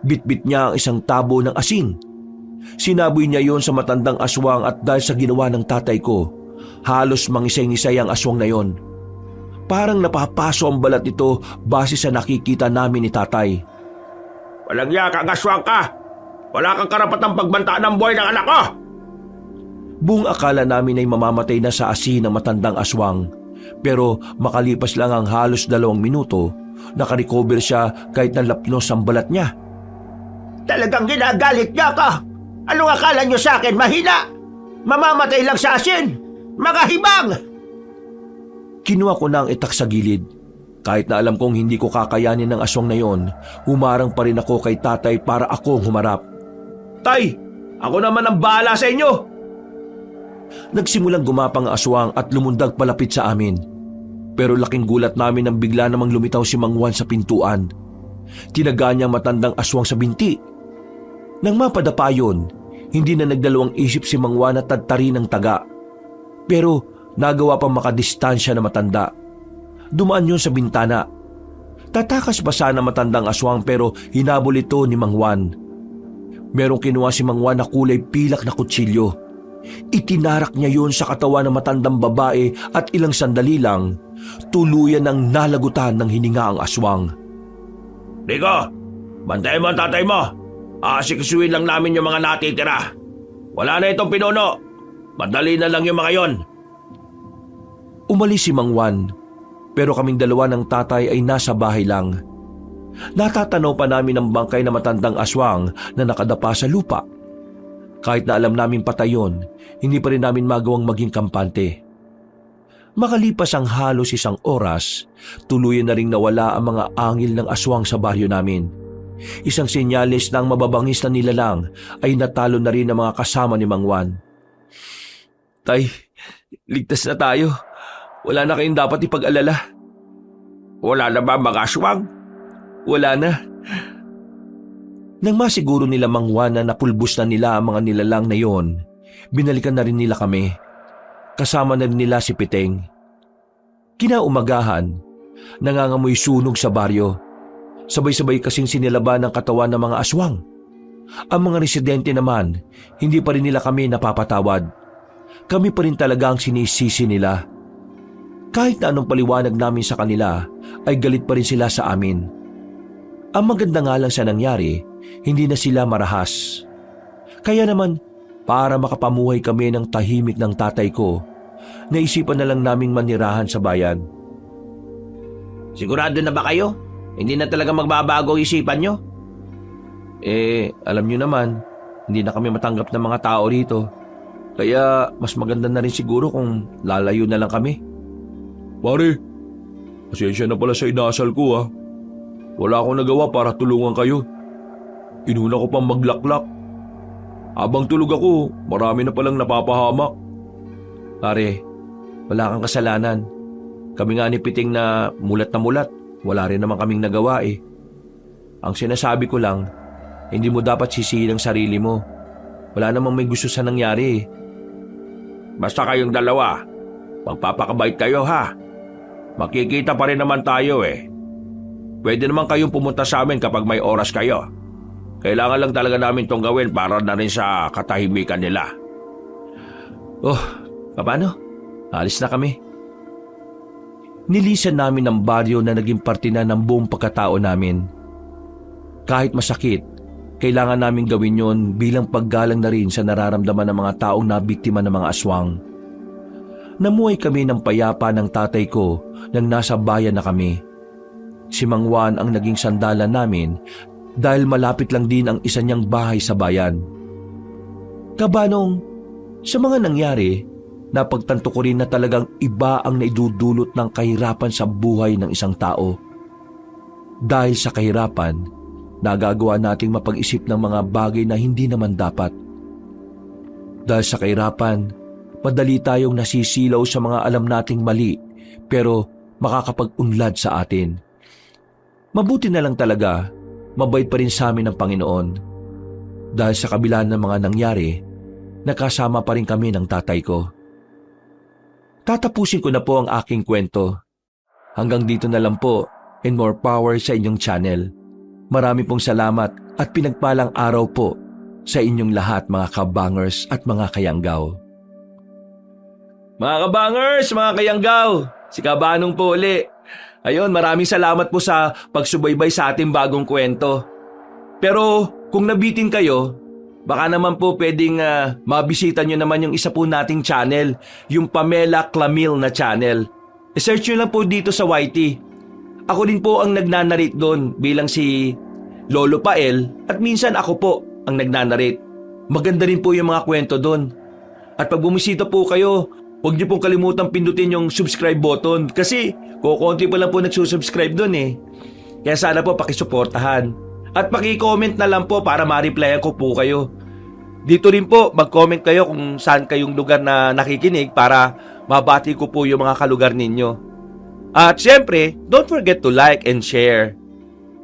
Bitbit niya ang isang tabo ng asin. Sinaboy niya yon sa matandang aswang at dahil sa ginawa ng tatay ko, halos mangisay-ngisay ang aswang na yon. Parang napapaso ang balat nito base sa nakikita namin ni tatay. Walang yakang aswang ka! Wala kang karapatang pagbanta ng buhay ng anak ko! Buong akala namin ay mamamatay na sa asin ng matandang aswang. Pero makalipas lang ang halos 2 minuto, nakarecover siya kahit nalapnos ang balat niya. Talagang ginagalit niya ka. Anong akala niyo sa akin? Mahina? Mamamatay lang sa asin? Mga hibang! Kinuha ko na ang itak sa gilid. Kahit na alam kong hindi ko kakayanin ng aswang na yon, humarang pa rin ako kay tatay para akong humarap. Tay, ako naman ang bahala sa inyo! Nagsimulang gumapang ang aswang at lumundag palapit sa amin. Pero laking gulat namin nang bigla namang lumitaw si Mang Juan sa pintuan. Tinaga niya ang matandang aswang sa binti. Nang mapadapa yun, hindi na nagdalawang isip si Mang Juan na tadtarin ng taga. Pero nagawa pang makadistansya na matanda. Dumaan yun sa bintana. Tatakas pa sana matandang aswang pero hinabol ito ni Mang Juan. Merong kinuha si Mang Juan na kulay pilak na kutsilyo. Itinarak niya yun sa katawan ng matandang babae at ilang sandali lang, tuluyan ng nalagutan ng hininga ang aswang. Rico, bantayan mo ang tatay mo. Aasikasuin lang namin yung mga natitira. Wala na itong pinuno. Madali na lang yung mga yon. Umalis si Mang Juan, pero kaming dalawa ng tatay ay nasa bahay lang. Natatanaw pa namin ang bangkay na matandang aswang na nakadapa sa lupa. Kahit na alam namin patay yun, hindi pa rin namin magawang maging kampante. Makalipas ang halos 1 oras, tuluyan na ring nawala ang mga angil ng aswang sa baryo namin. Isang senyales na ang mababangis na nilalang ay natalo na rin ang mga kasama ni Mang Juan. Tay, ligtas na tayo. Wala na kayong dapat ipag-alala. Wala na ba mga aswang? Wala na. Nang masiguro nila Mang Juan na napulbos na nila ang mga nilalang na yon, binalikan na rin nila kami. Kasama na rin nila si Piteng. Kinaumagahan, nangangamoy sunog sa baryo. Sabay-sabay kasing sinilaban ng katawan ng mga aswang. Ang mga residente naman, hindi pa rin nila kami napapatawad. Kami pa rin talaga ang sinisisi nila. Kahit na anong paliwanag namin sa kanila, ay galit pa rin sila sa amin. Ang maganda nga lang sa nangyari, hindi na sila marahas. Kaya naman, para makapamuhay kami ng tahimik ng tatay ko, naisipan na lang naming manirahan sa bayan. Sigurado na ba kayo? Hindi na talaga magbabago ang isipan nyo? Alam nyo naman, hindi na kami matanggap ng mga tao rito. Kaya mas maganda na rin siguro kung lalayo na lang kami. Pare, pasensya na pala sa inasal ko ha. Wala akong nagawa para tulungan kayo. Inuna ko pang maglaklak. Habang tulog ako, marami na palang napapahamak. Pare, wala kang kasalanan. Kami nga ni Piting na mulat, wala rin naman kaming nagawa eh. Ang sinasabi ko lang, hindi mo dapat sisihin ang sarili mo. Wala namang may gusto sa nangyari eh. Basta kayong dalawa, magpapakabait kayo ha. Makikita pa rin naman tayo eh. Pwede naman kayong pumunta sa amin kapag may oras kayo. Kailangan lang talaga namin tong gawin para na rin sa katahimikan nila. Oh, paano? Alis na kami. Nilisan namin ang baryo na naging parte na ng buong pagkatao namin. Kahit masakit, kailangan namin gawin yon bilang paggalang na rin sa nararamdaman ng mga taong nabiktima ng mga aswang. Namuhay kami ng payapa ng tatay ko nang nasa bayan na kami. Si Mang Juan ang naging sandalan namin dahil malapit lang din ang isa niyang bahay sa bayan. Kabanong, sa mga nangyari, napagtanto ko rin na talagang iba ang naidudulot ng kahirapan sa buhay ng isang tao. Dahil sa kahirapan, nagagawa nating mapag-isip ng mga bagay na hindi naman dapat. Dahil sa kahirapan, madali tayong nasisilaw sa mga alam nating mali pero makakapag-unlad sa atin. Mabuti na lang talaga, mabait pa rin sa amin ng Panginoon. Dahil sa kabila ng mga nangyari, nakasama pa rin kami ng tatay ko. Tatapusin ko na po ang aking kwento. Hanggang dito na lang po, and more power sa inyong channel. Marami pong salamat at pinagpalang araw po sa inyong lahat mga kabangers at mga kayanggaw. Mga kabangers, mga kayanggaw, si Kabanong po uli. Ayun, maraming salamat po sa pagsubaybay sa ating bagong kwento. Pero kung nabitin kayo, baka naman po pwedeng mabisita nyo naman yung isa po nating channel, yung Pamela Clamil na channel. I-search nyo lang po dito sa YT. Ako din po ang nagnanarrate doon bilang si Lolo Pael at minsan ako po ang nagnanarrate. Maganda rin po yung mga kwento doon. At pag bumisita po kayo, huwag niyo pong kalimutang pindutin yung subscribe button kasi kukunti pa lang po nagsusubscribe doon eh. Kaya sana po pakisuportahan. At paki-comment na lang po para ma-replyan ko po kayo. Dito rin po mag-comment kayo kung saan kayong lugar na nakikinig para mabati ko po yung mga kalugar ninyo. At syempre, don't forget to like and share.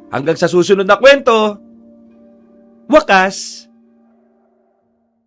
Hanggang sa susunod na kwento, wakas!